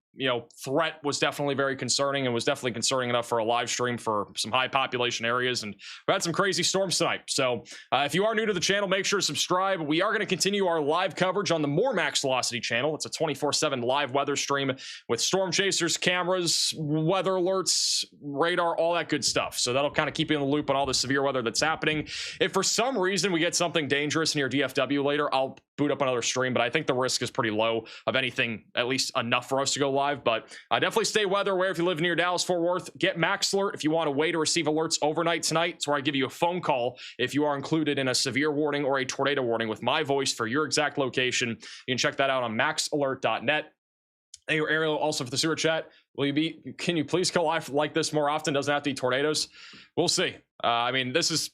threat was definitely very concerning and was definitely concerning enough for a live stream for some high population areas. And we had some crazy storms tonight. So if you are new to the channel, make sure to subscribe. We are going to continue our live coverage on the More Max Velocity channel. It's a 24/7 live weather stream with storm chasers, cameras, weather alerts, radar, all that good stuff. So that'll kind of keep you in the loop on all the severe weather that's happening. If for some reason we get something dangerous near DFW later, I'll boot up another stream, but I think the risk is pretty low of anything, at least enough for us to go live. But definitely stay weather aware if you live near Dallas, Fort Worth. Get Max Alert if you want a way to receive alerts overnight tonight. It's where I give you a phone call if you are included in a severe warning or a tornado warning with my voice for your exact location. You can check that out on maxalert.net. Hey, Ariel, also for the sewer chat, can you please go live like this more often? Doesn't have to be tornadoes. We'll see. I mean, this is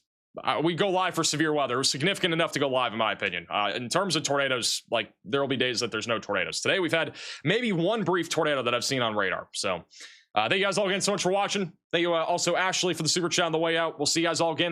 we go live for severe weather. It was significant enough to go live, in my opinion. In terms of tornadoes, like there will be days that there's no tornadoes. Today we've had maybe one brief tornado that I've seen on radar. So thank you guys all again so much for watching. Thank you also Ashley for the super chat on the way out. We'll see you guys all again in the